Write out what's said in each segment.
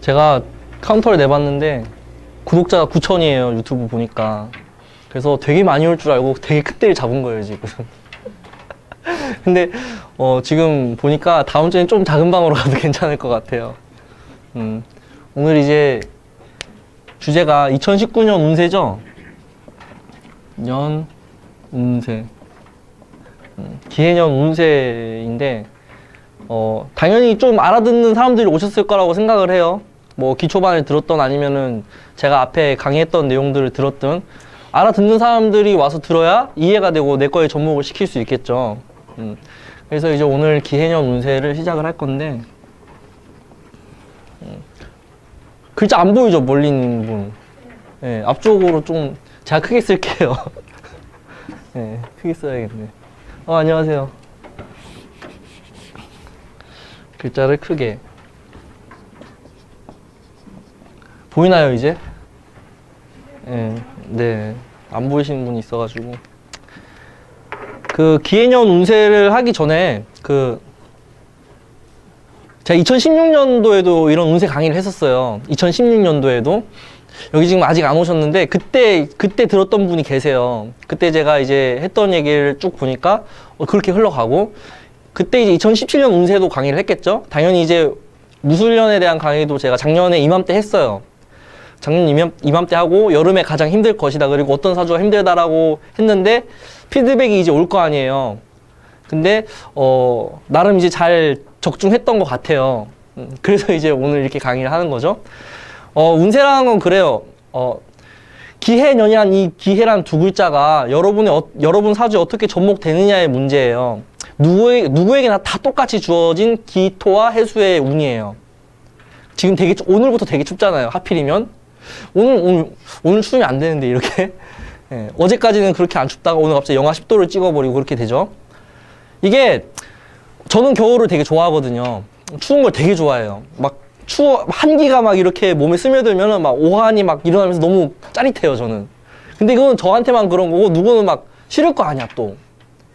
제가 카운터를 내봤는데 구독자가 9,000이에요. 유튜브 보니까. 그래서 되게 많이 올 줄 알고 되게 큰 데를 잡은 거예요, 지금. 근데 지금 보니까 다음 주엔 좀 작은 방으로 가도 괜찮을 것 같아요. 오늘 이제 주제가 2019년 운세죠? 년 운세. 기해년 운세인데 당연히 좀 알아듣는 사람들이 오셨을 거라고 생각을 해요. 뭐 기초반을 들었던 아니면은 제가 앞에 강의했던 내용들을 들었든 알아듣는 사람들이 와서 들어야 이해가 되고 내 거에 접목을 시킬 수 있겠죠. 그래서 이제 오늘 기해년 운세를 시작을 할 건데 글자 안 보이죠? 멀리 있는 분. 네, 앞쪽으로 좀 제가 크게 쓸게요. 네, 크게 써야겠네. 안녕하세요. 글자를 크게. 보이나요, 이제? 네. 안 보이시는 분이 있어가지고. 그, 기해년 운세를 하기 전에, 제가 2016년도에도 이런 운세 강의를 했었어요. 2016년도에도. 여기 지금 아직 안 오셨는데, 그때 들었던 분이 계세요. 그때 제가 이제 했던 얘기를 쭉 보니까, 그렇게 흘러가고, 그때 이제 2017년 운세도 강의를 했겠죠? 당연히 이제 무술년에 대한 강의도 제가 작년에 이맘때 했어요. 작년 이맘때 하고 여름에 가장 힘들 것이다. 그리고 어떤 사주가 힘들다라고 했는데 피드백이 이제 올 거 아니에요. 근데 나름 이제 잘 적중했던 것 같아요. 그래서 이제 오늘 이렇게 강의를 하는 거죠. 운세라는 건 그래요. 기해년이란 이 기해란 두 글자가 여러분 사주에 어떻게 접목되느냐의 문제예요. 누구에게나 다 똑같이 주어진 기토와 해수의 운이에요. 지금 오늘부터 되게 춥잖아요. 하필이면. 오늘 추우면 안 되는데, 이렇게. 예, 어제까지는 그렇게 안 춥다가 오늘 갑자기 영하 10도를 찍어버리고 그렇게 되죠. 이게, 저는 겨울을 되게 좋아하거든요. 추운 걸 되게 좋아해요. 한기가 막 이렇게 몸에 스며들면은 막 오한이 막 일어나면서 너무 짜릿해요, 저는. 근데 이건 저한테만 그런 거고, 누구는 막 싫을 거 아니야, 또.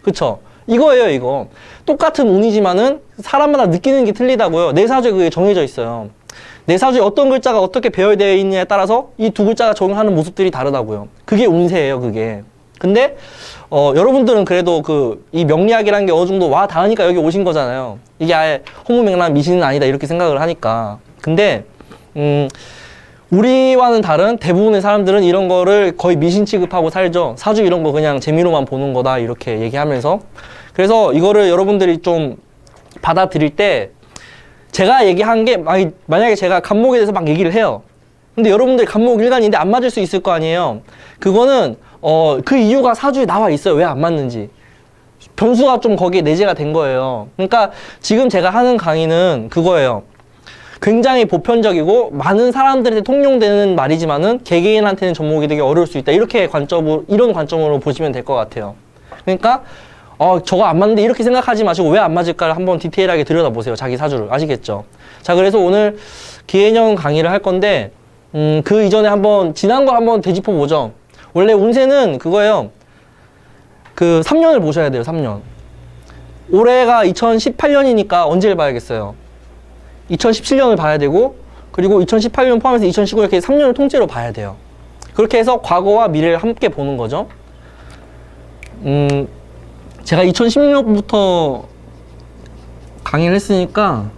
그쵸? 이거예요, 이거. 똑같은 운이지만은 사람마다 느끼는 게 틀리다고요. 내 사주에 그게 정해져 있어요. 내 사주에 어떤 글자가 어떻게 배열되어 있느냐에 따라서 이 두 글자가 적용하는 모습들이 다르다고요. 그게 운세예요, 그게. 근데 여러분들은 그래도 이 명리학이라는 게 어느 정도 와 닿으니까 여기 오신 거잖아요. 이게 아예 허무맹랑한 미신은 아니다 이렇게 생각을 하니까. 근데 우리와는 다른 대부분의 사람들은 이런 거를 거의 미신 취급하고 살죠. 사주 이런 거 그냥 재미로만 보는 거다 이렇게 얘기하면서. 그래서 이거를 여러분들이 좀 받아들일 때 제가 얘기한 게 만약에 제가 간목에 대해서 막 얘기를 해요. 근데 여러분들이 간목 일간인데 안 맞을 수 있을 거 아니에요. 그거는 그 이유가 사주에 나와 있어요. 왜 안 맞는지. 변수가 좀 거기에 내재가 된 거예요. 그러니까 지금 제가 하는 강의는 그거예요. 굉장히 보편적이고 많은 사람들한테 통용되는 말이지만은 개개인한테는 접목이 되게 어려울 수 있다. 이런 관점으로 보시면 될 것 같아요. 그러니까 저거 안 맞는데 이렇게 생각하지 마시고 왜 안 맞을까를 한번 디테일하게 들여다보세요. 자기 사주를. 아시겠죠? 자, 그래서 오늘 기해년 강의를 할 건데 그 이전에 지난 걸 한번 되짚어 보죠. 원래 운세는 그거예요. 3년을 보셔야 돼요. 3년. 올해가 2018년이니까 언제를 봐야겠어요? 2017년을 봐야 되고 그리고 2018년 포함해서 2019년 이렇게 3년을 통째로 봐야 돼요. 그렇게 해서 과거와 미래를 함께 보는 거죠. 제가 2016년부터 강의를 했으니까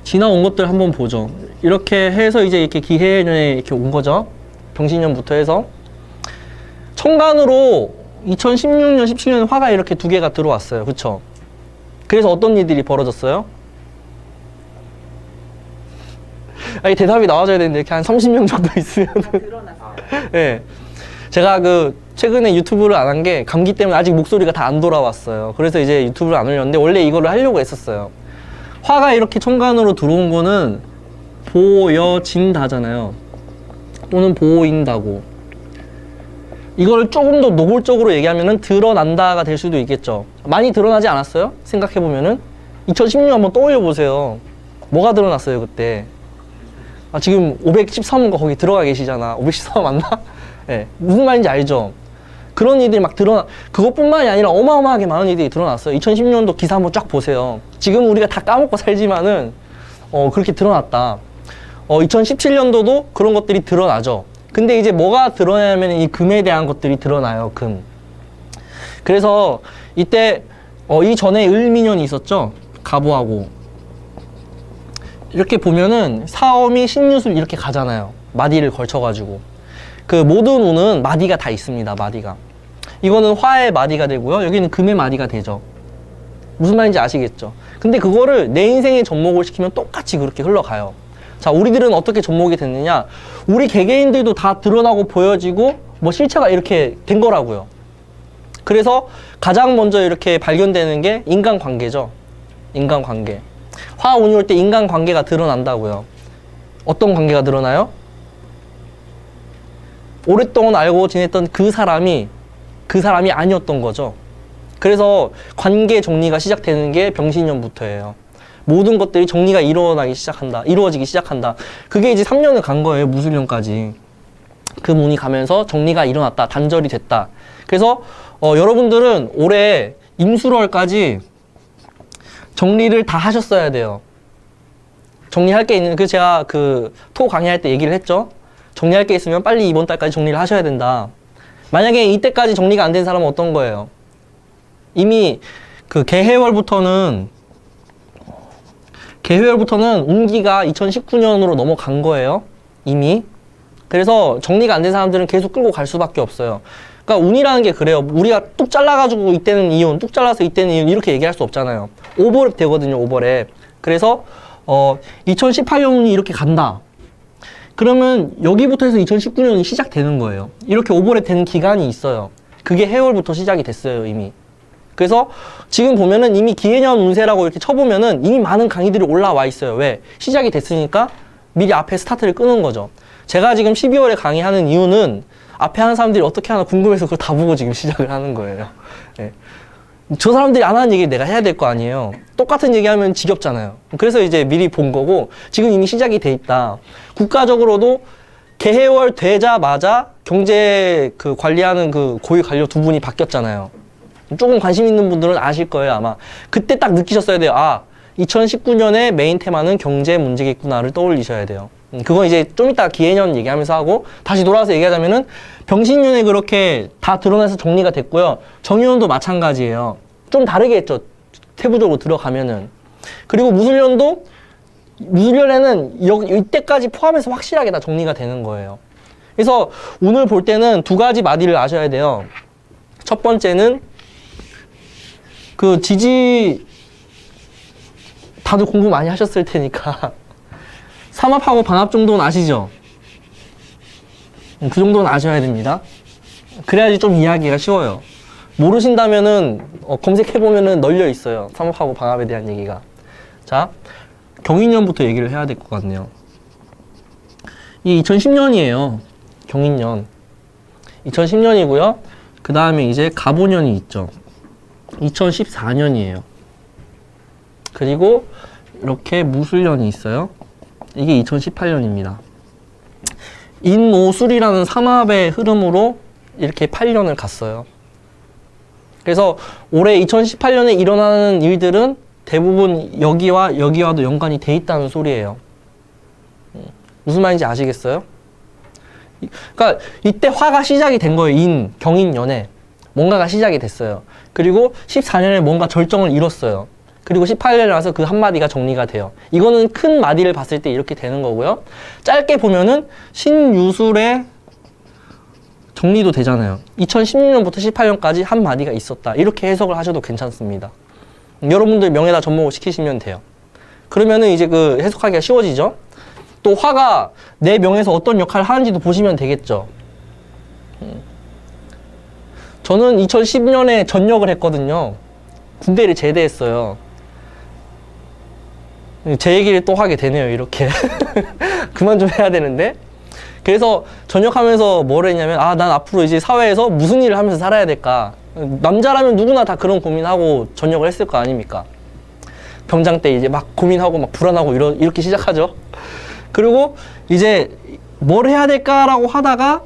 지나온 것들 한번 보죠. 이렇게 해서 이제 이렇게 기해년에 이렇게 온 거죠. 병신년부터 해서 천간으로 2016년, 17년 화가 이렇게 두 개가 들어왔어요. 그쵸? 그래서 어떤 일들이 벌어졌어요? 아니, 대답이 나와줘야 되는데 이렇게 한 30명 정도 있으면 네. 제가 최근에 유튜브를 안 한 게 감기 때문에 아직 목소리가 다 안 돌아왔어요. 그래서 이제 유튜브를 안 올렸는데 원래 이거를 하려고 했었어요. 화가 이렇게 천간으로 들어온 거는 보여진다잖아요. 또는 보인다고. 이걸 조금 더 노골적으로 얘기하면은 드러난다가 될 수도 있겠죠. 많이 드러나지 않았어요? 생각해보면은 2016년 한번 떠올려 보세요. 뭐가 드러났어요 그때? 지금 513가 거기 들어가 계시잖아. 513 맞나? 네. 무슨 말인지 알죠? 그런 일들이 막 그것뿐만이 아니라 어마어마하게 많은 일들이 드러났어요. 2010년도 기사 한번 쫙 보세요. 지금 우리가 다 까먹고 살지만은 그렇게 드러났다. 2017년도도 그런 것들이 드러나죠. 근데 이제 뭐가 드러나냐면 이 금에 대한 것들이 드러나요. 금. 그래서 이때 이전에 을미년이 있었죠. 가보하고 이렇게 보면은 사엄이 신유술 이렇게 가잖아요. 마디를 걸쳐가지고 그 모든 운은 마디가 다 있습니다. 마디가 이거는 화의 마디가 되고요. 여기는 금의 마디가 되죠. 무슨 말인지 아시겠죠? 근데 그거를 내 인생에 접목을 시키면 똑같이 그렇게 흘러가요. 자, 우리들은 어떻게 접목이 됐느냐? 우리 개개인들도 다 드러나고 보여지고 뭐 실체가 이렇게 된 거라고요. 그래서 가장 먼저 이렇게 발견되는 게 인간관계죠. 인간관계. 화운이 올 때 인간관계가 드러난다고요. 어떤 관계가 드러나요? 오랫동안 알고 지냈던 그 사람이 아니었던 거죠. 그래서 관계 정리가 시작되는 게 병신년부터예요. 모든 것들이 정리가 이루어지기 시작한다. 그게 이제 3년을 간 거예요. 무술년까지. 그 운이 가면서 정리가 일어났다. 단절이 됐다. 그래서 여러분들은 올해 임술월까지 정리를 다 하셨어야 돼요. 정리할 게 있는, 제가 토 강의할 때 얘기를 했죠. 정리할 게 있으면 빨리 이번 달까지 정리를 하셔야 된다. 만약에 이때까지 정리가 안 된 사람은 어떤 거예요? 이미 개해월부터는 운기가 2019년으로 넘어간 거예요. 이미. 그래서 정리가 안 된 사람들은 계속 끌고 갈 수밖에 없어요. 그러니까 운이라는 게 그래요. 우리가 뚝 잘라가지고 이때는 이운, 뚝 잘라서 이때는 이운 이렇게 얘기할 수 없잖아요. 오버랩 되거든요. 오버랩. 그래서 2018년 운이 이렇게 간다. 그러면 여기부터 해서 2019년이 시작되는 거예요. 이렇게 오버랩 되는 기간이 있어요. 그게 해월부터 시작이 됐어요. 이미. 그래서 지금 보면은 이미 기해년 운세라고 이렇게 쳐보면은 이미 많은 강의들이 올라와 있어요. 왜? 시작이 됐으니까 미리 앞에 스타트를 끄는 거죠. 제가 지금 12월에 강의하는 이유는 앞에 하는 사람들이 어떻게 하나 궁금해서 그걸 다 보고 지금 시작을 하는 거예요. 네. 저 사람들이 안 하는 얘기를 내가 해야 될 거 아니에요. 똑같은 얘기하면 지겹잖아요. 그래서 이제 미리 본 거고 지금 이미 시작이 돼 있다. 국가적으로도 개해월 되자마자 경제 관리하는 고위 관료 두 분이 바뀌었잖아요. 조금 관심 있는 분들은 아실 거예요, 아마. 그때 딱 느끼셨어야 돼요. 2019년에 메인 테마는 경제 문제겠구나를 떠올리셔야 돼요. 그건 이제 좀 이따 기해년 얘기하면서 하고 다시 돌아와서 얘기하자면은 병신년에 그렇게 다 드러나서 정리가 됐고요. 정유년도 마찬가지예요. 좀 다르게 했죠. 세부적으로 들어가면은. 그리고 무술년에는 이때까지 포함해서 확실하게 다 정리가 되는 거예요. 그래서 오늘 볼 때는 두 가지 마디를 아셔야 돼요. 첫 번째는 다들 공부 많이 하셨을 테니까 삼합하고 방합 정도는 아시죠? 그 정도는 아셔야 됩니다. 그래야지 좀 이해하기가 쉬워요. 모르신다면은 검색해보면은 널려 있어요. 삼합하고 방합에 대한 얘기가. 자, 경인년부터 얘기를 해야 될 것 같네요. 이 2010년이에요. 경인년. 2010년이고요. 그 다음에 이제 갑오년이 있죠. 2014년이에요. 그리고 이렇게 무술년이 있어요. 이게 2018년입니다. 인오술이라는 삼합의 흐름으로 이렇게 8년을 갔어요. 그래서 올해 2018년에 일어나는 일들은 대부분 여기와도 연관이 돼 있다는 소리예요. 무슨 말인지 아시겠어요? 그러니까 이때 화가 시작이 된 거예요. 경인년에 뭔가가 시작이 됐어요. 그리고 14년에 뭔가 절정을 이뤘어요. 그리고 18년에 와서 그 한마디가 정리가 돼요. 이거는 큰 마디를 봤을 때 이렇게 되는 거고요. 짧게 보면은 신유술의 정리도 되잖아요. 2016년부터 18년까지 한마디가 있었다. 이렇게 해석을 하셔도 괜찮습니다. 여러분들 명에다 접목을 시키시면 돼요. 그러면은 이제 해석하기가 쉬워지죠. 또 화가 내 명에서 어떤 역할을 하는지도 보시면 되겠죠. 저는 2010년에 전역을 했거든요. 군대를 제대했어요. 제 얘기를 또 하게 되네요, 이렇게. 그만 좀 해야 되는데. 그래서 전역하면서 뭘 했냐면, 난 앞으로 이제 사회에서 무슨 일을 하면서 살아야 될까. 남자라면 누구나 다 그런 고민하고 전역을 했을 거 아닙니까? 병장 때 이제 막 고민하고 막 불안하고 이렇게 시작하죠. 그리고 이제 뭘 해야 될까라고 하다가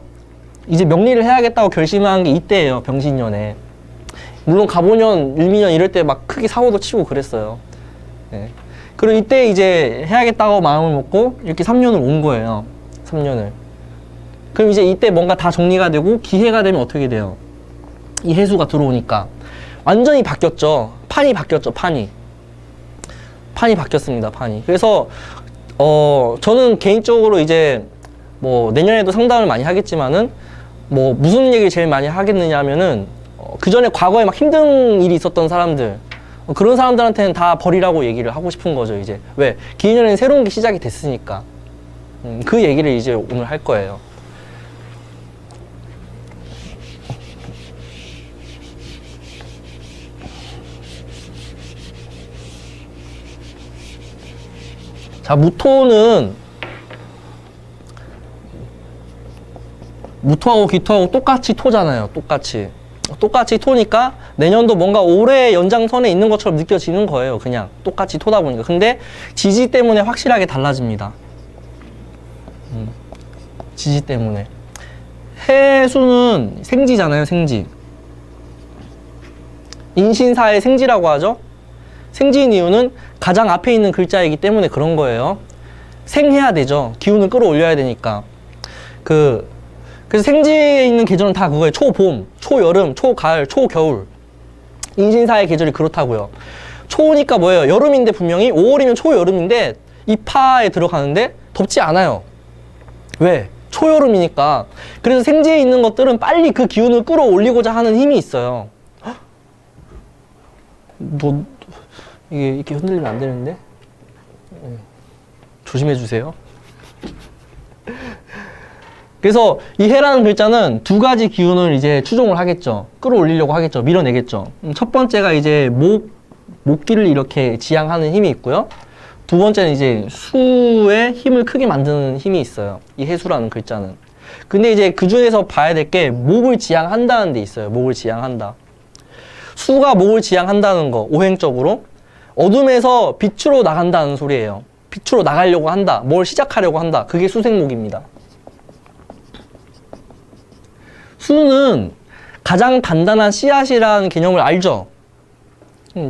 이제 명리를 해야겠다고 결심한 게 이때예요. 병신년에. 물론 갑오년, 을미년 이럴 때 막 크게 사고도 치고 그랬어요. 네. 그리고 이때 이제 해야겠다고 마음을 먹고 이렇게 3년을 온 거예요. 3년을. 그럼 이제 이때 뭔가 다 정리가 되고 기해가 되면 어떻게 돼요? 이 해수가 들어오니까 완전히 바뀌었죠. 판이 바뀌었죠. 판이 바뀌었습니다. 판이. 그래서 저는 개인적으로 이제 뭐 내년에도 상담을 많이 하겠지만은 뭐 무슨 얘기를 제일 많이 하겠느냐 하면은 그 전에 과거에 막 힘든 일이 있었던 사람들, 그런 사람들한테는 다 버리라고 얘기를 하고 싶은 거죠. 이제 왜? 기해년에는 새로운 게 시작이 됐으니까. 그 얘기를 이제 오늘 할 거예요. 자, 무토하고 기토하고 똑같이 토잖아요. 똑같이 토니까 내년도 뭔가 올해 연장선에 있는 것처럼 느껴지는 거예요. 그냥 똑같이 토다 보니까. 근데 지지 때문에 확실하게 달라집니다. 지지 때문에. 해수는 생지잖아요. 생지. 인신사의 생지라고 하죠. 생지인 이유는 가장 앞에 있는 글자이기 때문에 그런 거예요. 생해야 되죠. 기운을 끌어올려야 되니까. 그래서 생지에 있는 계절은 다 그거예요. 초봄, 초여름, 초가을, 초겨울. 인신사의 계절이 그렇다고요. 초니까 뭐예요? 여름인데 분명히 5월이면 초여름인데 입하에 들어가는데 덥지 않아요. 왜? 초여름이니까. 그래서 생지에 있는 것들은 빨리 그 기운을 끌어올리고자 하는 힘이 있어요. 이게 이렇게 흔들리면 안 되는데? 조심해 주세요. 그래서 이 해라는 글자는 두 가지 기운을 이제 추종을 하겠죠. 끌어올리려고 하겠죠. 밀어내겠죠. 첫 번째가 이제 목기를 이렇게 지향하는 힘이 있고요. 두 번째는 이제 수의 힘을 크게 만드는 힘이 있어요. 이 해수라는 글자는. 근데 이제 그 중에서 봐야 될 게 목을 지향한다는 데 있어요. 목을 지향한다. 수가 목을 지향한다는 거, 오행적으로. 어둠에서 빛으로 나간다는 소리예요. 빛으로 나가려고 한다. 뭘 시작하려고 한다. 그게 수생목입니다. 수는 가장 단단한 씨앗이라는 개념을 알죠?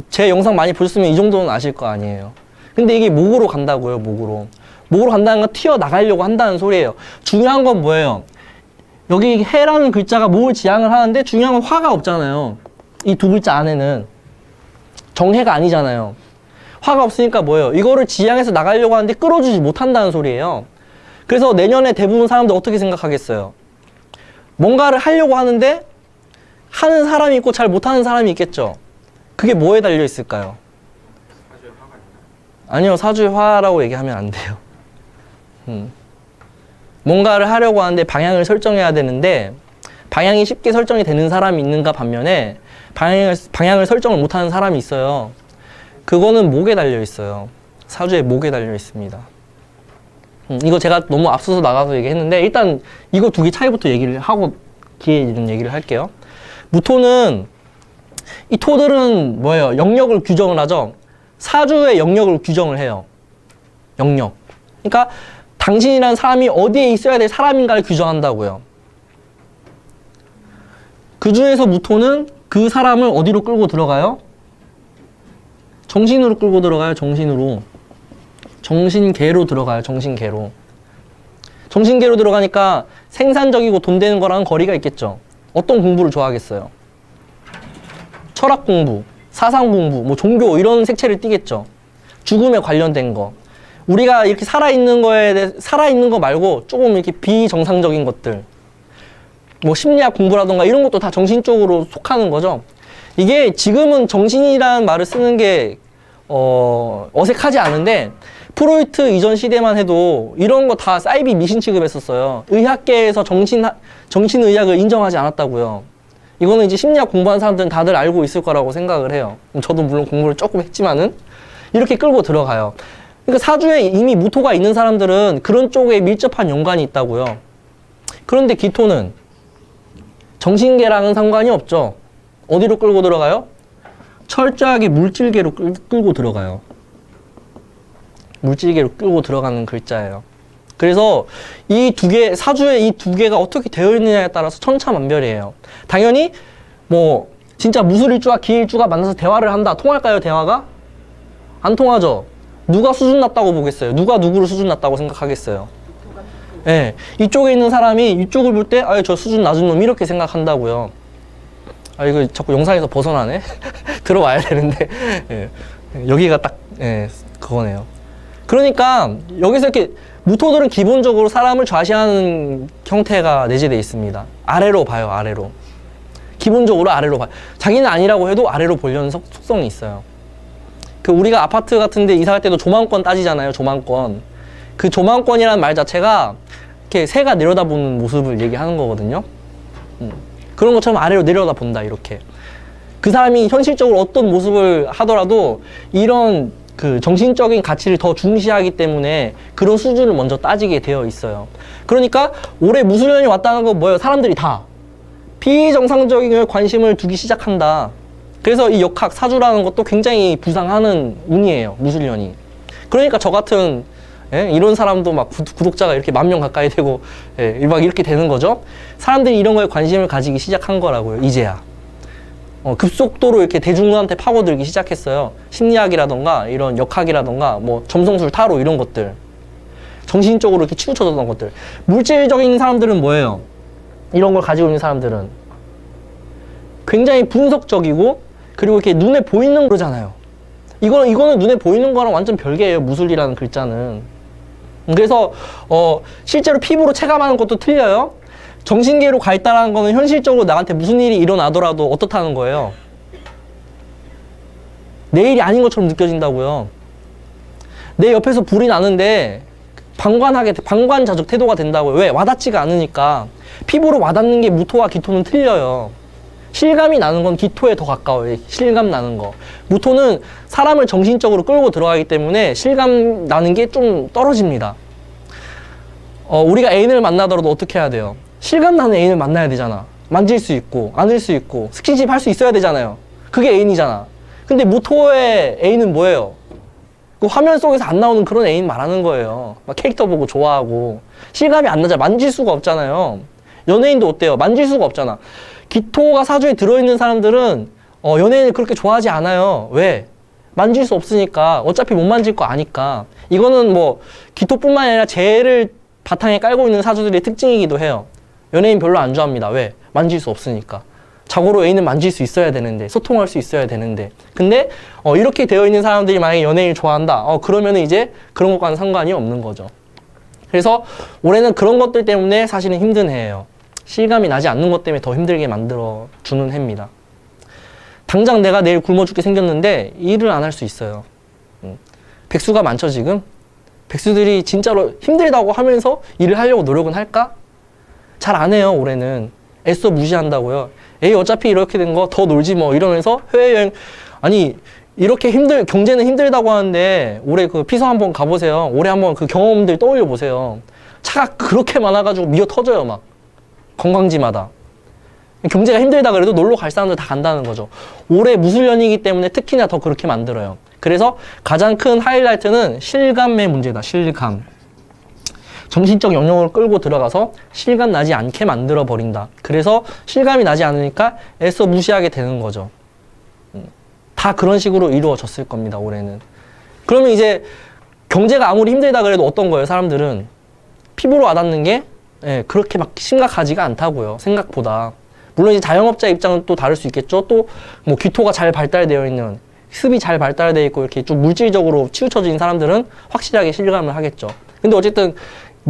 제 영상 많이 보셨으면 이 정도는 아실 거 아니에요. 근데 이게 목으로 간다고요, 목으로. 목으로 간다는 건 튀어나가려고 한다는 소리예요. 중요한 건 뭐예요? 여기 해라는 글자가 목을 지향을 하는데 중요한 건 화가 없잖아요. 이 두 글자 안에는. 정해가 아니잖아요. 화가 없으니까 뭐예요? 이거를 지향해서 나가려고 하는데 끌어주지 못한다는 소리예요. 그래서 내년에 대부분 사람들 어떻게 생각하겠어요? 뭔가를 하려고 하는데 하는 사람이 있고 잘 못하는 사람이 있겠죠. 그게 뭐에 달려 있을까요? 사주에 화가 있나? 아니요, 사주의 화라고 얘기하면 안 돼요. 뭔가를 하려고 하는데 방향을 설정해야 되는데 방향이 쉽게 설정이 되는 사람이 있는가 반면에 방향을 설정을 못하는 사람이 있어요. 그거는 목에 달려 있어요. 사주의 목에 달려 있습니다. 이거 제가 너무 앞서서 나가서 얘기했는데 일단 이거 두 개 차이부터 얘기를 하고 뒤에 이런 얘기를 할게요. 무토는 이 토들은 뭐예요? 영역을 규정을 하죠. 사주의 영역을 규정을 해요. 영역. 그러니까 당신이라는 사람이 어디에 있어야 될 사람인가를 규정한다고요. 그 중에서 무토는 그 사람을 어디로 끌고 들어가요? 정신으로 끌고 들어가요. 정신으로. 정신계로 들어가요. 정신계로. 정신계로 들어가니까 생산적이고 돈 되는 거랑 거리가 있겠죠. 어떤 공부를 좋아하겠어요? 철학 공부, 사상 공부, 뭐 종교 이런 색채를 띠겠죠. 죽음에 관련된 거. 우리가 이렇게 살아있는 거 말고 조금 이렇게 비정상적인 것들. 뭐 심리학 공부라던가 이런 것도 다 정신 쪽으로 속하는 거죠. 이게 지금은 정신이라는 말을 쓰는 게 어색하지 않은데 프로이트 이전 시대만 해도 이런 거 다 사이비 미신 취급했었어요. 의학계에서 정신의학을 인정하지 않았다고요. 이거는 이제 심리학 공부한 사람들은 다들 알고 있을 거라고 생각을 해요. 저도 물론 공부를 조금 했지만은 이렇게 끌고 들어가요. 그러니까 사주에 이미 무토가 있는 사람들은 그런 쪽에 밀접한 연관이 있다고요. 그런데 기토는 정신계랑은 상관이 없죠. 어디로 끌고 들어가요? 철저하게 물질계로 끌고 들어가요. 물질계로 끌고 들어가는 글자예요. 그래서 이 두 개, 사주의 이 두 개가 어떻게 되어 있느냐에 따라서 천차만별이에요. 당연히 뭐 진짜 무술일주와 기일주가 만나서 대화를 한다. 통할까요, 대화가? 안 통하죠. 누가 수준 낮다고 보겠어요? 누가 누구를 수준 낮다고 생각하겠어요? 예, 이쪽에 있는 사람이 이쪽을 볼 때, 아, 저 수준 낮은 놈 이렇게 생각한다고요. 아, 이거 자꾸 영상에서 벗어나네? 들어와야 되는데. 예, 여기가 딱, 예, 그거네요. 그러니까, 여기서 이렇게, 무토들은 기본적으로 사람을 좌시하는 형태가 내재되어 있습니다. 아래로 봐요, 아래로. 기본적으로 아래로 봐요. 자기는 아니라고 해도 아래로 보려는 속성이 있어요. 그, 우리가 아파트 같은데 이사 갈 때도 조망권 따지잖아요, 조망권. 그 조망권이라는 말 자체가 이렇게 새가 내려다보는 모습을 얘기하는 거거든요. 그런 것처럼 아래로 내려다본다 이렇게. 그 사람이 현실적으로 어떤 모습을 하더라도 이런 그 정신적인 가치를 더 중시하기 때문에 그런 수준을 먼저 따지게 되어 있어요. 그러니까 올해 무술년이 왔다는 건 뭐예요? 사람들이 다 비정상적인 관심을 두기 시작한다. 그래서 이 역학 사주라는 것도 굉장히 부상하는 운이에요, 무술년이. 그러니까 저 같은 예? 이런 사람도 막 구독자가 이렇게 10,000명 가까이 되고, 예, 막 이렇게 되는 거죠. 사람들이 이런 거에 관심을 가지기 시작한 거라고요, 이제야. 급속도로 이렇게 대중한테 파고들기 시작했어요. 심리학이라던가, 이런 역학이라던가, 뭐, 점성술, 타로 이런 것들. 정신적으로 이렇게 치우쳐졌던 것들. 물질적인 사람들은 뭐예요? 이런 걸 가지고 있는 사람들은. 굉장히 분석적이고, 그리고 이렇게 눈에 보이는 거잖아요. 이거는 눈에 보이는 거랑 완전 별개예요, 무술이라는 글자는. 그래서 실제로 피부로 체감하는 것도 틀려요. 정신계로 가 있다는 거는 현실적으로 나한테 무슨 일이 일어나더라도 어떻다는 거예요? 내 일이 아닌 것처럼 느껴진다고요. 내 옆에서 불이 나는데 방관자적 태도가 된다고요. 왜? 와닿지가 않으니까. 피부로 와닿는 게 무토와 기토는 틀려요. 실감이 나는 건 기토에 더 가까워요. 실감 나는 거. 무토는 사람을 정신적으로 끌고 들어가기 때문에 실감 나는 게 좀 떨어집니다. 우리가 애인을 만나더라도 어떻게 해야 돼요? 실감 나는 애인을 만나야 되잖아. 만질 수 있고, 안을 수 있고, 스킨십 할 수 있어야 되잖아요. 그게 애인이잖아. 근데 무토의 애인은 뭐예요? 그 화면 속에서 안 나오는 그런 애인 말하는 거예요. 막 캐릭터 보고 좋아하고. 실감이 안 나잖아. 만질 수가 없잖아요. 연예인도 어때요? 만질 수가 없잖아. 기토가 사주에 들어있는 사람들은 연예인을 그렇게 좋아하지 않아요. 왜? 만질 수 없으니까. 어차피 못 만질 거 아니까. 이거는 뭐 기토뿐만 아니라 재를 바탕에 깔고 있는 사주들의 특징이기도 해요. 연예인 별로 안 좋아합니다. 왜? 만질 수 없으니까. 자고로 애인은 만질 수 있어야 되는데, 소통할 수 있어야 되는데. 근데 이렇게 되어 있는 사람들이 만약에 연예인을 좋아한다. 그러면 이제 그런 것과는 상관이 없는 거죠. 그래서 올해는 그런 것들 때문에 사실은 힘든 해예요. 실감이 나지 않는 것 때문에 더 힘들게 만들어 주는 해입니다. 당장 내가 내일 굶어 죽게 생겼는데 일을 안 할 수 있어요. 백수가 많죠, 지금? 백수들이 진짜로 힘들다고 하면서 일을 하려고 노력은 할까? 잘 안 해요, 올해는. 애써 무시한다고요. 에이, 어차피 이렇게 된 거 더 놀지 뭐 이러면서 해외여행, 아니, 이렇게 경제는 힘들다고 하는데 올해 그 피서 한번 가보세요. 올해 한번 그 경험들 떠올려 보세요. 차가 그렇게 많아가지고 미어 터져요, 막. 관광지마다. 경제가 힘들다 그래도 놀러 갈 사람들 다 간다는 거죠. 올해 무술년이기 때문에 특히나 더 그렇게 만들어요. 그래서 가장 큰 하이라이트는 실감의 문제다. 실감. 정신적 영역을 끌고 들어가서 실감 나지 않게 만들어 버린다. 그래서 실감이 나지 않으니까 애써 무시하게 되는 거죠. 다 그런 식으로 이루어졌을 겁니다, 올해는. 그러면 이제 경제가 아무리 힘들다 그래도 어떤 거예요, 사람들은? 피부로 와닿는 게 그렇게 막 심각하지가 않다고요, 생각보다. 물론 이제 자영업자 입장은 또 다를 수 있겠죠. 또 뭐 기토가 잘 발달되어 있는, 습이 잘 발달되어 있고 이렇게 좀 물질적으로 치우쳐진 사람들은 확실하게 실감을 하겠죠. 근데 어쨌든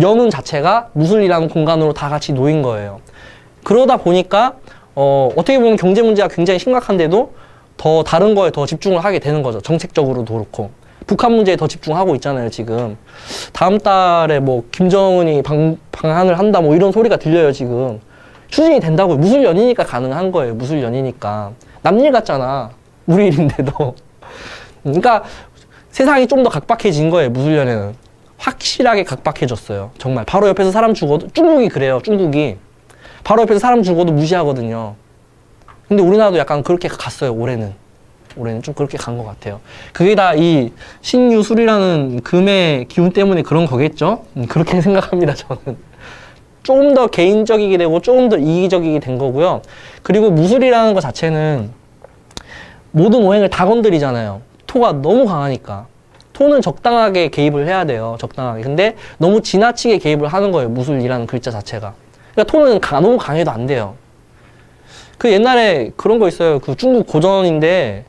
연운 자체가 무술이라는 공간으로 다 같이 놓인 거예요. 그러다 보니까 어떻게 보면 경제 문제가 굉장히 심각한데도 더 다른 거에 더 집중을 하게 되는 거죠. 정책적으로도 그렇고. 북한 문제에 더 집중하고 있잖아요, 지금. 다음 달에 뭐 김정은이 방한을 한다 뭐 이런 소리가 들려요, 지금. 추진이 된다고요. 무술연이니까 가능한 거예요. 무술연이니까. 남일 같잖아. 우리 일인데도. 그러니까 세상이 좀 더 각박해진 거예요, 무술연에는. 확실하게 각박해졌어요. 정말. 바로 옆에서 사람 죽어도, 중국이 그래요, 중국이. 바로 옆에서 사람 죽어도 무시하거든요. 근데 우리나라도 약간 그렇게 갔어요, 올해는. 올해는 좀 그렇게 간 것 같아요. 그게 다 이 신유술이라는 금의 기운 때문에 그런 거겠죠? 그렇게 생각합니다, 저는. 조금 더 개인적이게 되고 조금 더 이기적이게 된 거고요. 그리고 무술이라는 것 자체는 모든 오행을 다 건드리잖아요. 토가 너무 강하니까. 톤은 적당하게 개입을 해야 돼요. 적당하게. 근데 너무 지나치게 개입을 하는 거예요. 무술이라는 글자 자체가. 그러니까 톤은 너무 강해도 안 돼요. 그 옛날에 그런 거 있어요. 그 중국 고전인데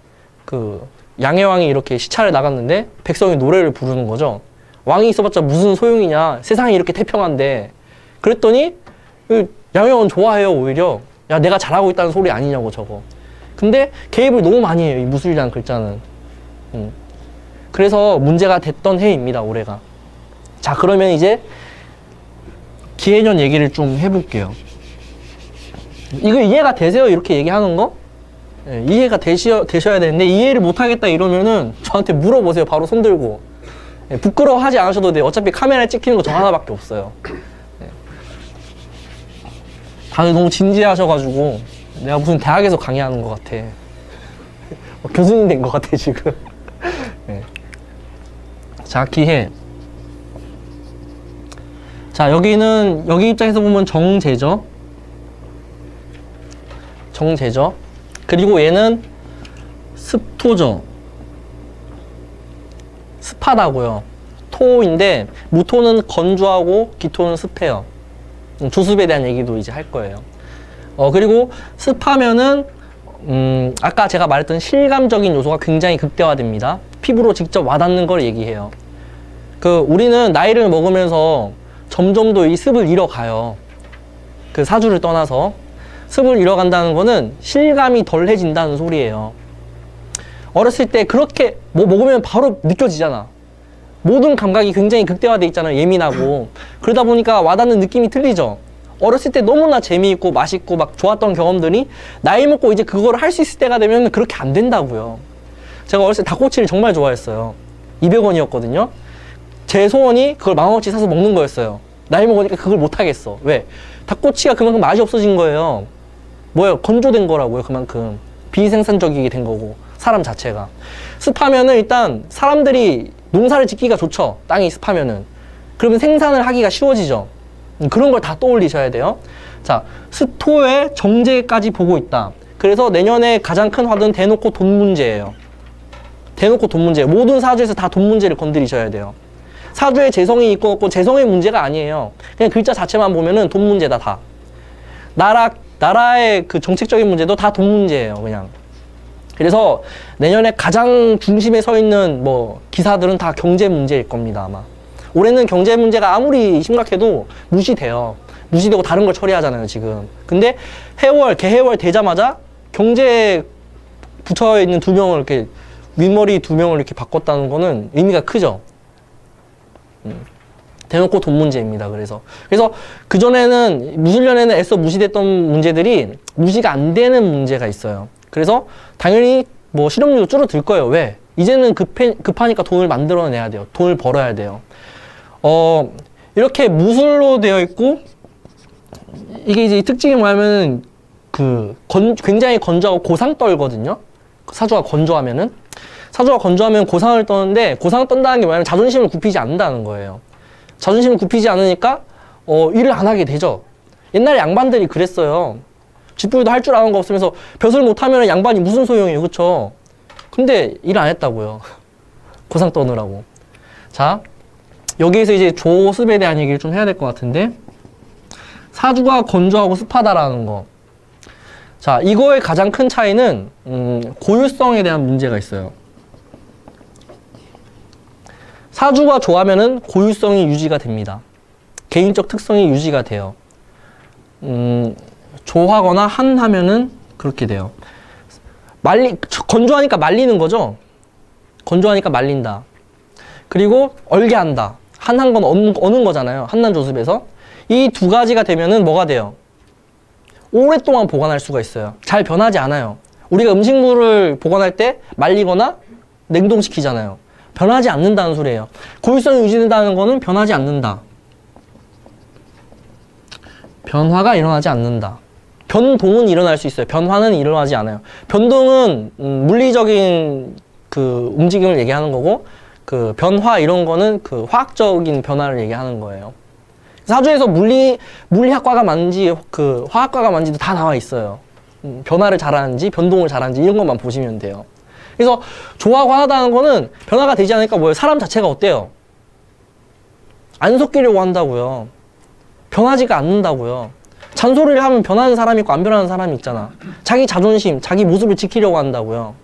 그 양해왕이 이렇게 시차를 나갔는데 백성이 노래를 부르는 거죠. 왕이 있어봤자 무슨 소용이냐. 세상이 이렇게 태평한데. 그랬더니 양해왕은 좋아해요. 오히려. 야, 내가 잘하고 있다는 소리 아니냐고 저거. 근데 개입을 너무 많이 해요. 이 무술이라는 글자는. 그래서 문제가 됐던 해입니다. 올해가. 자, 그러면 이제 기해년 얘기를 좀 해볼게요. 이거 이해가 되세요? 이렇게 얘기하는 거? 네, 이해가 되셔야 되는데 이해를 못하겠다 이러면은 저한테 물어보세요. 바로 손 들고. 네, 부끄러워하지 않으셔도 돼요. 어차피 카메라에 찍히는 거 저 하나밖에 없어요. 네. 다들 너무 진지하셔가지고 내가 무슨 대학에서 강의하는 것 같아. 교수님 된 것 같아 지금. 네. 자, 기해. 자, 여기는 여기 입장에서 보면 정제죠. 정제죠. 그리고 얘는 습토죠. 습하다고요. 토인데 무토는 건조하고 기토는 습해요. 조습에 대한 얘기도 이제 할 거예요. 그리고 습하면은 아까 제가 말했던 실감적인 요소가 굉장히 극대화됩니다. 피부로 직접 와닿는 걸 얘기해요. 우리는 나이를 먹으면서 점점 더 이 습을 잃어가요. 그 사주를 떠나서 습을 잃어간다는 거는 실감이 덜해진다는 소리예요. 어렸을 때 그렇게 뭐 먹으면 바로 느껴지잖아. 모든 감각이 굉장히 극대화돼 있잖아요. 예민하고. 그러다 보니까 와닿는 느낌이 틀리죠. 어렸을 때 너무나 재미있고 맛있고 막 좋았던 경험들이 나이 먹고 이제 그거를 할 수 있을 때가 되면 그렇게 안 된다고요. 제가 어렸을 때 닭꼬치를 정말 좋아했어요. 200원이었거든요. 제 소원이 그걸 10,000원어치 사서 먹는 거였어요. 나이 먹으니까 그걸 못 하겠어. 왜? 닭꼬치가 그만큼 맛이 없어진 거예요. 뭐예요? 건조된 거라고요. 그만큼 비생산적이게 된 거고 사람 자체가. 습하면은 일단 사람들이 농사를 짓기가 좋죠. 땅이 습하면은. 그러면 생산을 하기가 쉬워지죠. 그런 걸 다 떠올리셔야 돼요. 자, 습토의 정제까지 보고 있다. 그래서 내년에 가장 큰 화두는 대놓고 돈 문제예요. 대놓고 돈 문제. 모든 사주에서 다 돈 문제를 건드리셔야 돼요. 사주에 재성이 있고 없고 재성의 문제가 아니에요. 그냥 글자 자체만 보면은 돈 문제다 다. 나라의 그 정책적인 문제도 다 돈 문제예요. 그냥. 그래서 내년에 가장 중심에 서 있는 뭐 기사들은 다 경제 문제일 겁니다. 아마. 올해는 경제 문제가 아무리 심각해도 무시돼요. 무시되고 다른 걸 처리하잖아요, 지금. 근데 개해월 되자마자 경제에 붙여 있는 2명을 이렇게 윗머리 2명을 이렇게 바꿨다는 거는 의미가 크죠. 대놓고 돈 문제입니다. 그래서 그전에는 무술년에는 애써 무시됐던 문제들이 무시가 안 되는 문제가 있어요. 그래서 당연히 뭐 실업률도 줄어들 거예요. 왜? 이제는 급하니까 돈을 만들어내야 돼요. 돈을 벌어야 돼요. 이렇게 무술로 되어 있고 이게 이제 특징이 뭐냐면 굉장히 건조하고 고상 떨거든요. 사주가 건조하면 고상을 떠는데 고상을 떤다는 게 뭐냐면 자존심을 굽히지 않는다는 거예요. 자존심을 굽히지 않으니까 일을 안 하게 되죠. 옛날에 양반들이 그랬어요. 쥐뿔도 할 줄 아는 거 없으면서 벼슬 못하면 양반이 무슨 소용이에요. 그쵸? 근데 일 안 했다고요. 고상 떠느라고. 자, 여기에서 이제 조습에 대한 얘기를 좀 해야 될 것 같은데 사주가 건조하고 습하다라는 거. 자, 이거의 가장 큰 차이는 고유성에 대한 문제가 있어요. 사주가 좋아하면은 고유성이 유지가 됩니다. 개인적 특성이 유지가 돼요. 조하거나 한하면은 그렇게 돼요. 건조하니까 말리는 거죠. 건조하니까 말린다. 그리고 얼게 한다. 한한 건 어는 거잖아요. 한난 조습에서. 이 두 가지가 되면은 뭐가 돼요? 오랫동안 보관할 수가 있어요. 잘 변하지 않아요. 우리가 음식물을 보관할 때 말리거나 냉동시키잖아요. 변하지 않는다는 소리예요. 고유성이 유지된다는 거는 변하지 않는다. 변화가 일어나지 않는다. 변동은 일어날 수 있어요. 변화는 일어나지 않아요. 변동은 물리적인 그 움직임을 얘기하는 거고 그 변화 이런 거는 그 화학적인 변화를 얘기하는 거예요. 사주에서 물리학과가 맞는지 그 화학과가 맞는지도 다 나와 있어요. 변화를 잘하는지 변동을 잘하는지 이런 것만 보시면 돼요. 그래서 좋아하고 하다는 거는 변화가 되지 않으니까 뭐예요? 사람 자체가 어때요? 안 섞이려고 한다고요. 변하지가 않는다고요. 잔소리를 하면 변하는 사람이 있고 안 변하는 사람이 있잖아. 자기 자존심, 자기 모습을 지키려고 한다고요.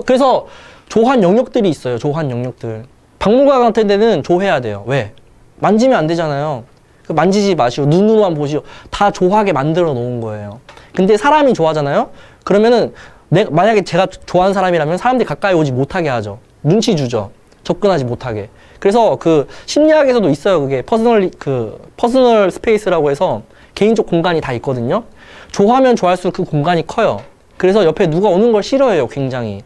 그래서 조한 영역들이 있어요. 조한 영역들. 박물관 같은 데는 조해야 돼요. 왜? 만지면 안 되잖아요. 만지지 마시고 눈으로만 보시오. 다 조하게 만들어 놓은 거예요. 근데 사람이 좋아하잖아요. 그러면은 만약에 제가 좋아하는 사람이라면 사람들이 가까이 오지 못하게 하죠. 눈치 주죠. 접근하지 못하게. 그래서 그 심리학에서도 있어요. 그게 퍼스널 스페이스라고 해서 개인적 공간이 다 있거든요. 좋아하면 좋아할수록 그 공간이 커요. 그래서 옆에 누가 오는 걸 싫어해요. 굉장히.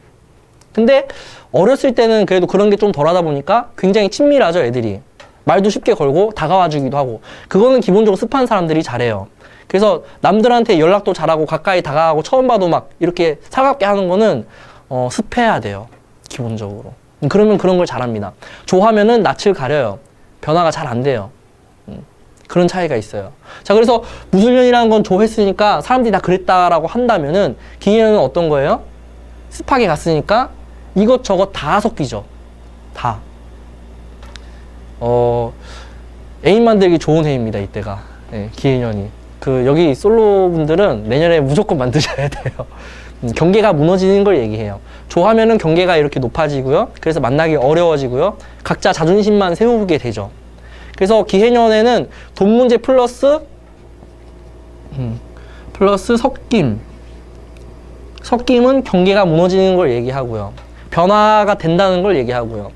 근데 어렸을 때는 그래도 그런 게 좀 덜하다 보니까 굉장히 친밀하죠. 애들이. 말도 쉽게 걸고 다가와 주기도 하고. 그거는 기본적으로 습한 사람들이 잘해요. 그래서 남들한테 연락도 잘하고 가까이 다가가고 처음 봐도 막 이렇게 살갑게 하는 거는 습해야 돼요. 기본적으로. 그러면 그런 걸 잘합니다. 좋아하면은 낯을 가려요. 변화가 잘 안 돼요. 그런 차이가 있어요. 자, 그래서 무술년이라는 건 조했으니까 사람들이 다 그랬다라고 한다면은 기계는 어떤 거예요? 습하게 갔으니까 이것저것 다 섞이죠. 다. 애인 만들기 좋은 해입니다. 이때가. 네, 기해년이. 여기 솔로 분들은 내년에 무조건 만드셔야 돼요. 경계가 무너지는 걸 얘기해요. 좋아하면은 경계가 이렇게 높아지고요. 그래서 만나기 어려워지고요. 각자 자존심만 세우게 되죠. 그래서 기해년에는 돈 문제 플러스 섞임. 섞임은 경계가 무너지는 걸 얘기하고요. 변화가 된다는 걸 얘기하고요.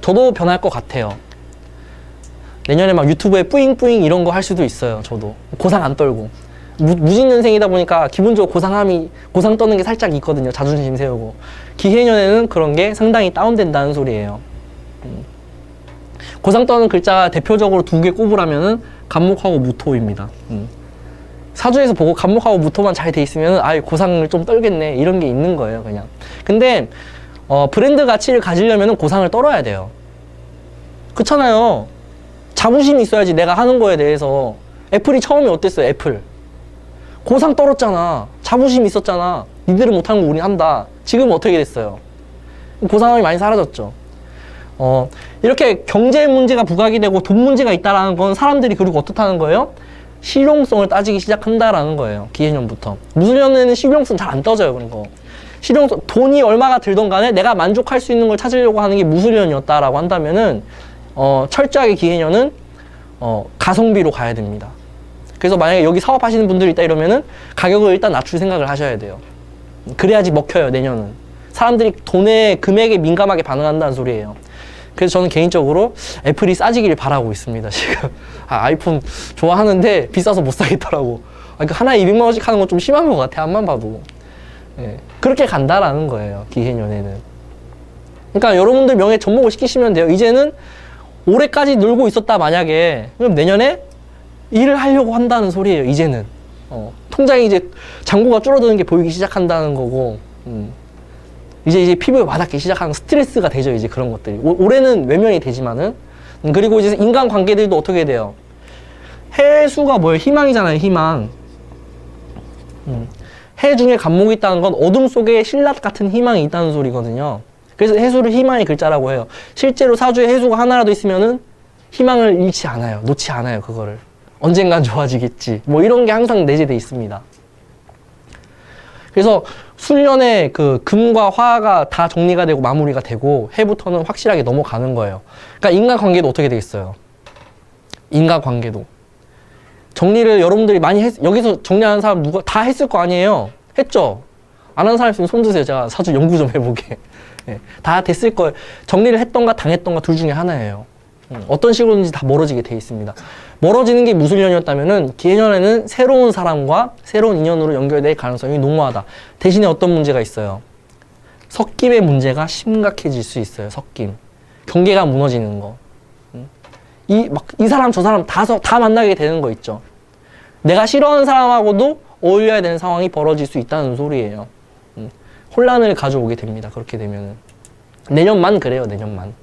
저도 변할 것 같아요. 내년에 막 유튜브에 뿌잉뿌잉 이런 거 할 수도 있어요. 저도 고상 안 떨고 무진년생이다 보니까 기본적으로 고상 떠는 게 살짝 있거든요. 자존심 세우고. 기해년에는 그런 게 상당히 다운된다는 소리예요. 고상 떠는 글자 대표적으로 2개 꼽으라면은 간목하고 무토입니다. 사주에서 보고 간목하고 무토만 잘 돼 있으면 고상을 좀 떨겠네 이런 게 있는 거예요. 그냥. 근데 브랜드 가치를 가지려면 고상을 떨어야 돼요. 그렇잖아요. 자부심이 있어야지. 내가 하는 거에 대해서. 애플이 처음에 어땠어요? 애플 고상 떨었잖아. 자부심이 있었잖아. 니들은 못하는 거 우린 한다. 지금은 어떻게 됐어요? 고상함이 많이 사라졌죠. 이렇게 경제 문제가 부각이 되고 돈 문제가 있다라는 건 사람들이 그리고 어떻다는 거예요? 실용성을 따지기 시작한다라는 거예요. 기해년부터. 무술년에는 실용성 잘 안 떠져요. 그런 거. 실용성, 돈이 얼마가 들던 간에 내가 만족할 수 있는 걸 찾으려고 하는 게 무술년이었다라고 한다면은 철저하게 기해년은 가성비로 가야 됩니다. 그래서 만약에 여기 사업하시는 분들이 있다 이러면은 가격을 일단 낮출 생각을 하셔야 돼요. 그래야지 먹혀요. 내년은. 사람들이 돈의 금액에 민감하게 반응한다는 소리예요. 그래서 저는 개인적으로 애플이 싸지길 바라고 있습니다. 지금 아이폰 좋아하는데 비싸서 못 사겠더라고. 하나에 200만 원씩 하는 건 좀 심한 것 같아. 앞만 봐도. 예, 그렇게 간다라는 거예요. 기해년에는. 그러니까 여러분들 명예 접목을 시키시면 돼요. 이제는 올해까지 놀고 있었다 만약에 그럼 내년에 일을 하려고 한다는 소리예요. 이제는 통장에 이제 잔고가 줄어드는 게 보이기 시작한다는 거고 이제 피부에 와닿기 시작하는 스트레스가 되죠. 이제 그런 것들이 올해는 외면이 되지만은 그리고 이제 인간 관계들도 어떻게 돼요? 해수가 뭐예요? 희망이잖아요. 희망. 해 중에 간목이 있다는 건 어둠 속에 신라 같은 희망이 있다는 소리거든요. 그래서 해수를 희망의 글자라고 해요. 실제로 사주에 해수가 하나라도 있으면은 희망을 잃지 않아요. 놓지 않아요. 그거를. 언젠간 좋아지겠지. 뭐 이런 게 항상 내재돼 있습니다. 그래서 술년에 금과 화가 다 정리가 되고 마무리가 되고 해부터는 확실하게 넘어가는 거예요. 그러니까 인간관계도 어떻게 되겠어요? 인간관계도. 정리를 여러분들이 많이 여기서 정리하는 사람 누가 다 했을 거 아니에요? 했죠? 안 하는 사람 있으면 손 드세요. 제가 사주 연구 좀 해보게. 네, 다 됐을 거예요. 정리를 했던가 당했던가 둘 중에 하나예요. 어떤 식으로든지 다 멀어지게 돼 있습니다. 멀어지는 게 무술년이었다면은 기해년에는 새로운 사람과 새로운 인연으로 연결될 가능성이 농후하다. 대신에 어떤 문제가 있어요? 섞임의 문제가 심각해질 수 있어요. 섞임. 경계가 무너지는 거. 이 사람 저 사람 다 만나게 되는 거 있죠. 내가 싫어하는 사람하고도 어울려야 되는 상황이 벌어질 수 있다는 소리예요. 혼란을 가져오게 됩니다. 그렇게 되면은. 내년만 그래요. 내년만.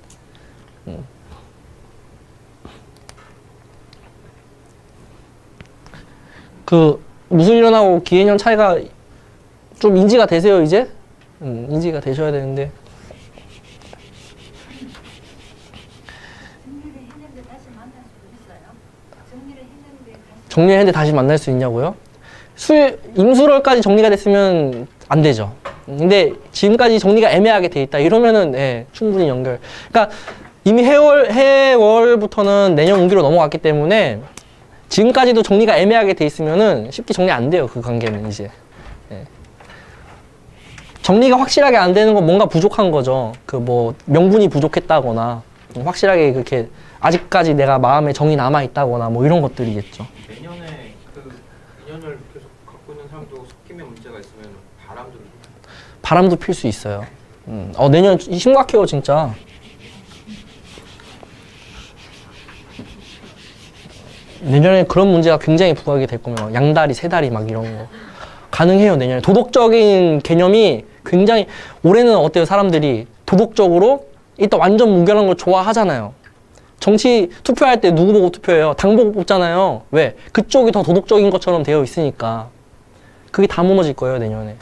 무술년하고 기해년 차이가 좀 인지가 되세요, 이제? 인지가 되셔야 되는데. 정리했는데 다시 만날 수 있냐고요? 임수월까지 정리가 됐으면 안 되죠. 근데 지금까지 정리가 애매하게 돼 있다. 이러면은 예, 충분히 연결. 그러니까 이미 해월부터는 내년 운기로 넘어갔기 때문에 지금까지도 정리가 애매하게 돼 있으면은 쉽게 정리 안 돼요. 그 관계는 이제. 예. 정리가 확실하게 안 되는 건 뭔가 부족한 거죠. 그 뭐 명분이 부족했다거나 확실하게 그렇게 아직까지 내가 마음에 정이 남아 있다거나 뭐 이런 것들이겠죠. 내년에 그 인연을 계속 갖고 있는 사람도 섞이면 문제가 있으면 바람도 필 수 있어요. 내년 심각해요, 진짜. 내년에 그런 문제가 굉장히 부각이 될 거면 양다리, 세다리 막 이런 거 가능해요. 내년에 도덕적인 개념이 굉장히 올해는 어때요? 사람들이 도덕적으로 일단 완전 무결한 걸 좋아하잖아요. 정치 투표할 때 누구 보고 투표해요? 당 보고 뽑잖아요. 왜? 그쪽이 더 도덕적인 것처럼 되어 있으니까. 그게 다 무너질 거예요, 내년에.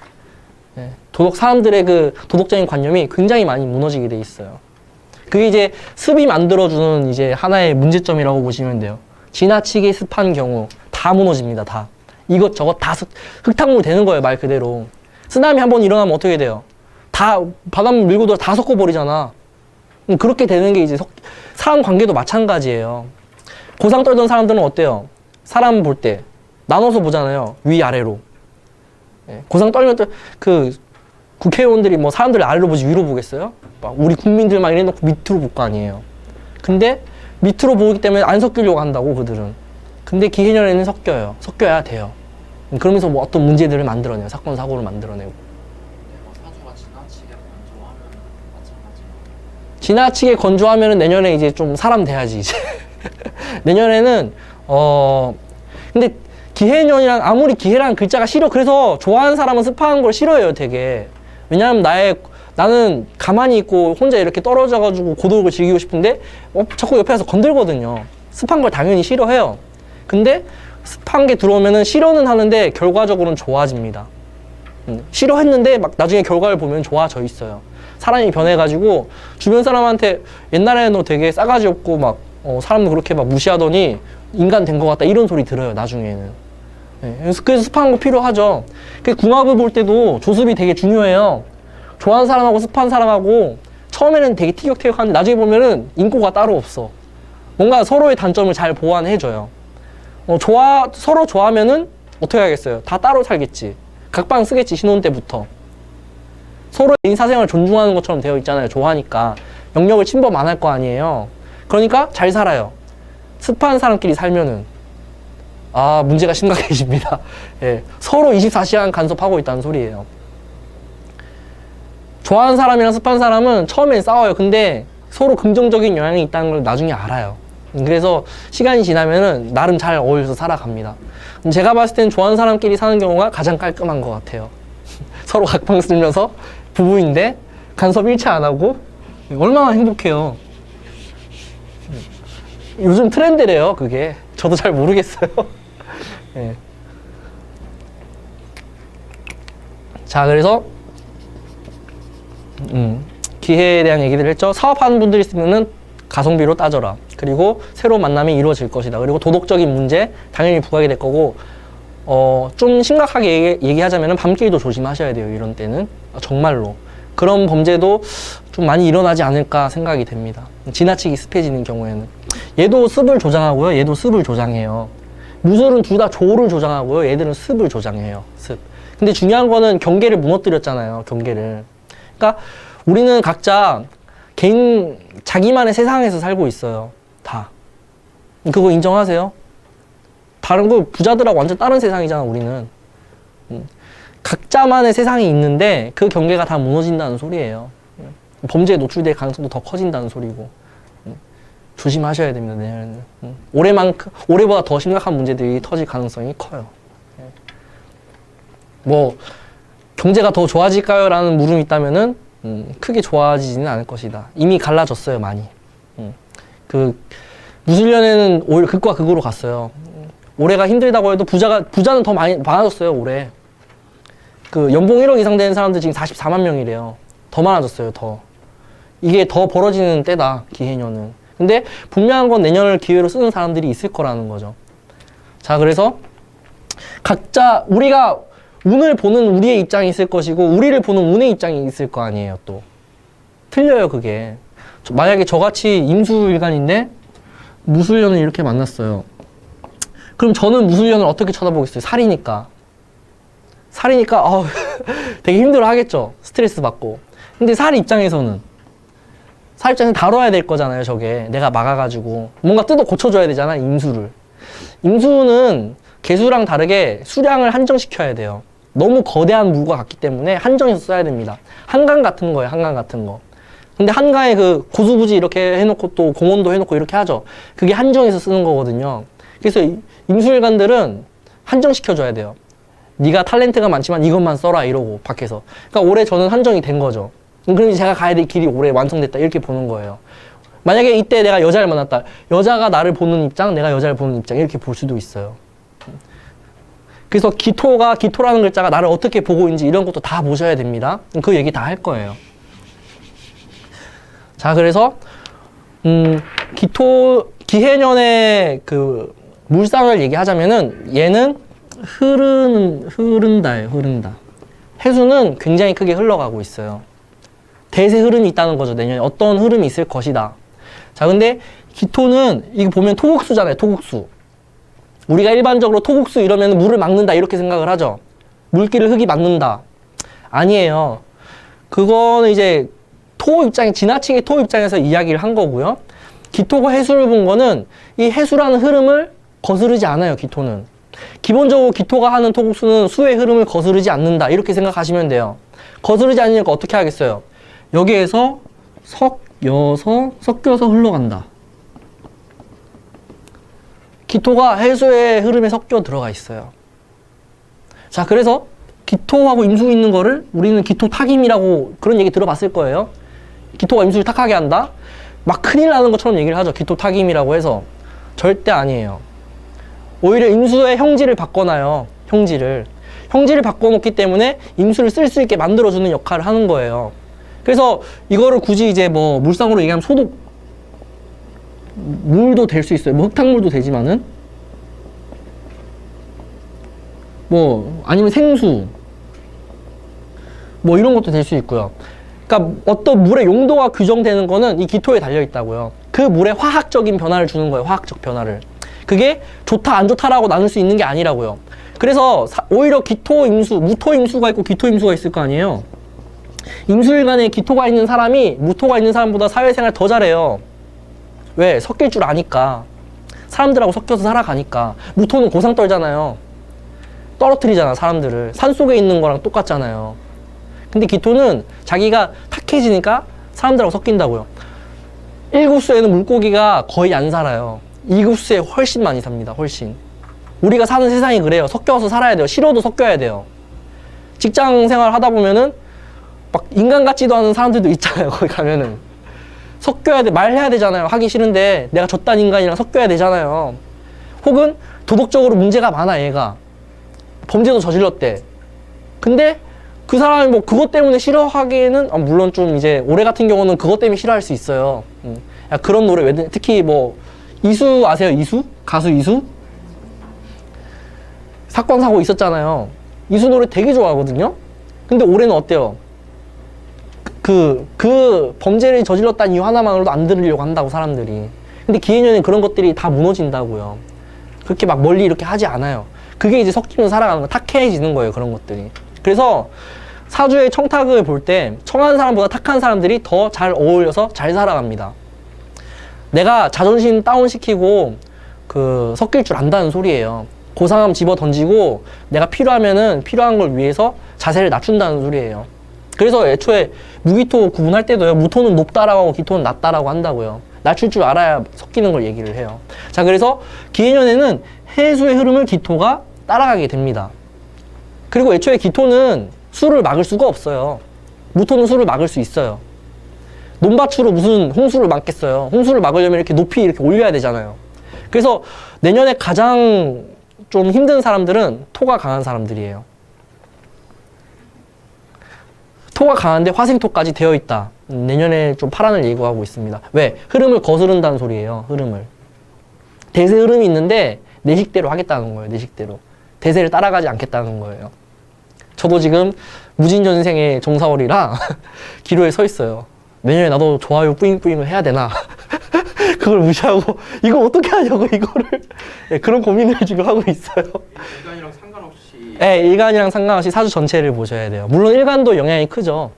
네. 사람들의 그 도덕적인 관념이 굉장히 많이 무너지게 돼 있어요. 그게 이제 습이 만들어주는 이제 하나의 문제점이라고 보시면 돼요. 지나치게 습한 경우 다 무너집니다, 다. 이것저것 다 흙탕물 되는 거예요, 말 그대로. 쓰나미 한번 일어나면 어떻게 돼요? 다 바닷물 밀고 들어 다 섞어버리잖아. 그렇게 되는 게 이제 사람 관계도 마찬가지예요. 고상 떨던 사람들은 어때요? 사람 볼 때 나눠서 보잖아요. 위아래로. 고상 떨면 그 국회의원들이 뭐 사람들을 아래로 보지 위로 보겠어요? 막 우리 국민들 막 이래놓고 밑으로 볼 거 아니에요. 근데 밑으로 보기 때문에 안 섞이려고 한다고 그들은. 근데 기해년에는 섞여요. 섞여야 돼요. 그러면서 뭐 어떤 문제들을 만들어내요. 사건 사고를 만들어내고. 사주가 지나치게 건조하면 마찬가지로. 지나치게 건조하면은 내년에 이제 좀 사람 돼야지 이제. 내년에는 근데 기해년이랑 아무리 기해라는 글자가 싫어. 그래서 좋아하는 사람은 습한 걸 싫어해요, 되게. 왜냐하면 나는 가만히 있고 혼자 이렇게 떨어져가지고 고독을 즐기고 싶은데 자꾸 옆에 와서 건들거든요. 습한 걸 당연히 싫어해요. 근데 습한 게 들어오면은 싫어는 하는데 결과적으로는 좋아집니다. 싫어했는데 막 나중에 결과를 보면 좋아져 있어요. 사람이 변해가지고 주변 사람한테 옛날에는 너 되게 싸가지 없고 막 사람도 그렇게 막 무시하더니 인간 된 것 같다 이런 소리 들어요, 나중에는. 네, 그래서 습한 거 필요하죠. 궁합을 볼 때도 조습이 되게 중요해요. 좋아하는 사람하고 습한 사람하고 처음에는 되게 티격태격하는데 나중에 보면은 인고가 따로 없어. 뭔가 서로의 단점을 잘 보완해줘요. 서로 좋아하면은 어떻게 하겠어요? 다 따로 살겠지. 각방 쓰겠지, 신혼 때부터. 서로의 인사생활을 존중하는 것처럼 되어 있잖아요. 좋아하니까. 영역을 침범 안 할 거 아니에요. 그러니까 잘 살아요. 습한 사람끼리 살면은. 문제가 심각해집니다. 예, 서로 24시간 간섭하고 있다는 소리예요. 좋아하는 사람이랑 습한 사람은 처음엔 싸워요. 근데 서로 긍정적인 영향이 있다는 걸 나중에 알아요. 그래서 시간이 지나면은 나름 잘 어울려서 살아갑니다. 제가 봤을 땐 좋아하는 사람끼리 사는 경우가 가장 깔끔한 것 같아요. 서로 각방 쓰면서 부부인데 간섭 일체 안 하고 얼마나 행복해요. 요즘 트렌드래요, 그게. 저도 잘 모르겠어요. 네. 자, 그래서 기회에 대한 얘기를 했죠. 사업하는 분들이 있으면은 가성비로 따져라. 그리고 새로운 만남이 이루어질 것이다. 그리고 도덕적인 문제 당연히 부각이 될 거고, 좀 심각하게 얘기하자면 밤길도 조심하셔야 돼요. 이런 때는 정말로 그런 범죄도 좀 많이 일어나지 않을까 생각이 됩니다. 지나치게 습해지는 경우에는. 얘도 습을 조장하고요. 얘도 습을 조장해요. 무술은 둘 다 조를 조장하고요. 얘들은 습을 조장해요. 습. 근데 중요한 거는 경계를 무너뜨렸잖아요. 경계를. 그러니까 우리는 각자 자기만의 세상에서 살고 있어요. 다. 그거 인정하세요? 다른 거 부자들하고 완전 다른 세상이잖아, 우리는. 각자만의 세상이 있는데 그 경계가 다 무너진다는 소리예요. 범죄에 노출될 가능성도 더 커진다는 소리고. 조심하셔야 됩니다, 내년에는. 올해보다 더 심각한 문제들이 터질 가능성이 커요. 뭐, 경제가 더 좋아질까요? 라는 물음이 있다면은, 크게 좋아지지는 않을 것이다. 이미 갈라졌어요, 많이. 무술년에는 오히려 극과 극으로 갔어요. 올해가 힘들다고 해도 부자는 더 많아졌어요, 올해. 그 연봉 1억 이상 되는 사람들 지금 44만 명이래요. 더 많아졌어요, 더. 이게 더 벌어지는 때다, 기해년은. 근데 분명한 건 내년을 기회로 쓰는 사람들이 있을 거라는 거죠. 자, 그래서 각자 우리가 운을 보는 우리의 입장이 있을 것이고 우리를 보는 운의 입장이 있을 거 아니에요, 또. 틀려요, 그게. 만약에 저같이 임수일간인데 무술년을 이렇게 만났어요. 그럼 저는 무술년을 어떻게 쳐다보겠어요? 살이니까. 되게 힘들어 하겠죠. 스트레스 받고. 근데 살 입장에서는 다뤄야 될 거잖아요, 저게. 내가 막아가지고. 뭔가 뜯어 고쳐줘야 되잖아, 임수를. 임수는 개수랑 다르게 수량을 한정시켜야 돼요. 너무 거대한 무가 같기 때문에 한정해서 써야 됩니다. 한강 같은 거예요, 한강 같은 거. 근데 한강에 그 고수부지 이렇게 해놓고 또 공원도 해놓고 이렇게 하죠. 그게 한정해서 쓰는 거거든요. 그래서 임수일관들은 한정시켜줘야 돼요. 네가 탤런트가 많지만 이것만 써라 이러고 밖에서. 그러니까 올해 저는 한정이 된 거죠. 그럼 제가 가야 될 길이 올해 완성됐다 이렇게 보는 거예요. 만약에 이때 내가 여자를 만났다. 여자가 나를 보는 입장, 내가 여자를 보는 입장 이렇게 볼 수도 있어요. 그래서 기토라는 글자가 나를 어떻게 보고 있는지 이런 것도 다 보셔야 됩니다. 그 얘기 다 할 거예요. 자, 그래서 기해년의 그 물상을 얘기하자면은 얘는 흐른다예요, 흐른다. 해수는 굉장히 크게 흘러가고 있어요. 대세 흐름이 있다는 거죠, 내년에. 어떤 흐름이 있을 것이다. 자, 근데 기토는, 이거 보면 토국수잖아요, 토국수. 우리가 일반적으로 토국수 이러면 물을 막는다, 이렇게 생각을 하죠. 물길을 흙이 막는다. 아니에요. 그거는 이제 지나치게 토 입장에서 이야기를 한 거고요. 기토가 해수를 본 거는 이 해수라는 흐름을 거스르지 않아요, 기토는. 기본적으로 기토가 하는 토국수는 수의 흐름을 거스르지 않는다, 이렇게 생각하시면 돼요. 거스르지 않으니까 어떻게 하겠어요? 여기에서 섞여서 흘러간다. 기토가 해수의 흐름에 섞여 들어가 있어요. 자, 그래서 기토하고 임수 있는 거를 우리는 기토 타김이라고 그런 얘기 들어봤을 거예요. 기토가 임수를 탁하게 한다? 막 큰일 나는 것처럼 얘기를 하죠. 기토 타김이라고 해서. 절대 아니에요. 오히려 임수의 형질을 바꿔놔요. 형질을 바꿔놓기 때문에 임수를 쓸 수 있게 만들어주는 역할을 하는 거예요. 그래서 이거를 굳이 이제 뭐 물상으로 얘기하면 소독 물도 될 수 있어요. 뭐 흙탕물도 되지만은 뭐 아니면 생수 뭐 이런 것도 될 수 있고요. 그러니까 어떤 물의 용도가 규정되는 거는 이 기토에 달려 있다고요. 그 물에 화학적인 변화를 주는 거예요. 화학적 변화를. 그게 좋다 안 좋다라고 나눌 수 있는 게 아니라고요. 그래서 오히려 기토임수, 무토임수가 있고 기토임수가 있을 거 아니에요. 임수일간에 기토가 있는 사람이 무토가 있는 사람보다 사회생활 더 잘해요. 왜? 섞일 줄 아니까. 사람들하고 섞여서 살아가니까. 무토는 고상 떨잖아요. 떨어뜨리잖아, 사람들을. 산속에 있는 거랑 똑같잖아요. 근데 기토는 자기가 탁해지니까 사람들하고 섞인다고요. 1급수에는 물고기가 거의 안 살아요. 2급수에 훨씬 많이 삽니다, 훨씬. 우리가 사는 세상이 그래요. 섞여서 살아야 돼요. 싫어도 섞여야 돼요. 직장 생활 하다 보면은 막 인간 같지도 않은 사람들도 있잖아요, 거기 가면은. 섞여야 돼, 말해야 되잖아요. 하기 싫은데 내가 저딴 인간이랑 섞여야 되잖아요. 혹은 도덕적으로 문제가 많아, 얘가. 범죄도 저질렀대. 근데 그 사람이 뭐 그것 때문에 싫어하기에는, 물론 좀 이제 올해 같은 경우는 그것 때문에 싫어할 수 있어요. 야, 그런 노래, 특히 뭐 이수 아세요? 이수? 가수 이수? 사건 사고 있었잖아요. 이수 노래 되게 좋아하거든요. 근데 올해는 어때요? 그 범죄를 저질렀다는 이유 하나만으로도 안 들으려고 한다고, 사람들이. 근데 기해년에 그런 것들이 다 무너진다고요. 그렇게 막 멀리 이렇게 하지 않아요. 그게 이제 섞이면서 살아가는 거, 탁해지는 거예요, 그런 것들이. 그래서 사주의 청탁을 볼 때 청한 사람보다 탁한 사람들이 더 잘 어울려서 잘 살아갑니다. 내가 자존심 다운시키고 섞일 줄 안다는 소리예요. 고상함 집어 던지고 내가 필요하면은 필요한 걸 위해서 자세를 낮춘다는 소리예요. 그래서 애초에 무기토 구분할 때도요, 무토는 높다라고 하고 기토는 낮다라고 한다고요. 낮출 줄 알아야 섞이는 걸 얘기를 해요. 자, 그래서 기해년에는 해수의 흐름을 기토가 따라가게 됩니다. 그리고 애초에 기토는 수를 막을 수가 없어요. 무토는 수를 막을 수 있어요. 논밭으로 무슨 홍수를 막겠어요. 홍수를 막으려면 이렇게 높이 이렇게 올려야 되잖아요. 그래서 내년에 가장 좀 힘든 사람들은 토가 강한 사람들이에요. 토가 강한데 화생토까지 되어 있다. 내년에 좀 파란을 예고하고 있습니다. 왜? 흐름을 거스른다는 소리예요. 흐름을. 대세 흐름이 있는데 내 식대로 하겠다는 거예요. 내 식대로. 대세를 따라가지 않겠다는 거예요. 저도 지금 무진전생의 정사월이라 기로에 서 있어요. 내년에 나도 좋아요 뿌잉뿌잉을 해야 되나? 그걸 무시하고 이거 어떻게 하냐고 이거를. 네, 그런 고민을 지금 하고 있어요. 일간이랑 상관없이 네, 일간이랑 상관없이 사주 전체를 보셔야 돼요. 물론 일간도 영향이 크죠.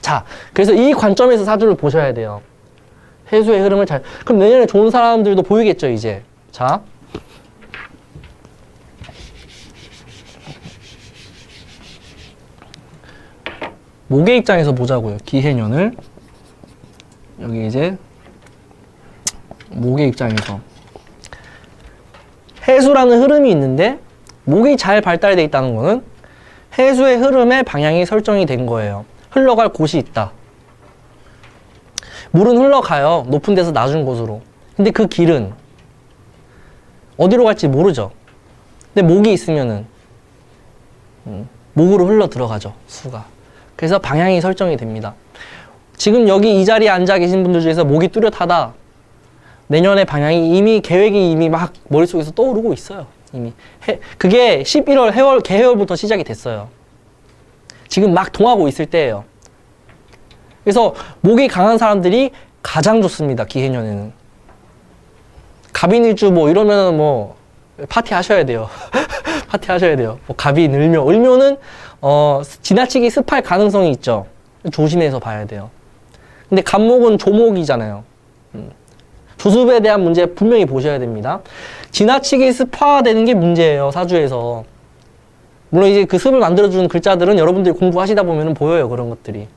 자, 그래서 이 관점에서 사주를 보셔야 돼요. 해수의 흐름을 잘. 그럼 내년에 좋은 사람들도 보이겠죠, 이제. 자. 목의 입장에서 보자고요. 기해년을. 여기 이제 목의 입장에서. 해수라는 흐름이 있는데 목이 잘 발달되어 있다는 거는 해수의 흐름의 방향이 설정이 된 거예요. 흘러갈 곳이 있다. 물은 흘러가요. 높은 데서 낮은 곳으로. 근데 그 길은 어디로 갈지 모르죠. 근데 목이 있으면은 목으로 흘러 들어가죠. 수가. 그래서 방향이 설정이 됩니다. 지금 여기 이 자리에 앉아 계신 분들 중에서 목이 뚜렷하다. 내년의 방향이 이미 계획이 이미 막 머릿속에서 떠오르고 있어요. 이미. 그게 11월 해월 개해월부터 시작이 됐어요. 지금 막 동하고 있을 때예요. 그래서 목이 강한 사람들이 가장 좋습니다. 기해년에는. 갑인일주 뭐 이러면 뭐 파티 하셔야 돼요. 파티 하셔야 돼요. 뭐 갑인, 을묘는 지나치게 습할 가능성이 있죠. 조심해서 봐야 돼요. 근데 갑목은 조목이잖아요. 조습에 대한 문제 분명히 보셔야 됩니다. 지나치게 습화되는 게 문제예요. 사주에서. 물론 이제 그 습을 만들어주는 글자들은 여러분들이 공부하시다 보면 보여요. 그런 것들이.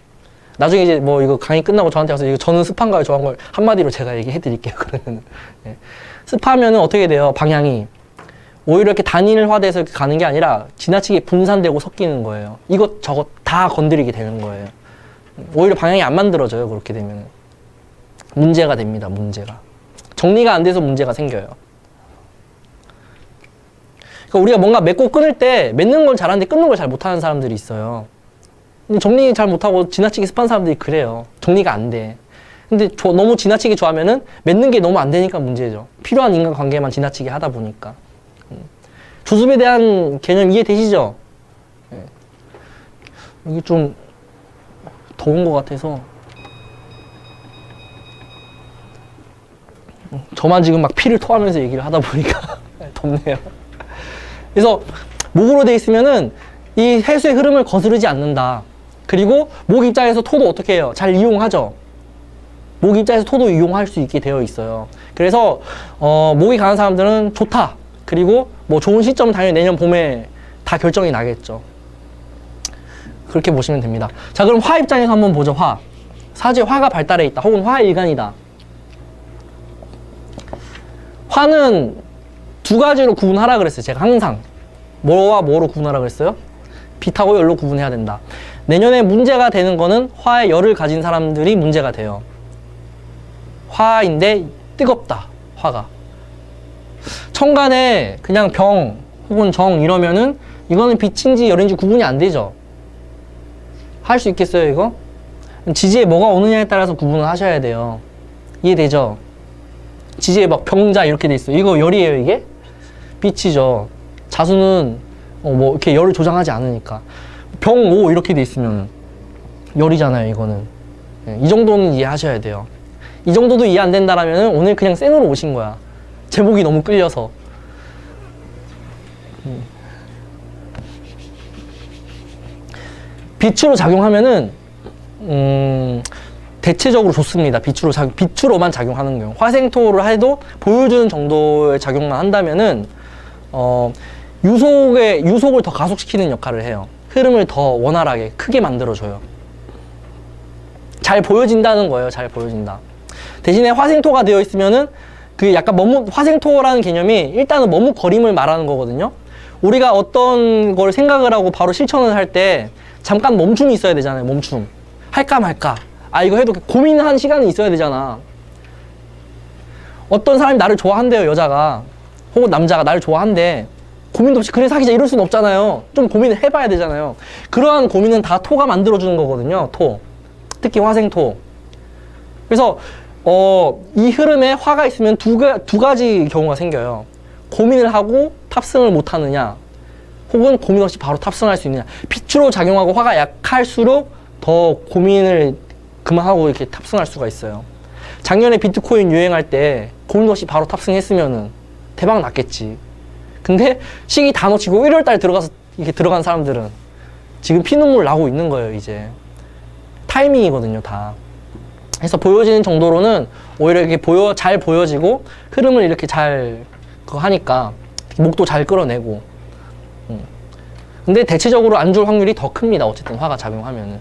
나중에 이제 뭐 이거 강의 끝나고 저한테 와서 이거 저는 습한가요? 저한 걸 한마디로 제가 얘기해 드릴게요. 그러면 네. 습하면은 어떻게 돼요? 방향이. 오히려 이렇게 단일화돼서 이렇게 가는 게 아니라 지나치게 분산되고 섞이는 거예요. 이것 저것 다 건드리게 되는 거예요. 오히려 방향이 안 만들어져요. 그렇게 되면 문제가 됩니다. 문제가. 정리가 안 돼서 문제가 생겨요. 그러니까 우리가 뭔가 맺고 끊을 때 맺는 걸 잘하는데 끊는 걸 잘 못하는 사람들이 있어요. 근데 정리 잘 못하고 지나치게 습한 사람들이 그래요. 정리가 안 돼. 근데 너무 지나치게 좋아하면은 맺는 게 너무 안 되니까 문제죠. 필요한 인간관계만 지나치게 하다 보니까. 조습에 대한 개념 이해되시죠? 네. 여기 좀 더운 것 같아서 저만 지금 막 피를 토하면서 얘기를 하다 보니까 덥네요. 그래서 목으로 돼 있으면은 이 해수의 흐름을 거스르지 않는다. 그리고 목 입장에서 토도 어떻게 해요? 잘 이용하죠. 목 입장에서 토도 이용할 수 있게 되어 있어요. 그래서 목이 강한 사람들은 좋다. 그리고 뭐 좋은 시점은 당연히 내년 봄에 다 결정이 나겠죠. 그렇게 보시면 됩니다. 자, 그럼 화 입장에서 한번 보죠. 화. 사주에 화가 발달해 있다. 혹은 화일간이다. 화는 두 가지로 구분하라 그랬어요. 제가 항상. 뭐와 뭐로 구분하라 그랬어요? 빛하고 열로 구분해야 된다. 내년에 문제가 되는 거는 화의 열을 가진 사람들이 문제가 돼요. 화인데 뜨겁다. 화가. 천간에 그냥 병 혹은 정 이러면은 이거는 빛인지 열인지 구분이 안 되죠. 할 수 있겠어요, 이거? 지지에 뭐가 오느냐에 따라서 구분을 하셔야 돼요. 이해되죠? 지지에 막 병자 이렇게 돼 있어요. 이거 열이에요, 이게? 빛이죠. 자수는 뭐 이렇게 열을 조장하지 않으니까. 병오 이렇게 돼 있으면 열이잖아요, 이거는. 네, 이 정도는 이해하셔야 돼요. 이 정도도 이해 안 된다라면 오늘 그냥 생으로 오신 거야. 제목이 너무 끌려서. 빛으로 작용하면은 대체적으로 좋습니다. 빛으로만 작용하는 경우. 화생토를 해도 보여주는 정도의 작용만 한다면은 유속을 더 가속시키는 역할을 해요. 흐름을 더 원활하게 크게 만들어줘요. 잘 보여진다는 거예요. 잘 보여진다. 대신에 화생토가 되어 있으면은 그 약간 화생토라는 개념이 일단은 머뭇거림을 말하는 거거든요. 우리가 어떤 걸 생각을 하고 바로 실천을 할 때 잠깐 멈춤이 있어야 되잖아요. 멈춤. 할까 말까. 아, 이거 해도 고민한 시간이 있어야 되잖아. 어떤 사람이 나를 좋아한대요, 여자가. 혹은 남자가 나를 좋아한대. 고민도 없이 그래 사귀자 이럴 수는 없잖아요. 좀 고민을 해봐야 되잖아요. 그러한 고민은 다 토가 만들어주는 거거든요. 토. 특히 화생토. 그래서 이 흐름에 화가 있으면 두 가지 경우가 생겨요. 고민을 하고 탑승을 못 하느냐, 혹은 고민 없이 바로 탑승할 수 있느냐. 빛으로 작용하고 화가 약할수록 더 고민을 그만하고 이렇게 탑승할 수가 있어요. 작년에 비트코인 유행할 때 고민 없이 바로 탑승했으면은 대박 났겠지. 근데 시기 다 놓치고 1월달 이렇게 들어간 사람들은 지금 피눈물 나고 있는 거예요, 이제. 타이밍이거든요, 다. 그래서 보여지는 정도로는 오히려 이렇게 잘 보여지고 흐름을 이렇게 잘 그거 하니까 목도 잘 끌어내고. 근데 대체적으로 안 줄 확률이 더 큽니다, 어쨌든 화가 작용하면은.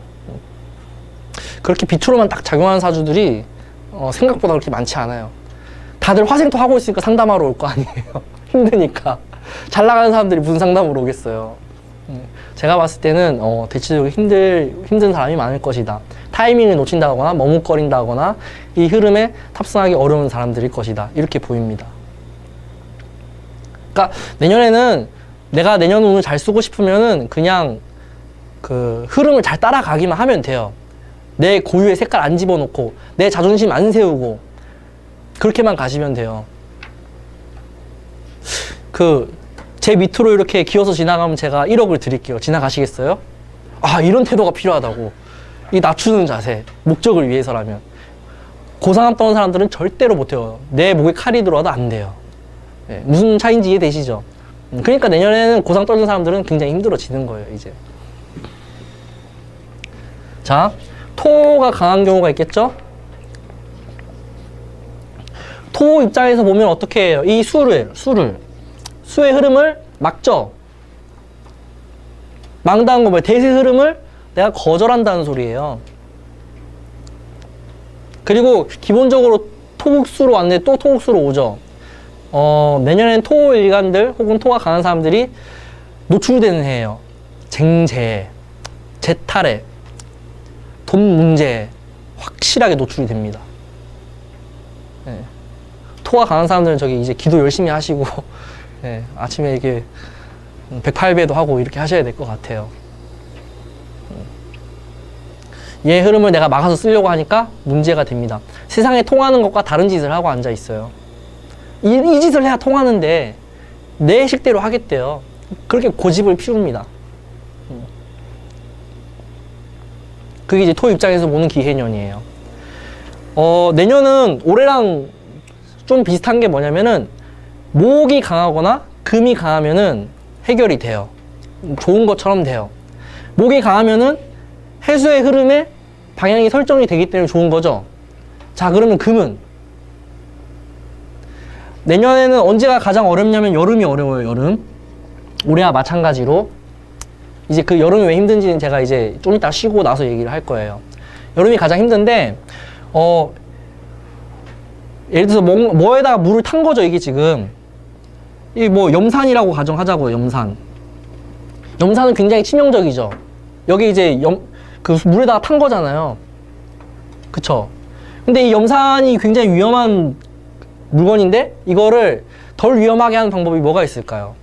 그렇게 빛으로만 딱 작용하는 사주들이 생각보다 그렇게 많지 않아요. 다들 화생토 하고 있으니까 상담하러 올 거 아니에요. 힘드니까. 잘 나가는 사람들이 무슨 상담으로 오겠어요. 제가 봤을 때는 대체적으로 힘든 사람이 많을 것이다. 타이밍을 놓친다거나 머뭇거린다거나 이 흐름에 탑승하기 어려운 사람들일 것이다. 이렇게 보입니다. 그러니까 내년에는 내가 내년 운을 잘 쓰고 싶으면은 그냥 그 흐름을 잘 따라가기만 하면 돼요. 내 고유의 색깔 안 집어넣고 내 자존심 안 세우고 그렇게만 가시면 돼요. 제 밑으로 이렇게 기어서 지나가면 제가 1억을 드릴게요. 지나가시겠어요? 아, 이런 태도가 필요하다고. 이 낮추는 자세, 목적을 위해서라면. 고상함 떠는 사람들은 절대로 못해요. 내 목에 칼이 들어와도 안 돼요. 네, 무슨 차이인지 이해되시죠? 그러니까 내년에는 고상 떨는 사람들은 굉장히 힘들어지는 거예요, 이제. 자, 토가 강한 경우가 있겠죠? 토 입장에서 보면 어떻게 해요? 이 수의 흐름을 막죠. 막다는 거 뭐예요? 대세 흐름을 내가 거절한다는 소리예요. 그리고 기본적으로 토국수로 왔는데 또 토국수로 오죠. 내년엔 토 일간들 혹은 토가 강한 사람들이 노출되는 해예요. 쟁제, 재탈에, 돈 문제 확실하게 노출이 됩니다. 네. 토가 강한 사람들은 저기 이제 기도 열심히 하시고 네, 아침에 이렇게 108배도 하고 이렇게 하셔야 될 것 같아요. 얘 흐름을 내가 막아서 쓰려고 하니까 문제가 됩니다. 세상에 통하는 것과 다른 짓을 하고 앉아 있어요. 이 짓을 해야 통하는데 내 식대로 하겠대요. 그렇게 고집을 피웁니다. 그게 이제 토 입장에서 보는 기해년이에요. 내년은 올해랑 좀 비슷한 게 뭐냐면은 목이 강하거나 금이 강하면은 해결이 돼요. 좋은 것처럼 돼요. 목이 강하면은 해수의 흐름에 방향이 설정이 되기 때문에 좋은 거죠. 자, 그러면 금은 내년에는 언제가 가장 어렵냐면 여름이 어려워요. 여름. 올해와 마찬가지로 이제 그 여름이 왜 힘든지는 제가 이제 좀 이따 쉬고 나서 얘기를 할 거예요. 여름이 가장 힘든데 예를 들어서 뭐에다가 물을 탄 거죠, 이게 지금. 이 뭐 염산이라고 가정하자고요. 염산은 굉장히 치명적이죠. 여기 이제 그 물에다가 탄 거잖아요. 그쵸? 근데 이 염산이 굉장히 위험한 물건인데 이거를 덜 위험하게 하는 방법이 뭐가 있을까요?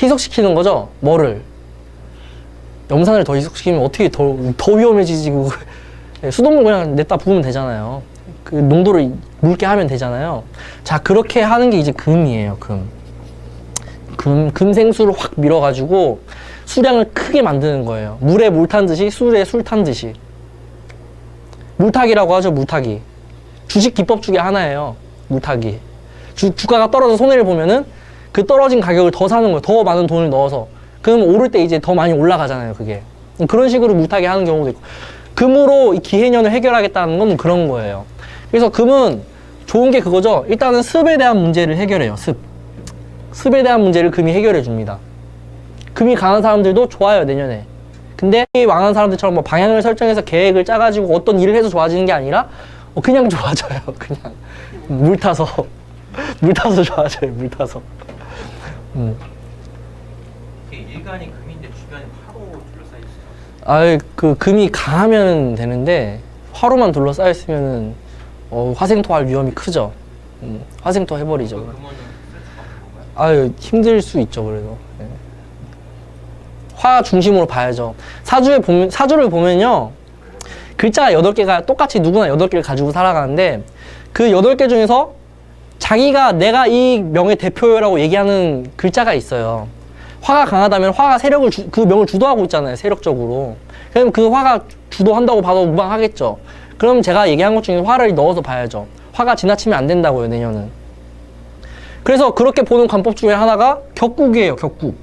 희석시키는 거죠. 뭐를? 염산을 더 희석시키면 어떻게 더 위험해지지? 수돗물 그냥 냈다 부으면 되잖아요. 그 농도를 묽게 하면 되잖아요. 자, 그렇게 하는 게 이제 금이에요. 금생수를 확 밀어가지고 수량을 크게 만드는 거예요. 물에 물 탄 듯이 술에 술 탄 듯이. 물타기라고 하죠. 물타기. 주식 기법 중에 하나예요. 물타기. 주가가 떨어져 손해를 보면은 그 떨어진 가격을 더 사는 거예요. 더 많은 돈을 넣어서. 그럼 오를 때 이제 더 많이 올라가잖아요. 그게. 그런 식으로 물타기 하는 경우도 있고. 금으로 이 기해년을 해결하겠다는 건 그런 거예요. 그래서 금은 좋은 게 그거죠. 일단은 습에 대한 문제를 해결해요. 습에 대한 문제를 금이 해결해 줍니다. 금이 강한 사람들도 좋아요, 내년에. 근데 이 왕한 사람들처럼 뭐 방향을 설정해서 계획을 짜가지고 어떤 일을 해서 좋아지는 게 아니라 그냥 좋아져요. 그냥 물 타서 좋아져요. 물 타서. 일간이 금인데 주변에 화로 둘러싸여 있어요. 그 금이 강하면 되는데 화로만 둘러싸여 있으면은 화생토할 위험이 크죠. 화생토 해버리죠. 금은 쓸 수가 없는 건가요? 아유, 힘들 수 있죠, 그래도. 예. 화 중심으로 봐야죠. 사주를 보면요. 글자가 8개가 똑같이 누구나 8개를 가지고 살아가는데 그 8개 중에서 자기가 내가 이 명의 대표라고 얘기하는 글자가 있어요. 화가 강하다면 화가 세력을 그 명을 주도하고 있잖아요. 세력적으로. 그럼 그 화가 주도한다고 봐도 무방하겠죠. 그럼 제가 얘기한 것 중에 화를 넣어서 봐야죠. 화가 지나치면 안 된다고요, 내년은. 그래서 그렇게 보는 관법 중에 하나가 격국이에요, 격국.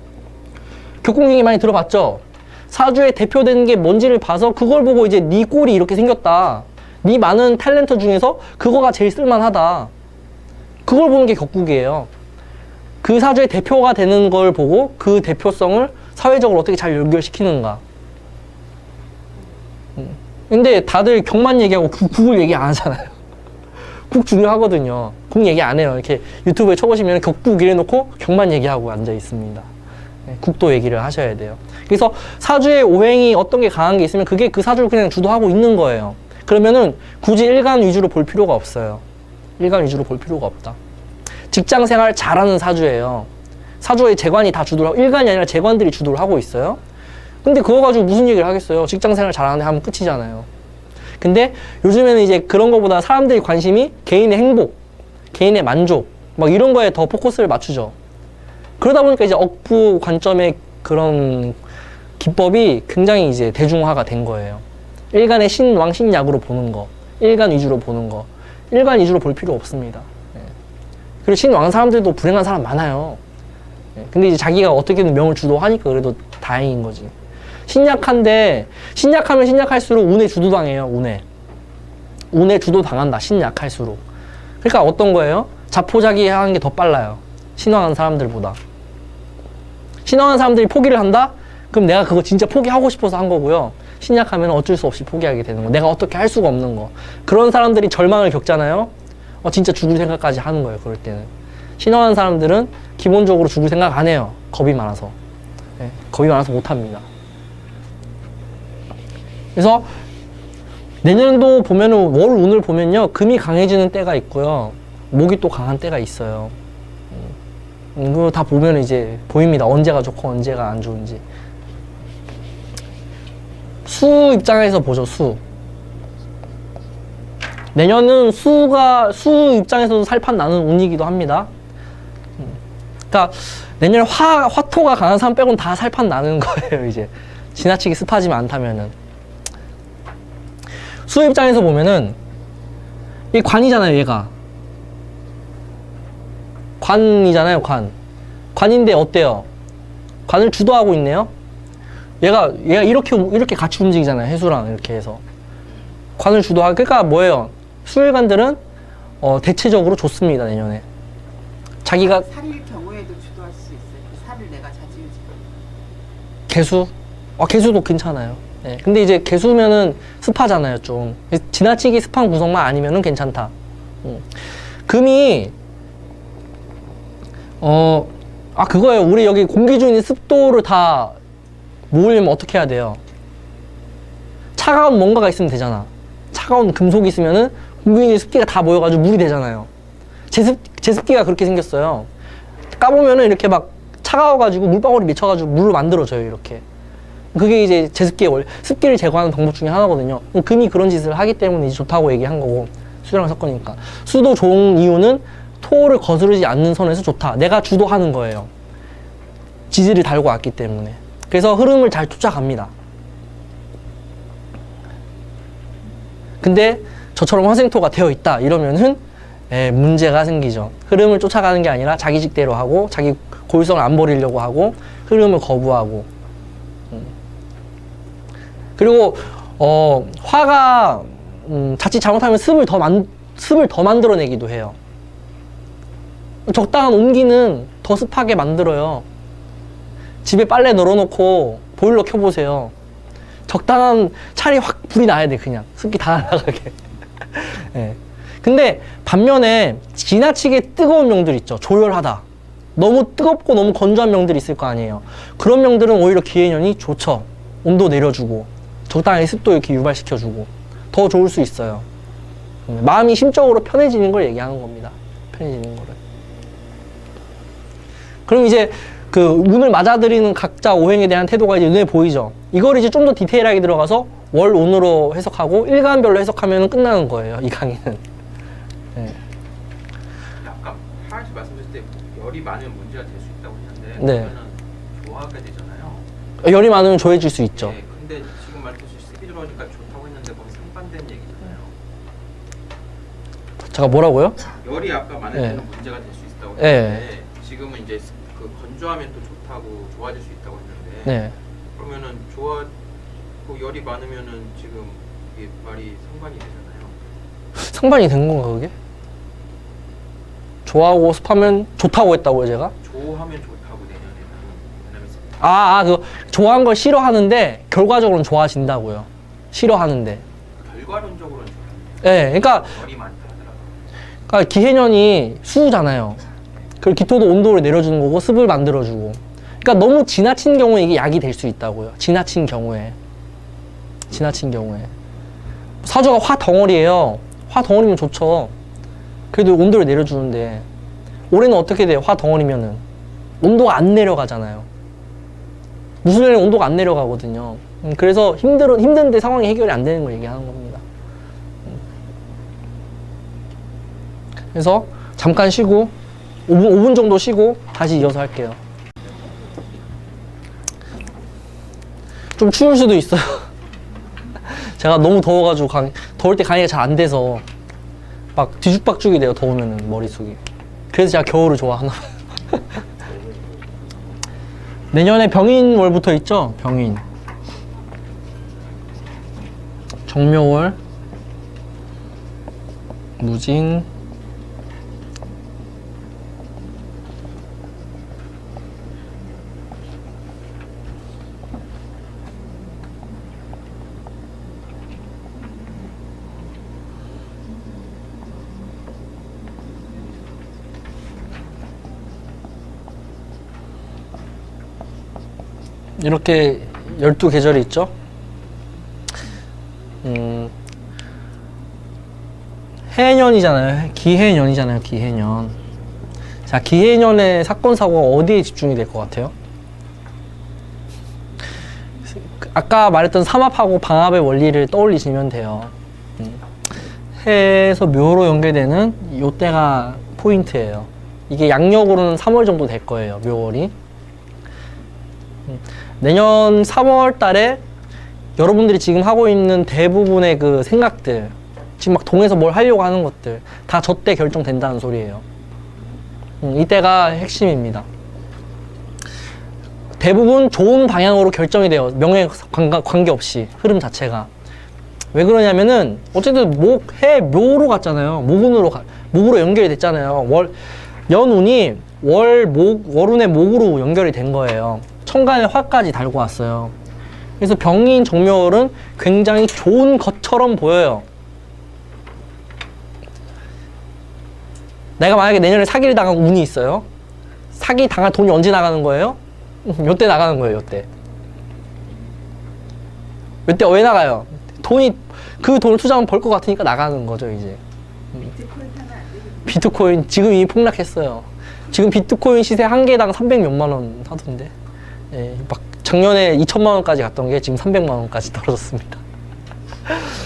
격국 얘기 많이 들어봤죠? 사주에 대표되는 게 뭔지를 봐서 그걸 보고 이제 네 꼴이 이렇게 생겼다. 네 많은 탤런트 중에서 그거가 제일 쓸만하다. 그걸 보는 게 격국이에요. 그 사주의 대표가 되는 걸 보고 그 대표성을 사회적으로 어떻게 잘 연결시키는가. 근데 다들 격만 얘기하고 국을 얘기 안 하잖아요. 국 중요하거든요. 국 얘기 안 해요. 이렇게 유튜브에 쳐보시면 격국 이래놓고 격만 얘기하고 앉아 있습니다. 국도 얘기를 하셔야 돼요. 그래서 사주의 오행이 어떤 게 강한 게 있으면 그게 그 사주를 그냥 주도하고 있는 거예요. 그러면은 굳이 일간 위주로 볼 필요가 없어요. 일간 위주로 볼 필요가 없다. 직장 생활 잘하는 사주예요. 사주의 재관이 다 주도를 하고, 일간이 아니라 재관들이 주도를 하고 있어요. 근데 그거 가지고 무슨 얘기를 하겠어요? 직장 생활 잘하는데 하면 끝이잖아요. 근데 요즘에는 이제 그런 거보다 사람들이 관심이 개인의 행복, 개인의 만족, 막 이런 거에 더 포커스를 맞추죠. 그러다 보니까 이제 억부 관점의 그런 기법이 굉장히 이제 대중화가 된 거예요. 일간의 신왕, 신약으로 보는 거, 일간 위주로 보는 거, 일간 위주로 볼 필요 없습니다. 그리고 신왕 사람들도 불행한 사람 많아요. 근데 이제 자기가 어떻게든 명을 주도하니까 그래도 다행인 거지. 신약한데, 신약하면 신약할수록 운에 주도당해요, 운에. 운에 주도당한다, 신약할수록. 그러니까 어떤 거예요? 자포자기 하는 게 더 빨라요. 신왕한 사람들보다. 신왕한 사람들이 포기를 한다? 그럼 내가 그거 진짜 포기하고 싶어서 한 거고요. 신약하면 어쩔 수 없이 포기하게 되는 거. 내가 어떻게 할 수가 없는 거. 그런 사람들이 절망을 겪잖아요. 진짜 죽을 생각까지 하는 거예요, 그럴 때는. 신왕한 사람들은 기본적으로 죽을 생각 안 해요. 겁이 많아서. 네, 겁이 많아서 못 합니다. 그래서 내년도 보면은 월 운을 보면요. 금이 강해지는 때가 있고요. 목이 또 강한 때가 있어요. 그거 다 보면 이제 보입니다. 언제가 좋고 언제가 안 좋은지. 수 입장에서 보죠, 수. 내년은 수 입장에서도 살판 나는 운이기도 합니다. 그러니까 내년에 화토가 강한 사람 빼고는 다 살판 나는 거예요, 이제. 지나치게 습하지만 않다면은. 수 입장에서 보면은 이 관이잖아요, 얘가. 관이잖아요, 관. 관인데 어때요? 관을 주도하고 있네요. 얘가 이렇게 같이 움직이잖아요, 해수랑 이렇게 해서. 관을 주도하고, 그러니까 뭐예요? 수일관들은 대체적으로 좋습니다, 내년에. 자기가 살일 경우에도 주도할 수 있어요. 그 살을 내가 자지우지. 개수? 개수도 괜찮아요. 네. 근데 이제 개수면은 습하잖아요, 좀. 지나치게 습한 구성만 아니면은 괜찮다. 금이 그거예요. 우리 여기 공기 중인 습도를 다 모으려면 어떻게 해야 돼요? 차가운 뭔가가 있으면 되잖아. 차가운 금속이 있으면은 공기 중인 습기가 다 모여가지고 물이 되잖아요. 제습기가 그렇게 생겼어요. 까보면은 이렇게 막 차가워가지고 물방울이 맺혀가지고 물로 만들어져요, 이렇게. 그게 이제 제습기의 원리, 습기를 제거하는 방법 중에 하나거든요. 금이 그런 짓을 하기 때문에 이제 좋다고 얘기한 거고, 수랑 섞으니까. 수도 좋은 이유는 토를 거스르지 않는 선에서 좋다. 내가 주도하는 거예요. 지지를 달고 왔기 때문에. 그래서 흐름을 잘 쫓아갑니다. 근데 저처럼 화생토가 되어 있다 이러면은 문제가 생기죠. 흐름을 쫓아가는 게 아니라 자기 식대로 하고 자기 고유성을 안 버리려고 하고 흐름을 거부하고. 그리고 화가 자칫 잘못하면 습을 더 만들어내기도 해요. 적당한 온기는 더 습하게 만들어요. 집에 빨래 널어놓고 보일러 켜보세요. 적당한 차라리 확 불이 나야 돼, 그냥. 습기 다 날아가게. 네. 근데 반면에 지나치게 뜨거운 명들 있죠. 조열하다. 너무 뜨겁고 너무 건조한 명들이 있을 거 아니에요. 그런 명들은 오히려 기해년이 좋죠. 온도 내려주고 적당히 습도 이렇게 유발시켜주고 더 좋을 수 있어요. 마음이 심적으로 편해지는 걸 얘기하는 겁니다. 편해지는 거를. 그럼 이제 그 운을 맞아들이는 각자 오행에 대한 태도가 이제 눈에 보이죠. 이걸 이제 좀 더 디테일하게 들어가서 월, 운으로 해석하고 일간별로 해석하면 끝나는 거예요. 이 강의는. 네. 아까 하나씩 말씀드릴 때 열이 많으면 문제가 될 수 있다고 했는데 네. 그러면 조화가 되잖아요. 열이 많으면 조해질 수 있죠. 네, 근데 지금 말씀하신 습이 들어오니까 좋다고 했는데 거기 상반된 얘기잖아요. 제가 뭐라고요? 열이 아까 많을 네. 때는 문제가 될 수 있다고 네. 했는데 지금은 이제 그 건조하면 또 좋다고 좋아질 수 있다고 했는데 네. 그러면은 그 열이 많으면은 지금 이게 말이 상반이 되잖아요. 상반이 된 건가 그게? 좋아하고 습하면 좋다고 했다고요 제가? 좋아하면 좋다고 내년에는 왜냐면 그 좋아한 걸 싫어하는데 결과적으로는 좋아진다고요. 싫어하는데. 결과론적으로는 좋아요. 네, 그러니까 열이 많다 하더라도 기해년이 수잖아요. 그 기토도 온도를 내려주는 거고 습을 만들어주고. 그러니까 너무 지나친 경우에 이게 약이 될 수 있다고요. 지나친 경우에. 사주가 화 덩어리예요. 화 덩어리면 좋죠. 그래도 온도를 내려주는데 올해는 어떻게 돼요? 화 덩어리면은 온도가 안 내려가잖아요. 무슨 일은 온도가 안 내려가거든요. 그래서 힘든데 상황이 해결이 안 되는 걸 얘기하는 겁니다. 그래서 잠깐 쉬고 5분 정도 쉬고 다시 이어서 할게요. 좀 추울 수도 있어요. 제가 너무 더워가지고 더울 때 강의가 잘 안 돼서 막 뒤죽박죽이 돼요. 더우면은 머릿속이. 그래서 제가 겨울을 좋아하나 봐요. 내년에 병인월부터 있죠? 병인. 정묘월, 무진, 이렇게 12계절이 있죠. 해년이잖아요. 기해년이잖아요. 기해년. 자, 기해년의 사건 사고가 어디에 집중이 될 것 같아요? 아까 말했던 삼합하고 방합의 원리를 떠올리시면 돼요. 해에서 묘로 연결되는 요때가 포인트예요. 이게 양력으로는 3월 정도 될 거예요. 묘월이. 내년 3월 달에 여러분들이 지금 하고 있는 대부분의 그 생각들, 지금 막 동에서 뭘 하려고 하는 것들 다 저 때 결정된다는 소리예요. 이때가 핵심입니다. 대부분 좋은 방향으로 결정이 돼요. 명예 관계없이 흐름 자체가. 왜 그러냐면은 어쨌든 해 묘로 갔잖아요. 목으로 연결이 됐잖아요. 연운이 월운의 목으로 연결이 된 거예요. 천간에 화까지 달고 왔어요. 그래서 병인 정묘월은 굉장히 좋은 것처럼 보여요. 내가 만약에 내년에 사기를 당한 운이 있어요. 사기 당할 돈이 언제 나가는 거예요? 요때 나가는 거예요. 요때 왜 나가요? 그 돈을 투자하면 벌 것 같으니까 나가는 거죠. 이제 비트코인 하면 안 되겠네. 비트코인 지금 이미 폭락했어요. 지금 비트코인 시세 한 개당 300 몇만 원 하던데. 예, 막 작년에 2천만 원까지 갔던 게 지금 300만 원까지 떨어졌습니다.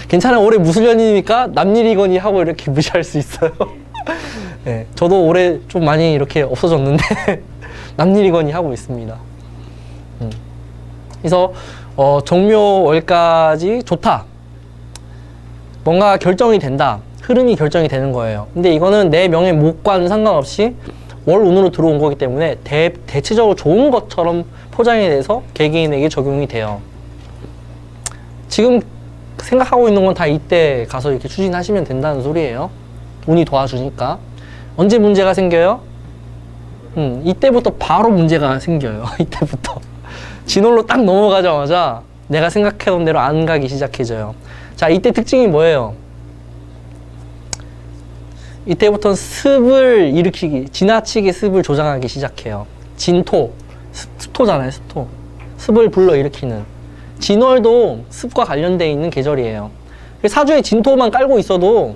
괜찮아요. 올해 무술년이니까 남일이거니 하고 이렇게 무시할 수 있어요. 예, 저도 올해 좀 많이 이렇게 없어졌는데 남일이거니 하고 있습니다. 그래서 정묘월까지 좋다. 뭔가 결정이 된다. 흐름이 결정이 되는 거예요. 근데 이거는 내 명의 목과는 상관없이 월운으로 들어온 거기 때문에 대체적으로 좋은 것처럼 포장이 돼서 개개인에게 적용이 돼요. 지금 생각하고 있는 건 다 이때 가서 이렇게 추진하시면 된다는 소리예요. 운이 도와주니까. 언제 문제가 생겨요? 이때부터 바로 문제가 생겨요. 이때부터. 진월로 딱 넘어가자마자 내가 생각해온 대로 안 가기 시작해져요. 자, 이때 특징이 뭐예요? 이때부터는 습을 일으키기, 지나치게 습을 조장하기 시작해요. 진토, 습토잖아요, 습토. 습을 불러일으키는. 진월도 습과 관련되어 있는 계절이에요. 사주에 진토만 깔고 있어도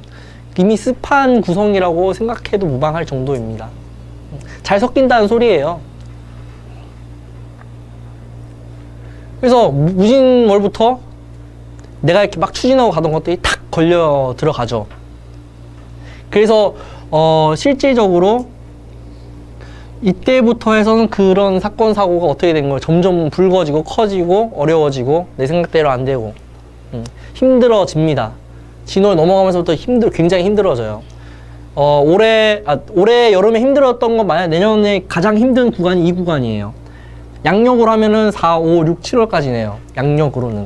이미 습한 구성이라고 생각해도 무방할 정도입니다. 잘 섞인다는 소리예요. 그래서 무진월부터 내가 이렇게 막 추진하고 가던 것들이 탁 걸려 들어가죠. 그래서 실질적으로 이때부터 해서는 그런 사건 사고가 어떻게 된 거예요? 점점 불거지고 커지고 어려워지고 내 생각대로 안 되고 힘들어집니다. 진월 넘어가면서부터 굉장히 힘들어져요. 올해 여름에 힘들었던 건 만약 내년에 가장 힘든 구간이 이 구간이에요. 양력으로 하면은 4, 5, 6, 7월까지네요. 양력으로는.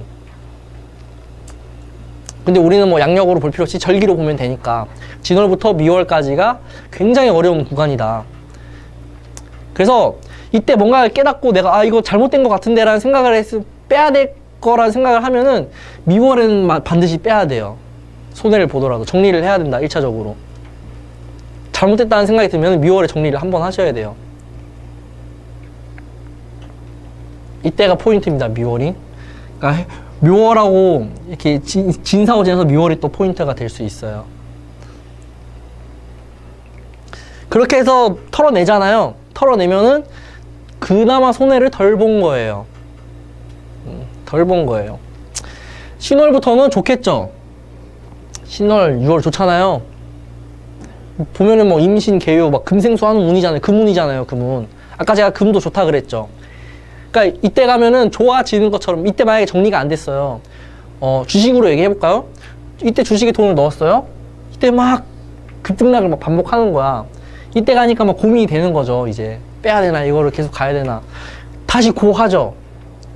근데 우리는 뭐 양력으로 볼 필요 없이 절기로 보면 되니까 진월부터 미월까지가 굉장히 어려운 구간이다. 그래서 이때 뭔가 깨닫고 내가 이거 잘못된 것 같은데 라는 생각을 빼야 될 거라는 생각을 하면은 미월에는 반드시 빼야 돼요. 손해를 보더라도 정리를 해야 된다. 1차적으로 잘못됐다는 생각이 들면 미월에 정리를 한번 하셔야 돼요. 이때가 포인트입니다. 미월이. 그러니까 묘월하고 이렇게 진사오 지나서 미월이 또 포인트가 될 수 있어요. 그렇게 해서 털어내잖아요. 털어내면은 그나마 손해를 덜 본 거예요. 덜 본 거예요. 신월부터는 좋겠죠. 신월, 6월 좋잖아요. 보면은 뭐 임신, 개요, 막 금생수 하는 운이잖아요. 금운이잖아요. 금운. 아까 제가 금도 좋다 그랬죠. 그러니까 이때 가면은 좋아지는 것처럼 이때 만약에 정리가 안 됐어요. 주식으로 얘기해볼까요? 이때 주식에 돈을 넣었어요. 이때 막 급등락을 막 반복하는 거야. 이때 가니까 막 고민이 되는 거죠. 이제 빼야 되나 이거를 계속 가야 되나. 다시 고하죠.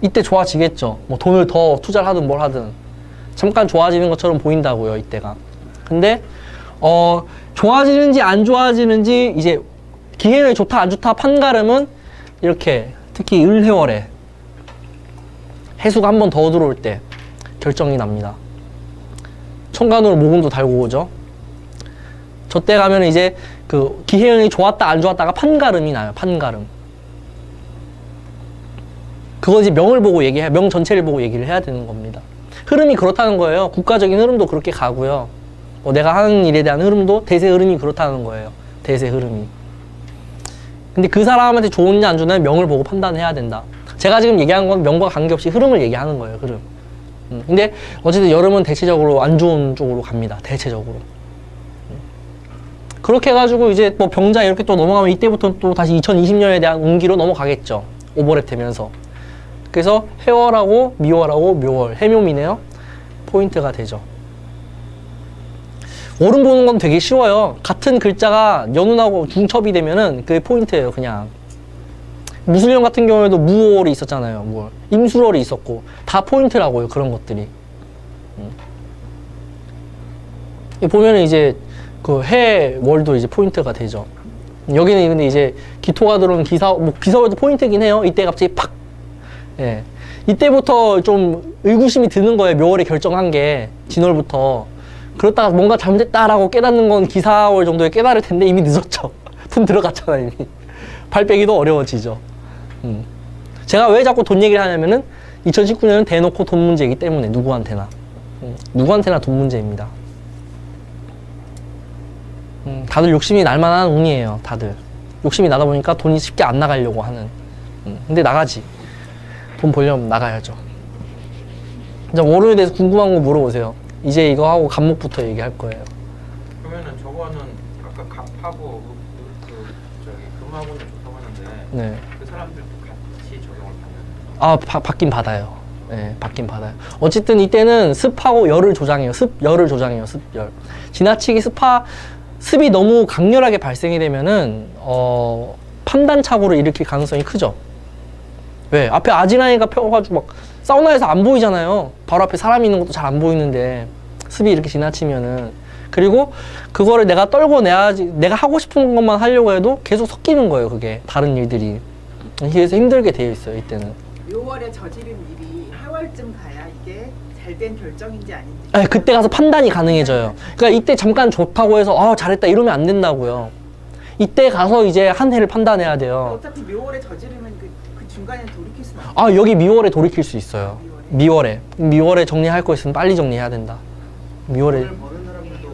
이때 좋아지겠죠. 뭐 돈을 더 투자를 하든 뭘 하든 잠깐 좋아지는 것처럼 보인다고요. 이때가. 근데 좋아지는지 안 좋아지는지 이제 기회는 좋다 안 좋다 판가름은 이렇게 특히 을해월에 해수가 한 번 더 들어올 때 결정이 납니다. 천간으로 모금도 달고 오죠. 저 때 가면 이제 그 기해운이 좋았다 안 좋았다가 판가름이 나요. 판가름. 그거 이제 명을 보고 명 전체를 보고 얘기를 해야 되는 겁니다. 흐름이 그렇다는 거예요. 국가적인 흐름도 그렇게 가고요. 내가 하는 일에 대한 흐름도 대세 흐름이 그렇다는 거예요. 대세 흐름이. 근데 그 사람한테 좋은지 안 좋은지 명을 보고 판단해야 된다. 제가 지금 얘기한 건 명과 관계없이 흐름을 얘기하는 거예요. 흐름. 근데 어쨌든 여름은 대체적으로 안 좋은 쪽으로 갑니다. 대체적으로. 그렇게 해가지고 이제 뭐 병자 이렇게 또 넘어가면 이때부터 또 다시 2020년에 대한 운기로 넘어가겠죠. 오버랩 되면서. 그래서 해월하고 미월하고 묘월, 해묘미네요. 포인트가 되죠. 월은 보는 건 되게 쉬워요. 같은 글자가 연운하고 중첩이 되면은 그게 포인트예요. 그냥. 무술년 같은 경우에도 무월이 있었잖아요. 무월. 임술월이 있었고 다 포인트라고요. 그런 것들이. 보면은 이제 그 해월도 이제 포인트가 되죠. 여기는 근데 이제 기토가 들어오는 기사월도 포인트긴 해요. 이때 갑자기 팍. 예. 이때부터 좀 의구심이 드는 거예요. 묘월에 결정한 게 진월부터. 그렇다가 뭔가 잘못됐다라고 깨닫는 건 기사월 정도에 깨달을 텐데 이미 늦었죠. 돈 들어갔잖아 이미. 발 빼기도 어려워지죠. 제가 왜 자꾸 돈 얘기를 하냐면은 2019년은 대놓고 돈 문제이기 때문에 누구한테나 누구한테나 돈 문제입니다. 다들 욕심이 날 만한 운이에요. 다들 욕심이 나다 보니까 돈이 쉽게 안 나가려고 하는. 근데 나가지. 돈 벌려면 나가야죠. 이제 월요일에 대해서 궁금한 거 물어보세요. 이제 이거 하고 간목부터 얘기할 거예요. 그러면은 저거는 아까 갑하고 금하고는 좋다고 하는데 네. 그 사람들도 같이 적용을 받는. 받긴 받아요. 네, 받긴 받아요. 어쨌든 이때는 습하고 열을 조장해요. 열을 조장해요. 열. 지나치게 습이 너무 강렬하게 발생이 되면은 판단착오를 일으킬 가능성이 크죠. 왜? 앞에 아지랑이가 펴가지고 막 사우나에서 안 보이잖아요. 바로 앞에 사람이 있는 것도 잘 안 보이는데 습이 이렇게 지나치면은. 그리고 그거를 내가 떨고 내야지, 내가 하고 싶은 것만 하려고 해도 계속 섞이는 거예요. 그게 다른 일들이. 그래서 힘들게 되어 있어요. 이때는. 묘월에 저지른 일이 해월쯤 가야 이게 잘된 결정인지 아닌지. 네, 그때 가서 판단이 가능해져요. 그러니까 이때 잠깐 좋다고 해서 잘했다 이러면 안 된다고요. 이때 가서 이제 한 해를 판단해야 돼요. 어차피 묘월에 저지르면 그 중간에 돌이킬 수는 없어요. 여기 미월에 돌이킬 수 있어요. 미월에 정리할 거 있으면 빨리 정리해야 된다. 미월에. 돈을 버는 사람들도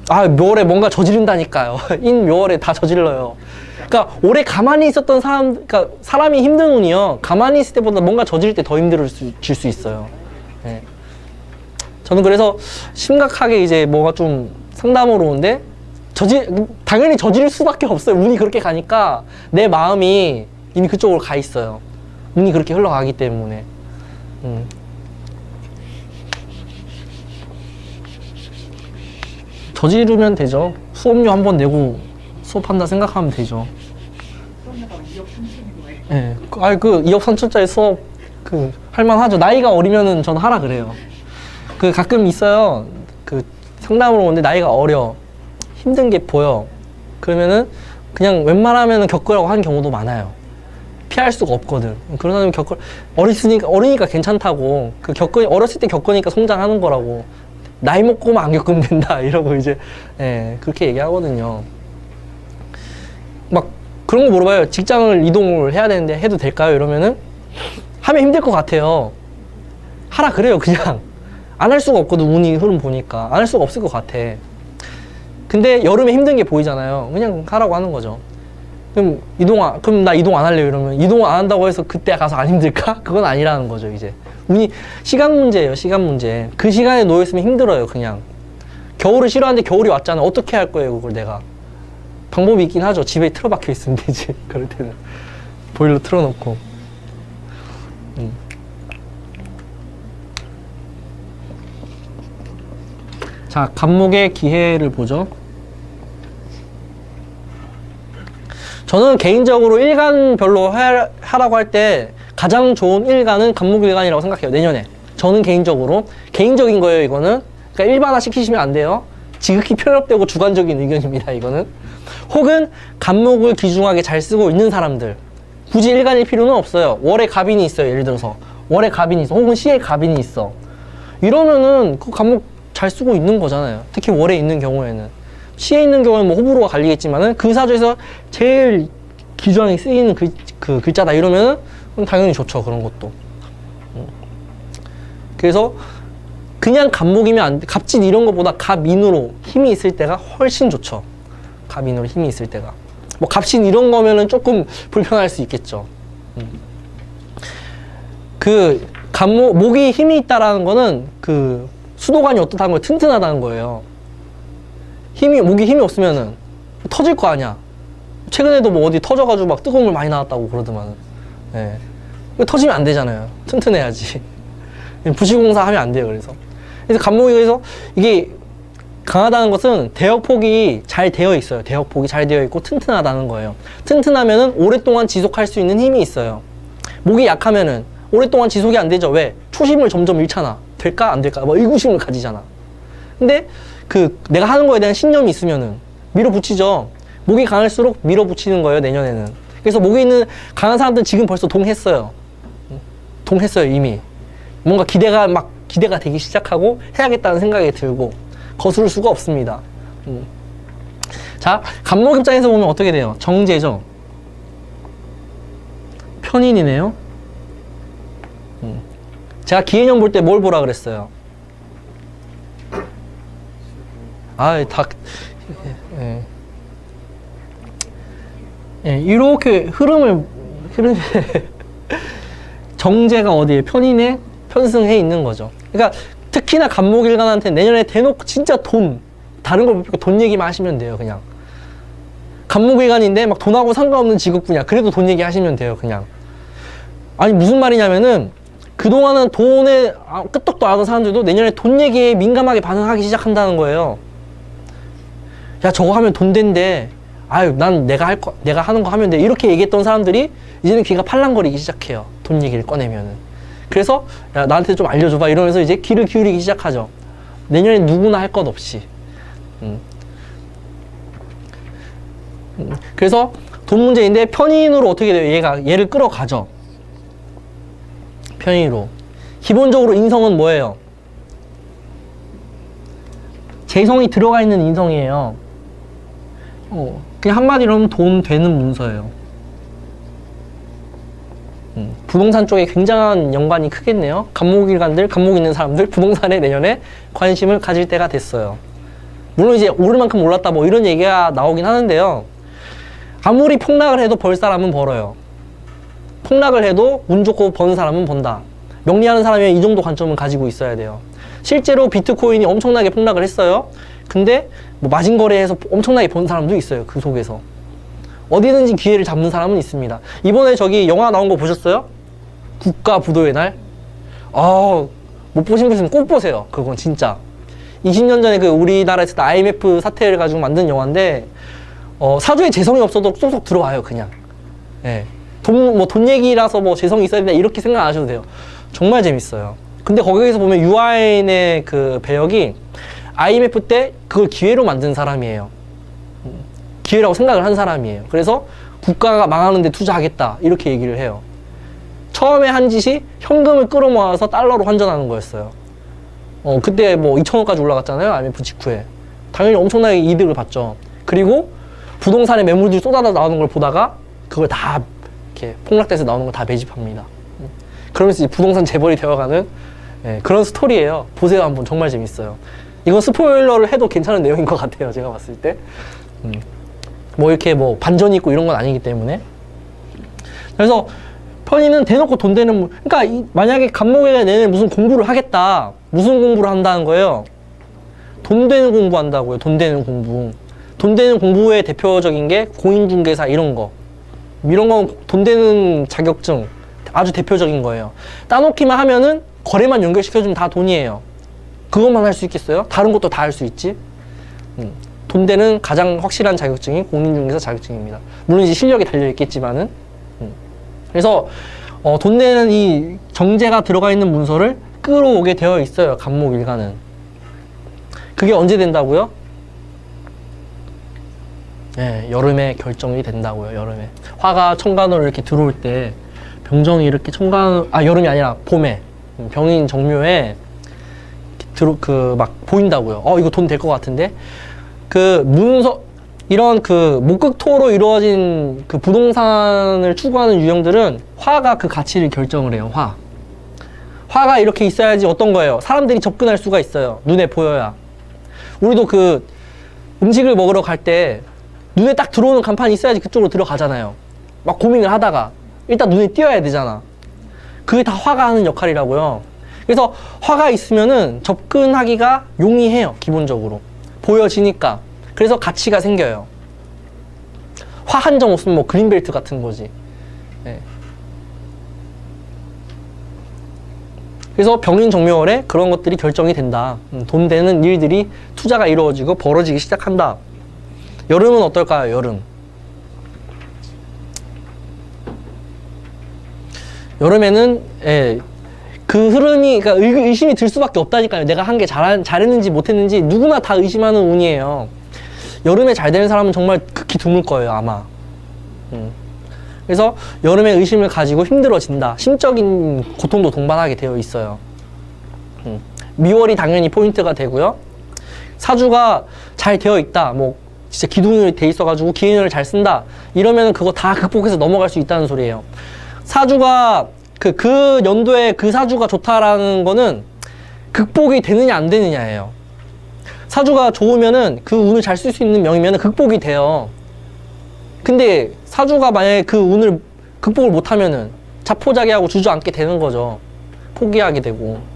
묘월에 묘월에 뭔가 저지른다니까요. 묘월에 다 저질러요. 그러니까 오래 가만히 있었던 사람, 그러니까 사람이 힘든 운이요. 가만히 있을 때보다 뭔가 저질 때 더 힘들어질 수 있어요. 예. 저는 그래서 심각하게 이제 뭐가 좀 상담으로 오는데 당연히 저지를 수밖에 없어요. 운이 그렇게 가니까 내 마음이 이미 그쪽으로 가 있어요. 운이 그렇게 흘러가기 때문에. 저지르면 되죠. 수업료 한 번 내고 수업한다 생각하면 되죠. 수업료가 2억 3천인 거예요. 예. 아니, 2억 3천짜리 수업, 할만하죠. 나이가 어리면은 저는 하라 그래요. 가끔 있어요. 상담으로 오는데 나이가 어려. 힘든 게 보여. 그러면은 그냥 웬만하면은 겪으라고 하는 경우도 많아요. 피할 수가 없거든. 그러다 보면 어리니까 괜찮다고. 어렸을 때 겪으니까 성장하는 거라고. 나이 먹고만 안 겪으면 된다. 이러고 이제, 예, 그렇게 얘기하거든요. 막 그런 거 물어봐요. 직장을 이동을 해야 되는데 해도 될까요? 이러면은 하면 힘들 것 같아요. 하라 그래요, 그냥. 안 할 수가 없거든, 운이 흐름 보니까. 안 할 수가 없을 것 같아. 근데 여름에 힘든 게 보이잖아요. 그냥 하라고 하는 거죠. 그럼 나 이동 안 할래요, 이러면. 이동 안 한다고 해서 그때 가서 안 힘들까? 그건 아니라는 거죠, 이제. 운이, 시간 문제예요, 시간 문제. 그 시간에 놓여있으면 힘들어요, 그냥. 겨울을 싫어하는데 겨울이 왔잖아요. 어떻게 할 거예요, 그걸 내가. 방법이 있긴 하죠. 집에 틀어박혀 있으면 되지, 그럴 때는. 보일러 틀어놓고. 자, 간목의 기회를 보죠. 저는 개인적으로 일간별로 하라고 할 때 가장 좋은 일간은 간목일간이라고 생각해요. 내년에. 저는 개인적인 거예요, 이거는. 그러니까 일반화 시키시면 안 돼요. 지극히 편협되고 주관적인 의견입니다, 이거는. 혹은 간목을 귀중하게 잘 쓰고 있는 사람들. 굳이 일간일 필요는 없어요. 월에 갑인이 있어요, 예를 들어서. 월에 갑인이 있어. 혹은 시에 갑인이 있어. 이러면은 그 간목 잘 쓰고 있는 거잖아요. 특히 월에 있는 경우에는. 시에 있는 경우는 뭐 호불호가 갈리겠지만은 그 사주에서 제일 귀중하게 쓰이는 그 글자다 이러면은 당연히 좋죠, 그런 것도. 그래서 그냥 갑목이면 안 돼. 갑진 이런 것보다 갑인으로 힘이 있을 때가 훨씬 좋죠. 갑인으로 힘이 있을 때가. 뭐 갑신 이런 거면은 조금 불편할 수 있겠죠. 목이 힘이 있다라는 거는 수도관이 어떻다는 거예요? 튼튼하다는 거예요. 목이 힘이 없으면은 터질 거 아니야. 최근에도 뭐 어디 터져가지고 막 뜨거운 물 많이 나왔다고 그러더만은. 예. 터지면 안 되잖아요. 튼튼해야지. 부실공사 하면 안 돼요, 그래서. 그래서 간목에서 이게 강하다는 것은 대역폭이 잘 되어 있어요. 대역폭이 잘 되어 있고 튼튼하다는 거예요. 튼튼하면은 오랫동안 지속할 수 있는 힘이 있어요. 목이 약하면은 오랫동안 지속이 안 되죠. 왜? 초심을 점점 잃잖아. 될까? 안 될까? 뭐 의구심을 가지잖아. 근데 내가 하는 거에 대한 신념이 있으면은 밀어붙이죠. 목이 강할수록 밀어붙이는 거예요, 내년에는. 그래서 목이 있는 강한 사람들은 지금 벌써 동했어요. 이미. 뭔가 기대가 되기 시작하고 해야겠다는 생각이 들고 거스를 수가 없습니다. 자, 간목 입장에서 보면 어떻게 돼요? 정제죠. 편인이네요. 제가 기해년 볼 때 뭘 보라 그랬어요? 이렇게 흐름이 정제가 어디에 편인에 편승해 있는 거죠. 그러니까 특히나 간목일간한테 내년에 대놓고 진짜 다른 걸 보고 돈 얘기만 하시면 돼요, 그냥. 간목일간인데 막 돈하고 상관없는 직업 분야, 그래도 돈 얘기 하시면 돼요, 그냥. 아니, 무슨 말이냐면은 그동안은 돈에 끄떡도 안 하던 사람들도 내년에 돈 얘기에 민감하게 반응하기 시작한다는 거예요. 야, 저거 하면 돈 된대. 난 내가 하는 거 하면 돼. 이렇게 얘기했던 사람들이 이제는 귀가 팔랑거리기 시작해요. 돈 얘기를 꺼내면은. 그래서 야, 나한테 좀 알려줘봐 이러면서 이제 귀를 기울이기 시작하죠. 내년에 누구나 할 것 없이. 그래서 돈 문제인데 편인으로 어떻게 돼요? 얘를 끌어가죠. 편인으로. 기본적으로 인성은 뭐예요? 재성이 들어가 있는 인성이에요. 그냥 한마디로 하면 돈 되는 문서예요. 부동산 쪽에 굉장한 연관이 크겠네요. 간목 있는 사람들 부동산에 내년에 관심을 가질 때가 됐어요. 물론 이제 오를 만큼 올랐다 뭐 이런 얘기가 나오긴 하는데요. 아무리 폭락을 해도 벌 사람은 벌어요. 폭락을 해도 운 좋고 버는 사람은 번다. 명리하는 사람이 이 정도 관점은 가지고 있어야 돼요. 실제로 비트코인이 엄청나게 폭락을 했어요. 근데 뭐 마진 거래해서 엄청나게 번 사람도 있어요. 그 속에서. 어디든지 기회를 잡는 사람은 있습니다. 이번에 저기 영화 나온 거 보셨어요? 국가 부도의 날? 못 보신 분 있으면 꼭 보세요. 그건 진짜. 20년 전에 그 우리나라에서 IMF 사태를 가지고 만든 영화인데, 사주에 재성이 없어도 쏙쏙 들어와요, 그냥. 예. 돈 얘기라서 뭐 재성이 있어야 된다, 이렇게 생각 안 하셔도 돼요. 정말 재밌어요. 근데 거기에서 보면 유아인의 그 배역이 IMF 때 그걸 기회로 만든 사람이에요. 기회라고 생각을 한 사람이에요. 그래서 국가가 망하는데 투자하겠다, 이렇게 얘기를 해요. 처음에 한 짓이 현금을 끌어모아서 달러로 환전하는 거였어요. 그때 뭐 2천원까지 올라갔잖아요, IMF 직후에. 당연히 엄청나게 이득을 봤죠. 그리고 부동산에 매물들이 쏟아져 나오는 걸 보다가 그걸 다 이렇게 폭락돼서 나오는 걸 다 매집합니다. 그러면서 이제 부동산 재벌이 되어가는 그런 스토리예요. 보세요, 한번. 정말 재밌어요. 이건 스포일러를 해도 괜찮은 내용인 것 같아요, 제가 봤을 때. 뭐 이렇게 뭐 반전이 있고 이런 건 아니기 때문에. 그래서 편의는 대놓고 돈 되는, 그러니까 만약에 간목에가 내내 무슨 공부를 하겠다. 무슨 공부를 한다는 거예요? 돈 되는 공부 한다고요. 돈 되는 공부. 돈 되는 공부의 대표적인 게 공인중개사 이런 거. 이런 건 돈 되는 자격증. 아주 대표적인 거예요. 따놓기만 하면은 거래만 연결시켜주면 다 돈이에요. 그것만 할 수 있겠어요? 다른 것도 다 할 수 있지? 돈 되는 가장 확실한 자격증이 공인중개사 자격증입니다. 물론 이제 실력이 달려있겠지만은. 그래서 돈 되는 이 정제가 들어가 있는 문서를 끌어오게 되어 있어요. 간목일간은. 그게 언제 된다고요? 네, 여름에 결정이 된다고요. 여름에. 화가 청간호로 이렇게 들어올 때 병정이 이렇게 여름이 아니라 봄에 병인 정묘에 막 보인다고요. 이거 돈 될 것 같은데? 그 문서, 이런 그 목극토로 이루어진 그 부동산을 추구하는 유형들은 화가 그 가치를 결정을 해요. 화가 이렇게 있어야지 어떤 거예요? 사람들이 접근할 수가 있어요. 눈에 보여야. 우리도 그 음식을 먹으러 갈 때 눈에 딱 들어오는 간판이 있어야지 그쪽으로 들어가잖아요. 막 고민을 하다가 일단 눈에 띄어야 되잖아. 그게 다 화가 하는 역할이라고요. 그래서 화가 있으면은 접근하기가 용이해요. 기본적으로. 보여지니까. 그래서 가치가 생겨요. 화 한 점 없으면 뭐 그린벨트 같은 거지. 네. 그래서 병인정묘월에 그런 것들이 결정이 된다. 돈 되는 일들이 투자가 이루어지고 벌어지기 시작한다. 여름은 어떨까요? 여름에는 그 흐름이, 그러니까 의심이 들 수밖에 없다니까요. 내가 한 게 잘했는지 못했는지 누구나 다 의심하는 운이에요. 여름에 잘 되는 사람은 정말 극히 드물 거예요, 아마. 그래서 여름에 의심을 가지고 힘들어진다. 심적인 고통도 동반하게 되어 있어요. 미월이 당연히 포인트가 되고요. 사주가 잘 되어 있다. 뭐 진짜 기둥이 돼 있어가지고 기인을 잘 쓴다. 이러면 그거 다 극복해서 넘어갈 수 있다는 소리예요. 사주가 그 연도에 그 사주가 좋다라는 거는 극복이 되느냐 안 되느냐예요. 사주가 좋으면은 그 운을 잘 쓸 수 있는 명이면은 극복이 돼요. 근데 사주가 만약에 그 운을 극복을 못하면은 자포자기하고 주저앉게 되는 거죠. 포기하게 되고.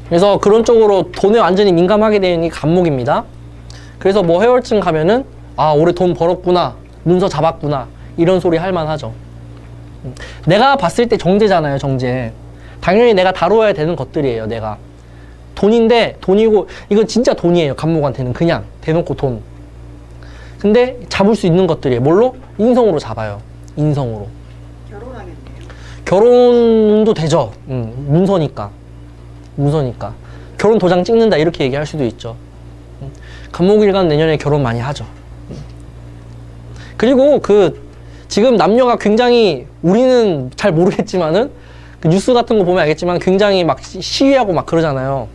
그래서 그런 쪽으로 돈에 완전히 민감하게 되는 게 간목입니다. 그래서 뭐 해월쯤 가면은 올해 돈 벌었구나, 문서 잡았구나, 이런 소리 할 만하죠. 내가 봤을 때 정제잖아요, 정제. 당연히 내가 다루어야 되는 것들이에요, 내가. 돈인데, 돈이고, 이건 진짜 돈이에요, 간목한테는. 그냥 대놓고 돈. 근데 잡을 수 있는 것들이에요. 뭘로? 인성으로 잡아요. 인성으로. 결혼하겠네요. 결혼도 되죠. 문서니까. 결혼 도장 찍는다, 이렇게 얘기할 수도 있죠. 간목일간 내년에 결혼 많이 하죠. 그리고 지금 남녀가 굉장히, 우리는 잘 모르겠지만은, 그 뉴스 같은 거 보면 알겠지만 굉장히 막 시위하고 막 그러잖아요.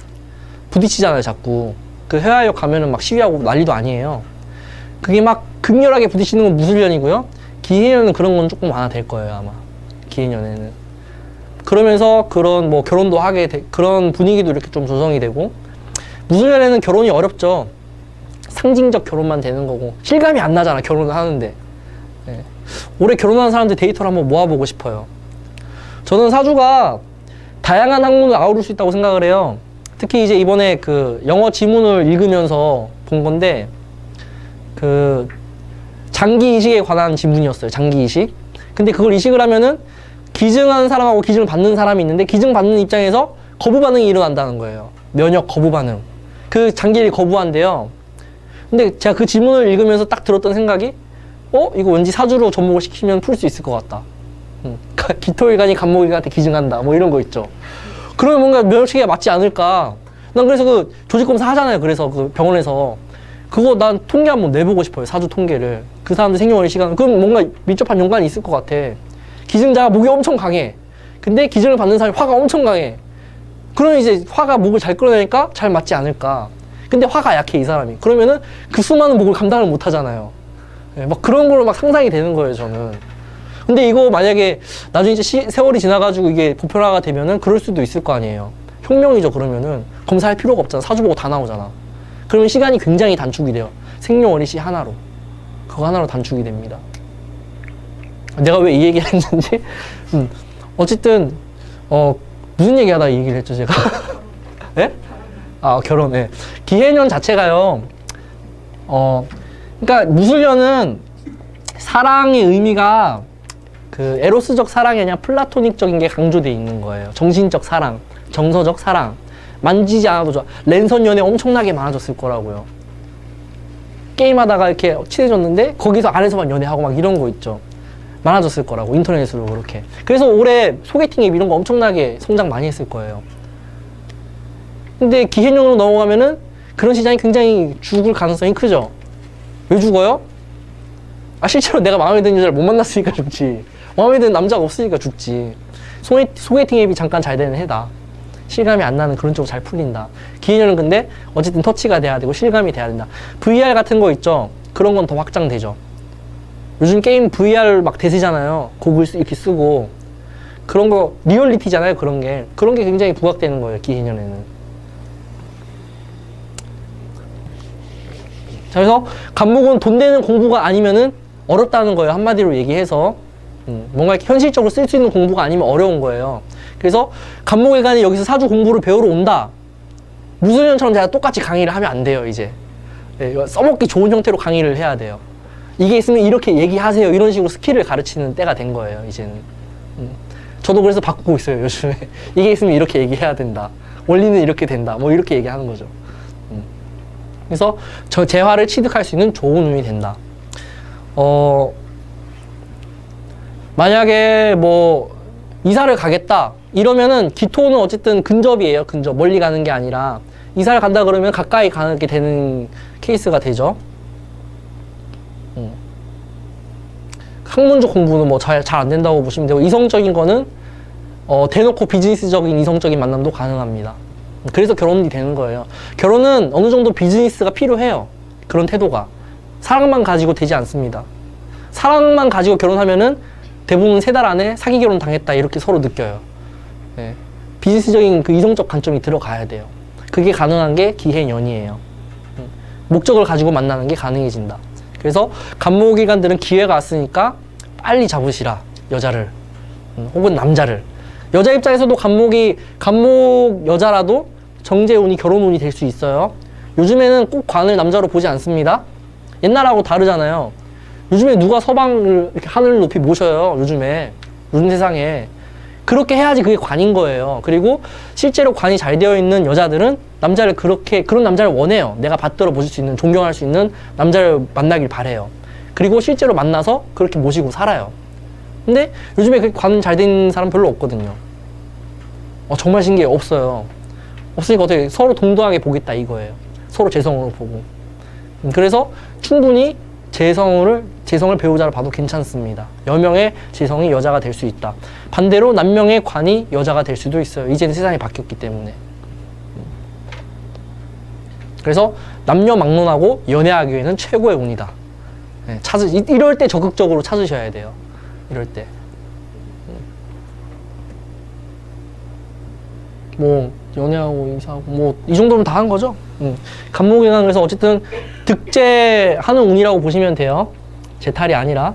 부딪히잖아요, 자꾸. 그 해화역 가면은 막 시위하고 난리도 아니에요. 그게 막 극렬하게 부딪히는 건 무술년이고요. 기해년은 그런 건 조금 완화될 거예요, 아마. 기해년에는. 그러면서 그런 뭐 결혼도 그런 분위기도 이렇게 좀 조성이 되고, 무술년에는 결혼이 어렵죠. 상징적 결혼만 되는 거고 실감이 안 나잖아, 결혼을 하는데. 예. 올해 결혼한 사람들 데이터를 한번 모아보고 싶어요. 저는 사주가 다양한 학문을 아우를 수 있다고 생각을 해요. 특히 이제 이번에 그 영어 지문을 읽으면서 본 건데, 그 장기 이식에 관한 지문이었어요. 장기 이식. 근데 그걸 이식을 하면은 기증하는 사람하고 기증을 받는 사람이 있는데, 기증 받는 입장에서 거부 반응이 일어난다는 거예요. 면역 거부 반응. 그 장기를 거부한대요. 근데 제가 그 지문을 읽으면서 딱 들었던 생각이, 이거 왠지 사주로 접목을 시키면 풀 수 있을 것 같다. 기토일간이 간목일간한테 기증한다, 뭐 이런 거 있죠. 그러면 뭔가 면역체계가 맞지 않을까. 난 그래서 그 조직검사 하잖아요. 그래서 그 병원에서 그거 난 통계 한번 내보고 싶어요. 사주 통계를. 그 사람들 생년월일 시간. 그럼 뭔가 밀접한 연관이 있을 것 같아. 기증자가 목이 엄청 강해. 근데 기증을 받는 사람이 화가 엄청 강해. 그러면 이제 화가 목을 잘 끌어내니까 잘 맞지 않을까. 근데 화가 약해, 이 사람이. 그러면은 그 수많은 목을 감당을 못 하잖아요. 네, 막 그런 걸로 막 상상이 되는 거예요, 저는. 근데 이거 만약에 나중에 이제 세월이 지나가지고 이게 보편화가 되면은 그럴 수도 있을 거 아니에요. 혁명이죠, 그러면은. 검사할 필요가 없잖아. 사주 보고 다 나오잖아. 그러면 시간이 굉장히 단축이 돼요. 생년월일시 하나로. 그거 하나로 단축이 됩니다. 내가 왜 이 얘기를 했는지. 어쨌든, 무슨 얘기 하다 이 얘기를 했죠, 제가? 예? 결혼, 예. 기해년 자체가요, 그러니까 무술년은 사랑의 의미가 그 에로스적 사랑이 아니라 플라토닉적인 게 강조되어 있는 거예요. 정신적 사랑, 정서적 사랑. 만지지 않아도 좋아. 랜선 연애 엄청나게 많아졌을 거라고요. 게임하다가 이렇게 친해졌는데 거기서 안에서만 연애하고 막 이런 거 있죠. 많아졌을 거라고, 인터넷으로 그렇게. 그래서 올해 소개팅 앱 이런 거 엄청나게 성장 많이 했을 거예요. 근데 기해년으로 넘어가면은 그런 시장이 굉장히 죽을 가능성이 크죠. 왜 죽어요? 실제로 내가 마음에 드는 여자를 못 만났으니까 죽지. 마음에 드는 남자가 없으니까 죽지. 소개팅 앱이 잠깐 잘 되는 해다. 실감이 안 나는 그런 쪽으로 잘 풀린다. 기해년은 근데 어쨌든 터치가 돼야 되고 실감이 돼야 된다. VR 같은 거 있죠? 그런 건 더 확장되죠. 요즘 게임 VR 막 대세잖아요. 곡을 이렇게 쓰고. 그런 거 리얼리티잖아요, 그런 게. 그런 게 굉장히 부각되는 거예요, 기해년에는. 자, 그래서 간목은 돈 되는 공부가 아니면은 어렵다는 거예요. 한마디로 얘기해서. 뭔가 이렇게 현실적으로 쓸 수 있는 공부가 아니면 어려운 거예요. 그래서 간목일간이 여기서 사주 공부를 배우러 온다. 무술년처럼 제가 똑같이 강의를 하면 안 돼요, 이제. 써먹기 좋은 형태로 강의를 해야 돼요. 이게 있으면 이렇게 얘기하세요. 이런 식으로 스킬을 가르치는 때가 된 거예요, 이제는. 저도 그래서 바꾸고 있어요, 요즘에. 이게 있으면 이렇게 얘기해야 된다. 원리는 이렇게 된다. 뭐 이렇게 얘기하는 거죠. 그래서 저 재화를 취득할 수 있는 좋은 운이 된다. 만약에 뭐 이사를 가겠다 이러면은 기토는 어쨌든 근접이에요. 근접. 멀리 가는 게 아니라 이사를 간다 그러면 가까이 가게 되는 케이스가 되죠. 학문적 공부는 뭐 잘 안 된다고 보시면 되고, 이성적인 거는 대놓고 비즈니스적인 이성적인 만남도 가능합니다. 그래서 결혼이 되는 거예요. 결혼은 어느 정도 비즈니스가 필요해요. 그런 태도가. 사랑만 가지고 되지 않습니다. 사랑만 가지고 결혼하면은 대부분 3달 안에 사기 결혼 당했다 이렇게 서로 느껴요. 네. 비즈니스적인 그 이성적 관점이 들어가야 돼요. 그게 가능한 게 기해년이에요. 목적을 가지고 만나는 게 가능해진다. 그래서 간목일간들은 기회가 왔으니까 빨리 잡으시라, 여자를. 혹은 남자를. 여자 입장에서도 간목 여자라도 정제운이 결혼운이 될 수 있어요. 요즘에는 꼭 관을 남자로 보지 않습니다. 옛날하고 다르잖아요. 요즘에 누가 서방을 이렇게 하늘 높이 모셔요, 요즘 세상에. 그렇게 해야지 그게 관인 거예요. 그리고 실제로 관이 잘 되어 있는 여자들은 남자를 그런 남자를 원해요. 내가 받들어 보실 수 있는, 존경할 수 있는 남자를 만나길 바래요. 그리고 실제로 만나서 그렇게 모시고 살아요. 근데 요즘에 그 관 잘 된 사람 별로 없거든요. 정말 신기해요. 없어요. 없으니까 어떻게 서로 동등하게 보겠다 이거예요. 서로 재성으로 보고. 그래서 충분히 재성을 배우자로 봐도 괜찮습니다. 여명의 재성이 여자가 될 수 있다. 반대로 남명의 관이 여자가 될 수도 있어요. 이제는 세상이 바뀌었기 때문에. 그래서 남녀 막론하고 연애하기에는 최고의 운이다. 네, 이럴 때 적극적으로 찾으셔야 돼요. 이럴 때. 뭐 연애하고 이사하고 뭐 이 정도면 다 한 거죠. 간목이가 그래서 어쨌든 득제하는 운이라고 보시면 돼요. 제 탈이 아니라.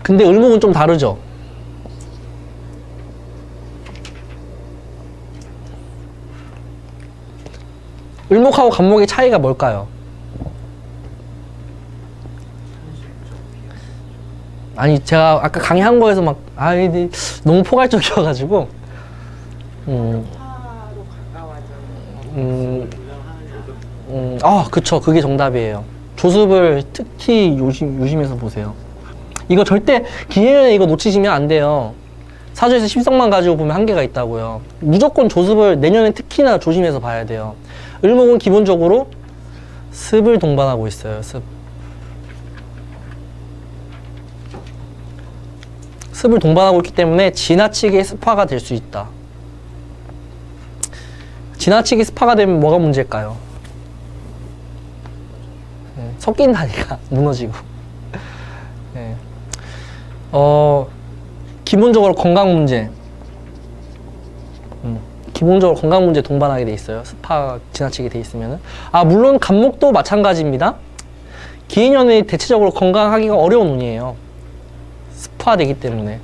근데 을목은 좀 다르죠. 을목하고 간목의 차이가 뭘까요? 아니 제가 아까 강의한 거에서 막 너무 포괄적이어가지고 화로 가까워져. 그쵸, 그게 정답이에요. 조습을 특히 유심해서 보세요. 이거 절대 기회에 이거 놓치시면 안 돼요. 사주에서 10성만 가지고 보면 한계가 있다고요. 무조건 조습을 내년에 특히나 조심해서 봐야 돼요. 을목은 기본적으로 습을 동반하고 있어요. 습을 동반하고 있기 때문에 지나치게 습화가 될 수 있다. 지나치게 습화가 되면 뭐가 문제일까요? 섞인다니까 무너지고. 네. 기본적으로 건강 문제. 기본적으로 건강 문제 동반하게 돼 있어요. 습화 지나치게 돼 있으면은. 물론 간목도 마찬가지입니다. 기해년이 대체적으로 건강하기가 어려운 운이에요. 습화되기 때문에.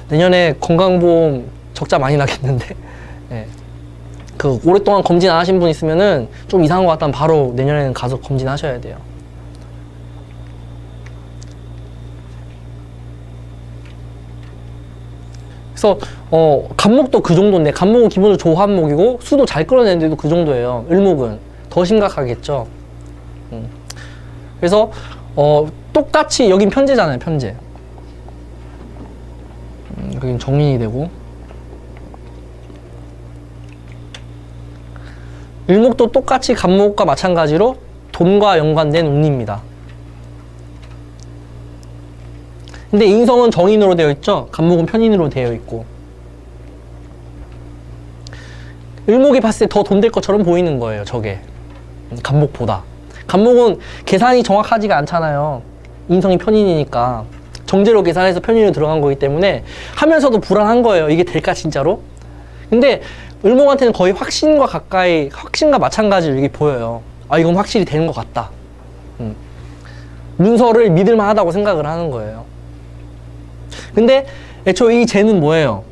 내년에 건강보험 적자 많이 나겠는데. 네. 그 오랫동안 검진 안 하신 분 있으면은 좀 이상한 것 같다면 바로 내년에는 가서 검진하셔야 돼요. 그래서 간목도 그 정도인데, 간목은 기본적으로 조한목이고 수도 잘 끌어내는데도 그 정도예요. 을목은 더 심각하겠죠. 그래서 똑같이 여긴 편제잖아요. 편제. 여긴 정인이 되고, 을목도 똑같이 간목과 마찬가지로 돈과 연관된 운입니다. 근데 인성은 정인으로 되어 있죠. 간목은 편인으로 되어 있고. 을목이 봤을 때 더 돈 될 것처럼 보이는 거예요. 저게. 간목보다. 간목은 계산이 정확하지가 않잖아요. 인성이 편인이니까. 정제로 계산해서 편인으로 들어간 거기 때문에 하면서도 불안한 거예요. 이게 될까 진짜로? 근데 을목한테는 거의 확신과 마찬가지로 이게 보여요. 이건 확실히 되는 것 같다. 문서를 믿을만 하다고 생각을 하는 거예요. 근데 애초에 이 쟤는 뭐예요?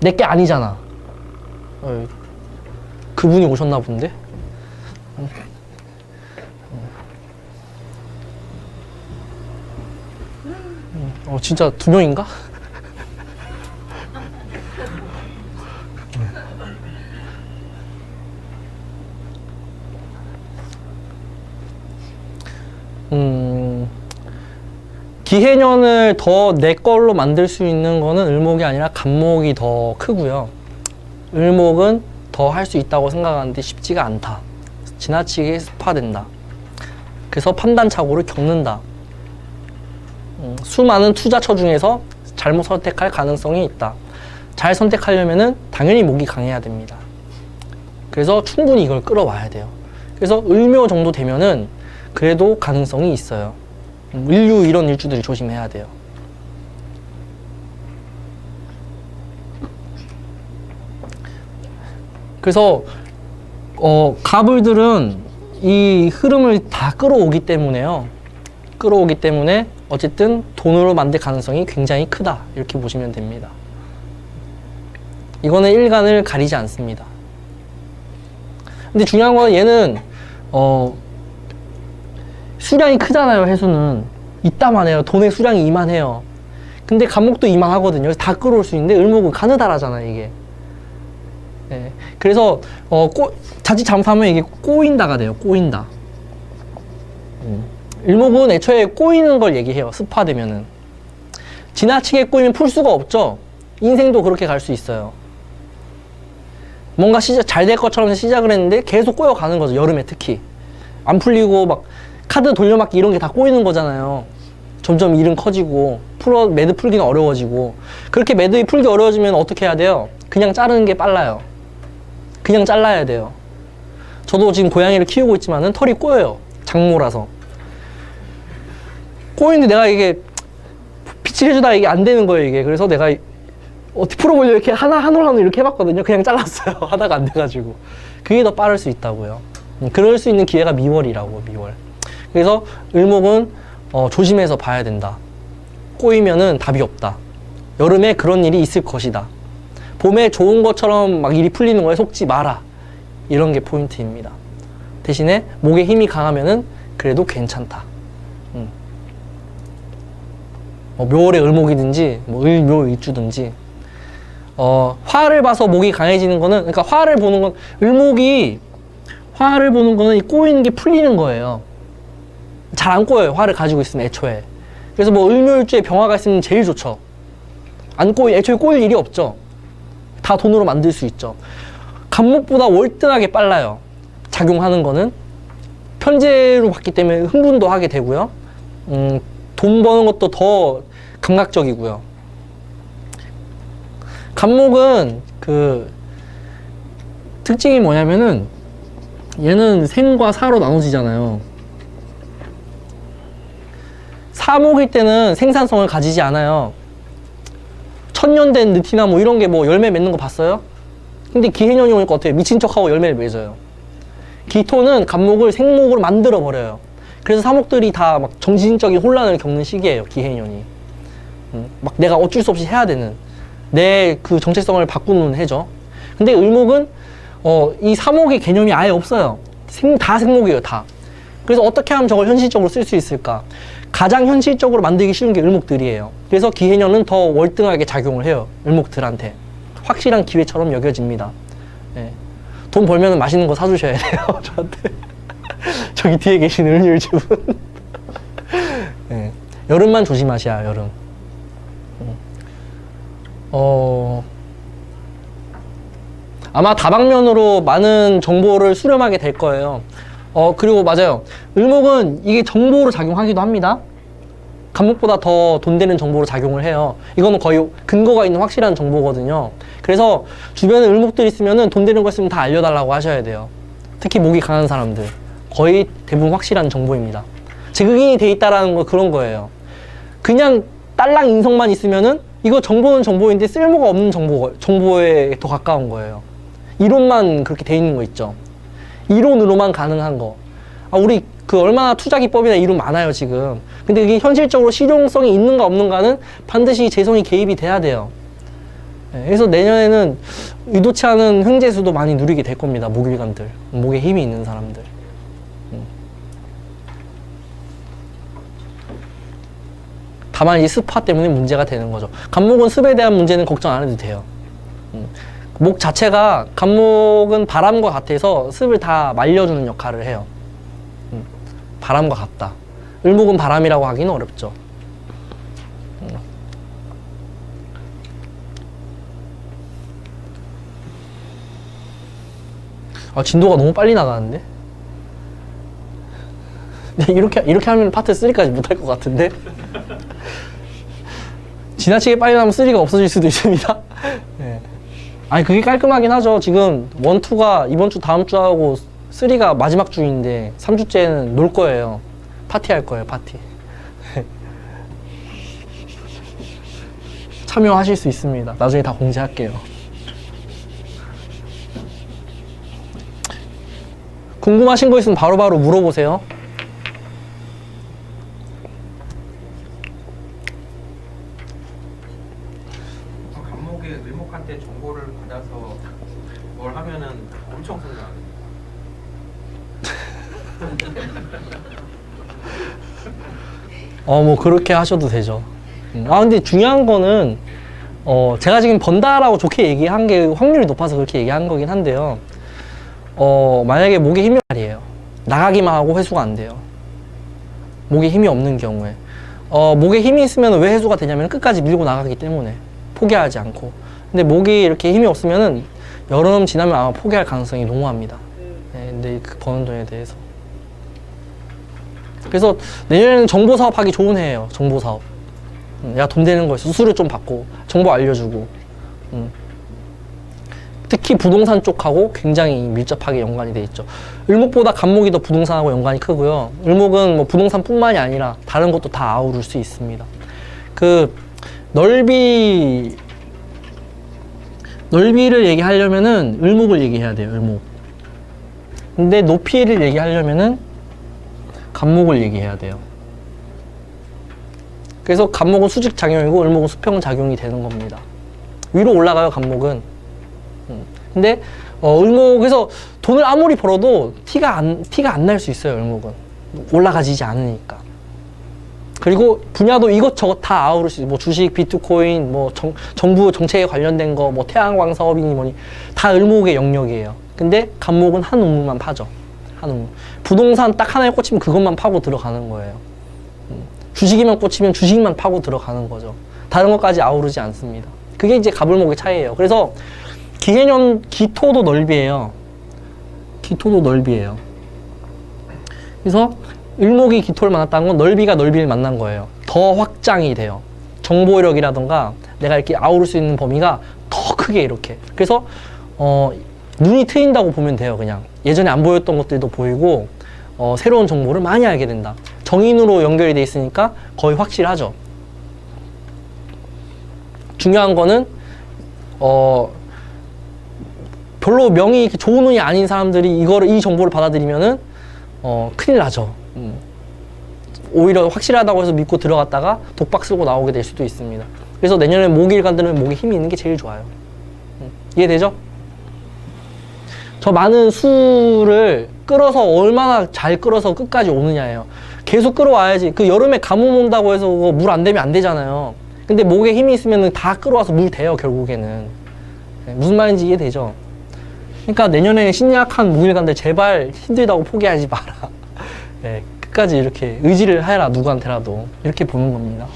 내게 아니잖아. 그분이 오셨나 본데? 진짜 두 명인가? 기해년을 더 내 걸로 만들 수 있는 거는 을목이 아니라 간목이 더 크고요. 을목은 더 할 수 있다고 생각하는데 쉽지가 않다. 지나치게 습화된다. 그래서 판단착오를 겪는다. 수많은 투자처 중에서 잘못 선택할 가능성이 있다. 잘 선택하려면은 당연히 목이 강해야 됩니다. 그래서 충분히 이걸 끌어와야 돼요. 그래서 을묘 정도 되면은 그래도 가능성이 있어요. 을류 이런 일주들이 조심해야 돼요. 그래서 갑을들은 이 흐름을 다 끌어오기 때문에요. 끌어오기 때문에 어쨌든 돈으로 만들 가능성이 굉장히 크다. 이렇게 보시면 됩니다. 이거는 일간을 가리지 않습니다. 근데 중요한 건 얘는 수량이 크잖아요. 해수는 이따만해요. 돈의 수량이 이만해요. 근데 간목도 이만하거든요. 그래서 다 끌어올 수 있는데 을목은 가느다라잖아요. 이게. 네. 그래서 자칫 잘못하면 이게 꼬인다가 돼요. 꼬인다. 을목은 애초에 꼬이는 걸 얘기해요. 습화되면은. 지나치게 꼬이면 풀 수가 없죠. 인생도 그렇게 갈 수 있어요. 뭔가 잘 될 것처럼 시작을 했는데 계속 꼬여가는 거죠. 여름에 특히. 안 풀리고 막 카드 돌려막기 이런 게 다 꼬이는 거잖아요. 점점 일은 커지고 매드 풀기는 어려워지고. 그렇게 매드 풀기 어려워지면 어떻게 해야 돼요? 그냥 자르는 게 빨라요. 그냥 잘라야 돼요. 저도 지금 고양이를 키우고 있지만은 털이 꼬여요. 장모라서. 꼬이는데 내가 이게 빗질 해주다 이게 안 되는 거예요, 이게. 그래서 내가 어떻게 풀어보려고 이렇게 한 올 이렇게 해봤거든요. 그냥 잘랐어요. 하다가 안 돼가지고. 그게 더 빠를 수 있다고요. 그럴 수 있는 기회가 미월이라고, 미월. 그래서 을목은 조심해서 봐야 된다. 꼬이면은 답이 없다. 여름에 그런 일이 있을 것이다. 봄에 좋은 것처럼 막 일이 풀리는 거에 속지 마라. 이런 게 포인트입니다. 대신에 목에 힘이 강하면은 그래도 괜찮다. 묘월의 을목이든지 뭐 을묘 일주든지 화를 봐서 목이 강해지는 거는, 그러니까 화를 보는 건, 을목이 화를 보는 거는 이 꼬이는 게 풀리는 거예요. 잘 안 꼬여요, 화를 가지고 있으면 애초에. 그래서 뭐 을묘일주에 병화가 있으면 제일 좋죠. 애초에 꼬일 일이 없죠. 다 돈으로 만들 수 있죠. 간목보다 월등하게 빨라요. 작용하는 거는 편제로 봤기 때문에 흥분도 하게 되고요. 돈 버는 것도 더 감각적이고요. 간목은 그 특징이 뭐냐면은 얘는 생과 사로 나눠지잖아요. 사목일 때는 생산성을 가지지 않아요. 천년 된 느티나무 이런 게 뭐 열매 맺는 거 봤어요? 근데 기해년이 오니까 어때요? 미친 척하고 열매를 맺어요. 기토는 간목을 생목으로 만들어 버려요. 그래서 사목들이 다 막 정신적인 혼란을 겪는 시기예요, 기해년이. 막 내가 어쩔 수 없이 해야 되는, 내 그 정체성을 바꾸는 해죠. 근데 을목은 이 사목의 개념이 아예 없어요. 다 생목이에요, 다. 그래서 어떻게 하면 저걸 현실적으로 쓸 수 있을까? 가장 현실적으로 만들기 쉬운 게 을목들이에요. 그래서 기해년은 더 월등하게 작용을 해요, 을목들한테. 확실한 기회처럼 여겨집니다. 예. 돈 벌면 맛있는 거 사주셔야 돼요, 저한테. 저기 뒤에 계신 을묘일주분. 예. 여름만 조심하셔야, 여름. 아마 다방면으로 많은 정보를 수렴하게 될 거예요. 그리고 맞아요. 을목은 이게 정보로 작용하기도 합니다. 간목보다 더 돈 되는 정보로 작용을 해요. 이거는 거의 근거가 있는 확실한 정보거든요. 그래서 주변에 을목들 있으면은 돈 되는 거 있으면 다 알려달라고 하셔야 돼요. 특히 목이 강한 사람들. 거의 대부분 확실한 정보입니다. 재극인이 돼 있다라는 거 그런 거예요. 그냥 딸랑 인성만 있으면은 이거 정보는 정보인데 쓸모가 없는 정보에 더 가까운 거예요. 이론만 그렇게 돼 있는 거 있죠. 이론으로만 가능한 거. 우리 그 얼마나 투자기법이나 이론 많아요, 지금. 근데 그게 현실적으로 실용성이 있는가 없는가는 반드시 재성이 개입이 돼야 돼요. 그래서 내년에는 의도치 않은 흥재수도 많이 누리게 될 겁니다, 목일간들. 목에 힘이 있는 사람들. 다만 이 습화 때문에 문제가 되는 거죠. 간목은 습에 대한 문제는 걱정 안 해도 돼요. 목 자체가, 간목은 바람과 같아서 습을 다 말려주는 역할을 해요. 바람과 같다. 을목은 바람이라고 하기는 어렵죠. 진도가 너무 빨리 나가는데? 이렇게 하면 파트 3까지 못할 것 같은데? 지나치게 빨리 나면 3가 없어질 수도 있습니다. 네. 그게 깔끔하긴 하죠. 지금 1, 2가 이번 주, 다음 주 하고 3가 마지막 주인데 3주째는 놀 거예요. 파티할 거예요, 파티. 참여하실 수 있습니다. 나중에 다 공지할게요. 궁금하신 거 있으면 바로바로 물어보세요. 간목에 을목한테 정보를 받아서 뭘 하면은 엄청 성장합니다. 뭐 그렇게 하셔도 되죠. 근데 중요한 거는 제가 지금 번다라고 좋게 얘기한 게 확률이 높아서 그렇게 얘기한 거긴 한데요. 만약에 목에 힘이 말이에요. 나가기만 하고 회수가 안 돼요. 목에 힘이 없는 경우에. 목에 힘이 있으면 왜 회수가 되냐면 끝까지 밀고 나가기 때문에. 포기하지 않고. 근데 목이 이렇게 힘이 없으면은 여름 지나면 아마 포기할 가능성이 농후합니다. 네, 근데 그 버는 돈에 대해서. 그래서 내년에는 정보 사업 하기 좋은 해예요. 정보 사업. 야, 돈 되는 거 있어. 수수료 좀 받고 정보 알려주고. 특히 부동산 쪽하고 굉장히 밀접하게 연관이 돼 있죠. 을목보다 간목이 더 부동산하고 연관이 크고요. 을목은 뭐 부동산뿐만이 아니라 다른 것도 다 아우를 수 있습니다. 그 넓이를 얘기하려면은 을목을 얘기해야 돼요. 을목. 근데 높이를 얘기하려면은 간목을 얘기해야 돼요. 그래서 간목은 수직 작용이고 을목은 수평 작용이 되는 겁니다. 위로 올라가요, 간목은. 근데 을목에서 돈을 아무리 벌어도 티가 안 날 수 있어요, 을목은. 올라가지지 않으니까. 그리고 분야도 이것저것 다 아우를 수 있어요. 뭐 주식, 비트코인, 뭐 정부 정책에 관련된 거, 뭐 태양광 사업이니 뭐니 다 을목의 영역이에요. 근데 간목은 한 우물만 파죠. 한 우물. 부동산 딱 하나에 꽂히면 그것만 파고 들어가는 거예요. 주식이만 꽂히면 주식만 파고 들어가는 거죠. 다른 것까지 아우르지 않습니다. 그게 이제 갑을목의 차이예요. 그래서 기해년 기토도 넓이에요. 기토도 넓이에요. 그래서 을목이 기토를 만났다는 건 넓이가 넓이를 만난 거예요. 더 확장이 돼요. 정보력이라던가 내가 이렇게 아우를 수 있는 범위가 더 크게 이렇게. 그래서 눈이 트인다고 보면 돼요. 그냥 예전에 안 보였던 것들도 보이고 새로운 정보를 많이 알게 된다. 정인으로 연결이 돼 있으니까 거의 확실하죠. 중요한 거는 별로 명이 좋은 운이 아닌 사람들이 이 정보를 받아들이면은 큰일 나죠. 오히려 확실하다고 해서 믿고 들어갔다가 독박 쓰고 나오게 될 수도 있습니다. 그래서 내년에 목일간들은 목에 힘이 있는 게 제일 좋아요. 이해되죠? 저 많은 수를 끌어서 얼마나 잘 끌어서 끝까지 오느냐예요. 계속 끌어와야지. 그 여름에 가뭄 온다고 해서 물 안 되면 안 되잖아요. 근데 목에 힘이 있으면 다 끌어와서 물 돼요, 결국에는. 무슨 말인지 이해되죠? 그러니까 내년에 신약한 목일간들 제발 힘들다고 포기하지 마라. 네, 끝까지 이렇게 의지를 해라, 누구한테라도. 이렇게 보는 겁니다.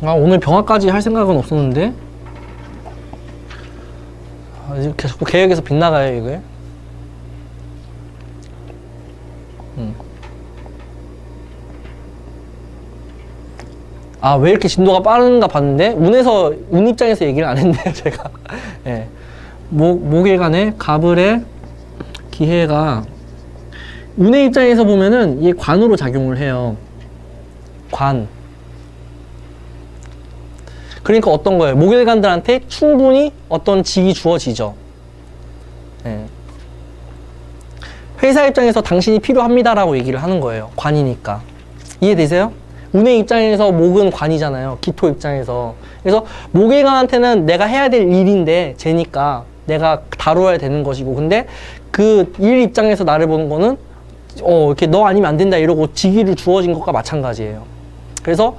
오늘 병화까지 할 생각은 없었는데 이렇게 자꾸 계획에서 빗나가요, 이게. 왜 이렇게 진도가 빠른가 봤는데 운 입장에서 얘기를 안 했네요, 제가. 예. 목일간에 갑을의 기해가 운의 입장에서 보면은 이게 관으로 작용을 해요. 관. 그러니까 어떤 거예요? 목일간들한테 충분히 어떤 직이 주어지죠. 예. 회사 입장에서 당신이 필요합니다라고 얘기를 하는 거예요. 관이니까. 이해되세요? 운의 입장에서 목은 관이잖아요. 기토 입장에서. 그래서 목일간한테는 내가 해야 될 일인데 쟤니까 내가 다루어야 되는 것이고, 근데 그 일 입장에서 나를 보는 거는 이렇게 너 아니면 안 된다 이러고 직위를 주어진 것과 마찬가지예요. 그래서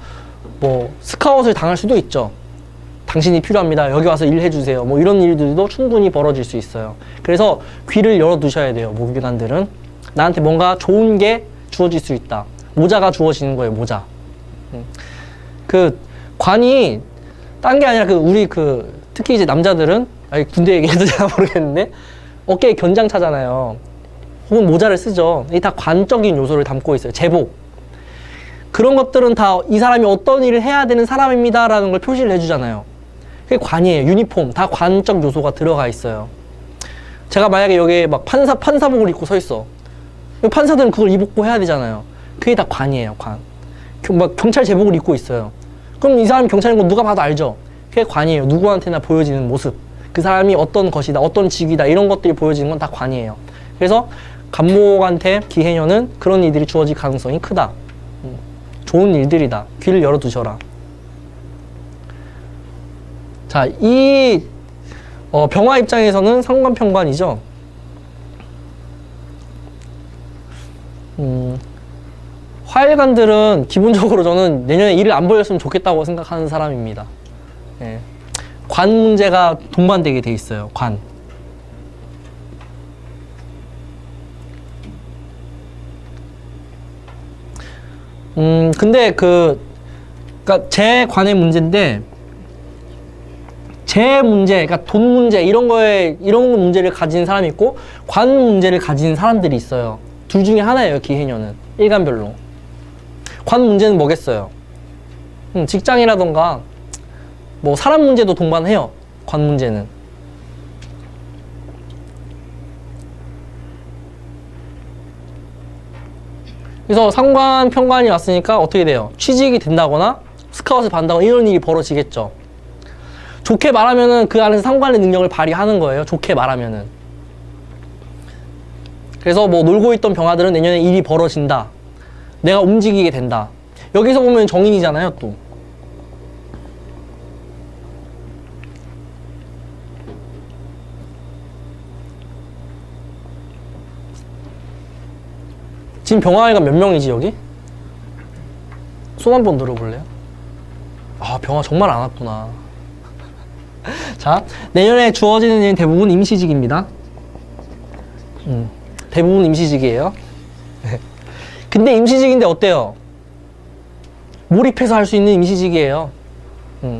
뭐 스카웃을 당할 수도 있죠. 당신이 필요합니다. 여기 와서 일해주세요. 뭐 이런 일들도 충분히 벌어질 수 있어요. 그래서 귀를 열어두셔야 돼요. 목일간들은. 나한테 뭔가 좋은 게 주어질 수 있다. 모자가 주어지는 거예요. 모자. 그 관이 딴 게 아니라 우리 특히 이제 남자들은 군대 얘기해도 잘 모르겠는데 어깨에 견장 차잖아요. 혹은 모자를 쓰죠. 이게 다 관적인 요소를 담고 있어요. 제복. 그런 것들은 다 이 사람이 어떤 일을 해야 되는 사람입니다 라는 걸 표시를 해주잖아요. 그게 관이에요. 유니폼. 다 관적 요소가 들어가 있어요. 제가 만약에 여기에 막 판사복을 입고 서 있어. 판사들은 그걸 입고 해야 되잖아요. 그게 다 관이에요. 관. 막 경찰 제복을 입고 있어요. 그럼 이 사람이 경찰인 거 누가 봐도 알죠. 그게 관이에요. 누구한테나 보여지는 모습. 그 사람이 어떤 것이다, 어떤 직위다 이런 것들이 보여지는 건 다 관이에요. 그래서 간목한테 기해년은 그런 일들이 주어질 가능성이 크다. 좋은 일들이다. 귀를 열어두셔라. 자, 이 병화 입장에서는 상관평관이죠. 화일간들은 기본적으로 저는 내년에 일을 안 벌렸으면 좋겠다고 생각하는 사람입니다. 예. 관 문제가 동반되게 돼 있어요. 관. 근데 그러니까 제 관의 문제인데 제 문제, 그러니까 돈 문제 이런 문제를 가진 사람이 있고 관 문제를 가진 사람들이 있어요. 둘 중에 하나예요. 기해년은 일간별로. 관 문제는 뭐겠어요? 직장이라던가 뭐 사람 문제도 동반해요. 관 문제는. 그래서 상관 편관이 왔으니까 어떻게 돼요? 취직이 된다거나 스카웃을 받는다거나 이런 일이 벌어지겠죠. 좋게 말하면은 그 안에서 상관의 능력을 발휘하는 거예요. 좋게 말하면은. 그래서 뭐 놀고 있던 병화들은 내년에 일이 벌어진다. 내가 움직이게 된다. 여기서 보면 정인이잖아요, 또. 지금 병화가 몇 명이지, 여기? 손 한번 들어볼래요? 아, 병화 정말 안 왔구나. 자, 내년에 주어지는 일은 대부분 임시직입니다. 대부분 임시직이에요. 근데 임시직인데 어때요? 몰입해서 할 수 있는 임시직이에요.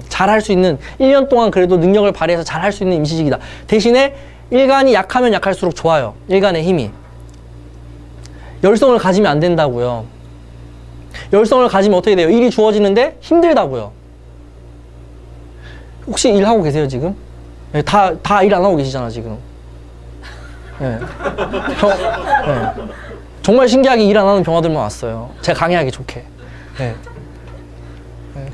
잘 할 수 있는, 1년 동안 그래도 능력을 발휘해서 잘 할 수 있는 임시직이다. 대신에 일간이 약하면 약할수록 좋아요. 일간의 힘이. 열성을 가지면 안 된다고요. 열성을 가지면 어떻게 돼요? 일이 주어지는데 힘들다고요. 혹시 일하고 계세요, 지금? 네, 다 일 안 하고 계시잖아, 지금. 네. 네. 정말 신기하게 일 안 하는 병화들만 왔어요. 제가 강의하기 좋게. 네. 네.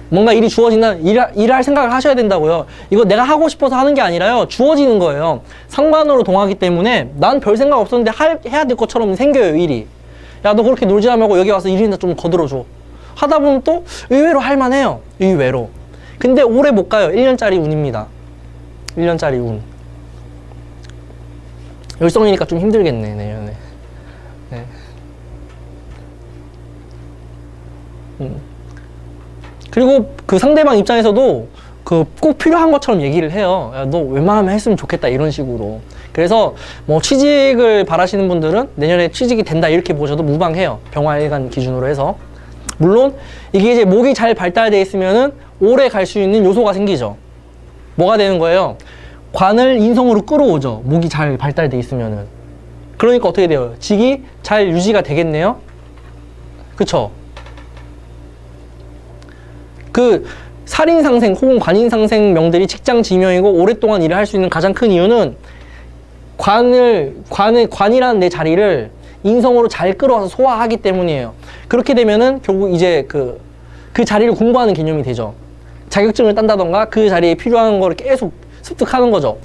뭔가 일이 주어진다, 일할 생각을 하셔야 된다고요. 이거 내가 하고 싶어서 하는 게 아니라요. 주어지는 거예요. 상관으로 동하기 때문에 난 별 생각 없었는데 해야 될 것처럼 생겨요, 일이. 야, 너 그렇게 놀지 말고 여기 와서 일이나 좀 거들어줘. 하다 보면 또 의외로 할만해요. 의외로. 근데 오래 못 가요. 1년짜리 운입니다. 1년짜리 운. 열성이니까 좀 힘들겠네, 내년에. 네. 그리고 그 상대방 입장에서도 그 꼭 필요한 것처럼 얘기를 해요. 야, 너 웬만하면 했으면 좋겠다, 이런 식으로. 그래서 뭐 취직을 바라시는 분들은 내년에 취직이 된다 이렇게 보셔도 무방해요. 병화일간 기준으로 해서. 물론 이게 이제 목이 잘 발달되어 있으면은 오래 갈 수 있는 요소가 생기죠. 뭐가 되는 거예요? 관을 인성으로 끌어오죠. 목이 잘 발달되어 있으면은. 그러니까 어떻게 돼요? 직이 잘 유지가 되겠네요. 그쵸? 그 살인상생 혹은 관인상생 명들이 직장 지명이고 오랫동안 일을 할 수 있는 가장 큰 이유는 관이라는 내 자리를 인성으로 잘 끌어와서 소화하기 때문이에요. 그렇게 되면은 결국 이제 그 자리를 공부하는 개념이 되죠. 자격증을 딴다던가 그 자리에 필요한 거를 계속 습득하는 거죠.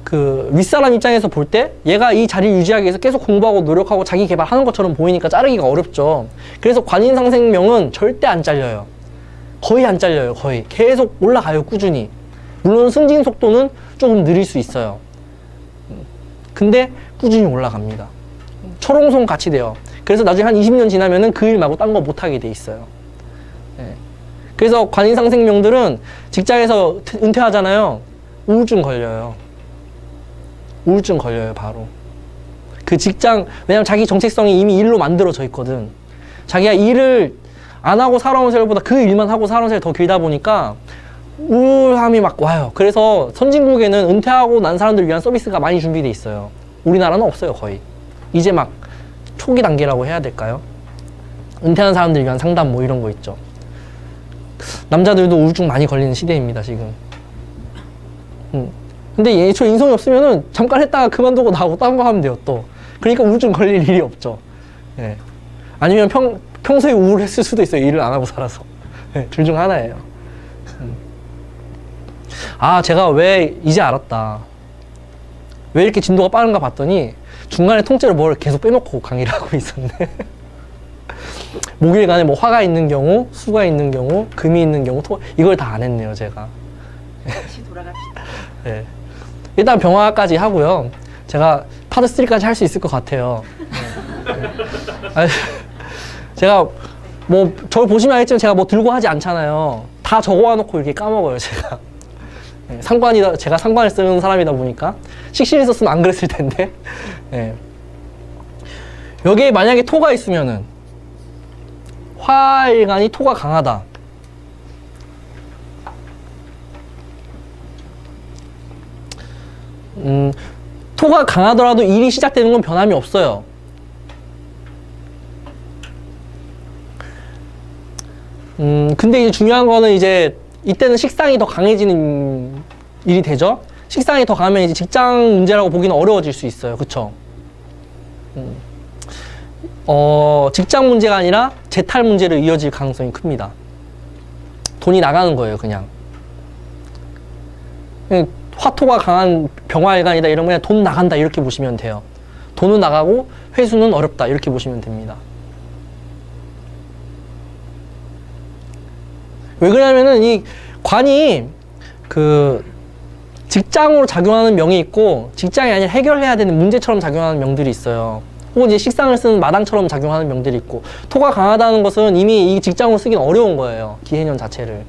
그 윗사람 입장에서 볼 때 얘가 이 자리를 유지하기 위해서 계속 공부하고 노력하고 자기 개발하는 것처럼 보이니까 자르기가 어렵죠. 그래서 관인상생명은 절대 안 잘려요. 거의 안 잘려요. 거의. 계속 올라가요. 꾸준히. 물론 승진 속도는 조금 느릴 수 있어요. 근데 꾸준히 올라갑니다. 초롱송 같이 돼요. 그래서 나중에 한 20년 지나면은 그 일 말고 딴 거 못하게 돼 있어요. 네. 그래서 관인상생명들은 직장에서 은퇴하잖아요. 우울증 걸려요. 우울증 걸려요, 바로. 그 직장, 왜냐면 자기 정체성이 이미 일로 만들어져 있거든. 자기가 일을 안 하고 살아온 세월보다 그 일만 하고 살아온 세월이 더 길다 보니까 우울함이 막 와요. 그래서 선진국에는 은퇴하고 난 사람들 위한 서비스가 많이 준비돼 있어요. 우리나라는 없어요, 거의. 이제 막 초기 단계라고 해야 될까요? 은퇴한 사람들 위한 상담 뭐 이런 거 있죠. 남자들도 우울증 많이 걸리는 시대입니다, 지금. 근데 애초에 인성이 없으면은 잠깐 했다가 그만두고 나하고 딴 거 하면 돼요, 또. 그러니까 우울증 걸릴 일이 없죠. 예. 아니면 평소에 우울했을 수도 있어요, 일을 안 하고 살아서. 예, 둘 중 하나예요. 아, 제가 왜 이제 알았다. 왜 이렇게 진도가 빠른가 봤더니 중간에 통째로 뭘 계속 빼놓고 강의를 하고 있었네. 목일간에 뭐 화가 있는 경우, 수가 있는 경우, 금이 있는 경우, 이걸 다 안 했네요, 제가. 다시 돌아갑시다. 네. 일단 병화까지 하고요. 제가 파트 3까지 할 수 있을 것 같아요. 네. 아니, 제가 뭐 저를 보시면 알겠지만 제가 뭐 들고 하지 않잖아요. 다 적어와놓고 이렇게 까먹어요, 제가. 네. 제가 상관을 쓰는 사람이다 보니까 식신이 있었으면 안 그랬을 텐데. 네. 여기에 만약에 토가 있으면은 화일간이 토가 강하다. 토가 강하더라도 일이 시작되는 건 변함이 없어요. 근데 이제 중요한 거는 이제 이때는 식상이 더 강해지는 일이 되죠. 식상이 더 강하면 이제 직장 문제라고 보기는 어려워질 수 있어요. 그쵸? 직장 문제가 아니라 재탈 문제로 이어질 가능성이 큽니다. 돈이 나가는 거예요, 그냥. 화토가 강한 병화일간이다 이러면 그냥 돈 나간다 이렇게 보시면 돼요. 돈은 나가고 회수는 어렵다 이렇게 보시면 됩니다. 왜 그러냐면은 이 관이 그 직장으로 작용하는 명이 있고 직장이 아니라 해결해야 되는 문제처럼 작용하는 명들이 있어요. 혹은 이제 식상을 쓰는 마당처럼 작용하는 명들이 있고, 토가 강하다는 것은 이미 이 직장으로 쓰기는 어려운 거예요. 기해년 자체를.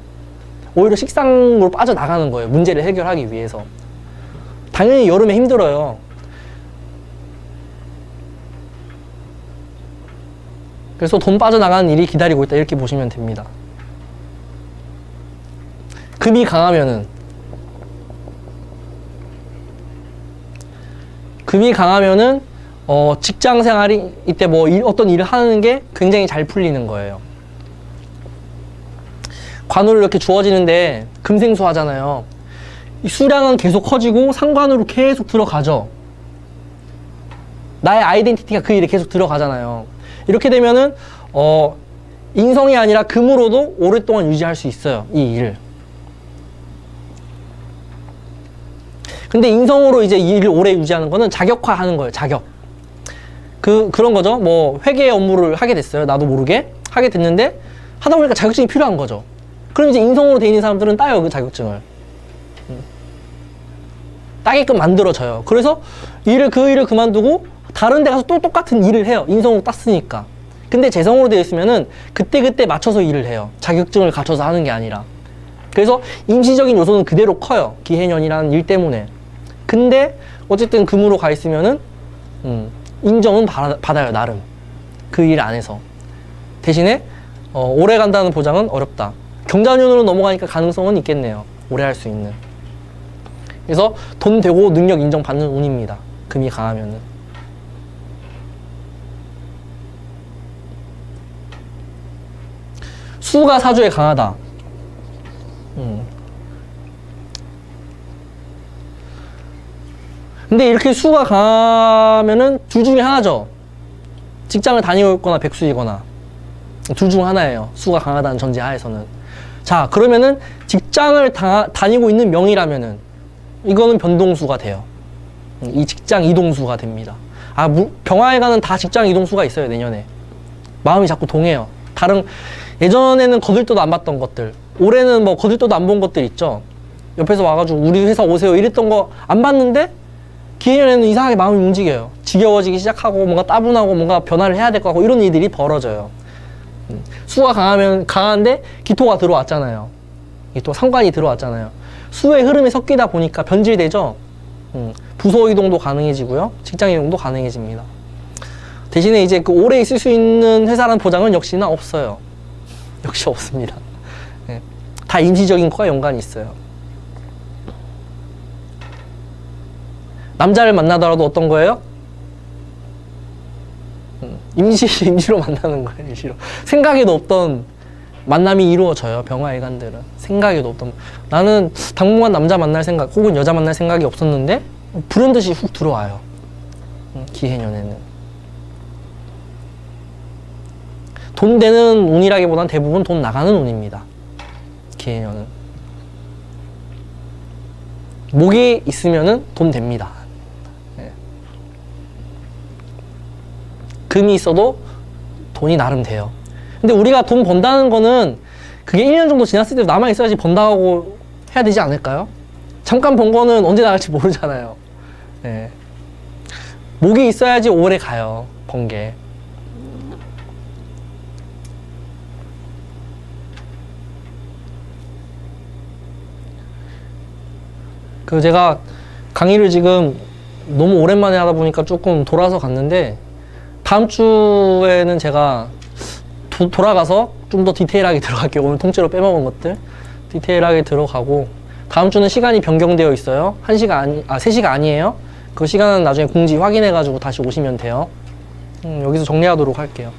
오히려 식상으로 빠져나가는 거예요. 문제를 해결하기 위해서. 당연히 여름에 힘들어요. 그래서 돈 빠져나가는 일이 기다리고 있다 이렇게 보시면 됩니다. 금이 강하면은 직장 생활이 이때 뭐 어떤 일을 하는 게 굉장히 잘 풀리는 거예요. 관으로 이렇게 주어지는데 금생수 하잖아요. 이 수량은 계속 커지고 상관으로 계속 들어가죠. 나의 아이덴티티가 그 일에 계속 들어가잖아요. 이렇게 되면은 인성이 아니라 금으로도 오랫동안 유지할 수 있어요. 이 일을. 근데 인성으로 이제 이 일을 오래 유지하는 거는 자격화하는 거예요. 자격. 그런 거죠. 뭐 회계 업무를 하게 됐어요. 나도 모르게 하게 됐는데 하다 보니까 자격증이 필요한 거죠. 그럼 이제 인성으로 돼 있는 사람들은 따요, 그 자격증을. 따게끔 만들어져요. 그래서 그 일을 그만두고 다른 데 가서 또 똑같은 일을 해요. 인성으로 땄으니까. 근데 재성으로 되어 있으면은 그때 맞춰서 일을 해요. 자격증을 갖춰서 하는 게 아니라. 그래서 임시적인 요소는 그대로 커요. 기해년이라는 일 때문에. 근데 어쨌든 금으로 가 있으면은 인정은 받아요, 나름. 그 일 안에서. 대신에 오래 간다는 보장은 어렵다. 경자년으로 넘어가니까 가능성은 있겠네요. 오래 할 수 있는. 그래서 돈 되고 능력 인정받는 운입니다. 금이 강하면은. 수가 사주에 강하다. 근데 이렇게 수가 강하면은 둘 중에 하나죠. 직장을 다니고 있거나 백수이거나. 둘 중 하나예요. 수가 강하다는 전제 하에서는. 자, 그러면은 직장을 다니고 있는 명이라면은 이거는 변동수가 돼요. 이 직장 이동수가 됩니다. 병화일간은 다 직장 이동수가 있어요, 내년에. 마음이 자꾸 동해요. 예전에는 거들떠도 안 봤던 것들, 올해는 뭐 거들떠도 안 본 것들 있죠. 옆에서 와가지고 우리 회사 오세요 이랬던 거 안 봤는데 기해년에는 이상하게 마음이 움직여요. 지겨워지기 시작하고 뭔가 따분하고 뭔가 변화를 해야 될 것 같고 이런 일들이 벌어져요. 수가 강한데 기토가 들어왔잖아요. 또 상관이 들어왔잖아요. 수의 흐름이 섞이다 보니까 변질되죠. 부서 이동도 가능해지고요. 직장 이동도 가능해집니다. 대신에 이제 그 오래 있을 수 있는 회사라는 보장은 역시나 없어요. 역시 없습니다. 네. 다 임시적인 거와 연관이 있어요. 남자를 만나더라도 어떤 거예요? 임시로 만나는 거예요. 임시로. 생각에도 없던 만남이 이루어져요. 병화일간들은. 생각에도 없던. 나는 당분간 남자 만날 생각 혹은 여자 만날 생각이 없었는데 불현듯이 훅 들어와요. 기해년에는. 돈 되는 운이라기보단 대부분 돈 나가는 운입니다. 기해년은. 목이 있으면은 돈 됩니다. 네. 금이 있어도 돈이 나름 돼요. 근데 우리가 돈 번다는 거는 그게 1년 정도 지났을 때도 남아있어야지 번다고 해야 되지 않을까요? 잠깐 번 거는 언제 나갈지 모르잖아요. 네. 목이 있어야지 오래 가요. 번 게. 제가 강의를 지금 너무 오랜만에 하다 보니까 조금 돌아서 갔는데 다음 주에는 제가 돌아가서 좀 더 디테일하게 들어갈게요. 오늘 통째로 빼먹은 것들 디테일하게 들어가고, 다음 주는 시간이 변경되어 있어요. 3시가 아니에요. 그 시간은 나중에 공지 확인해 가지고 다시 오시면 돼요. 여기서 정리하도록 할게요.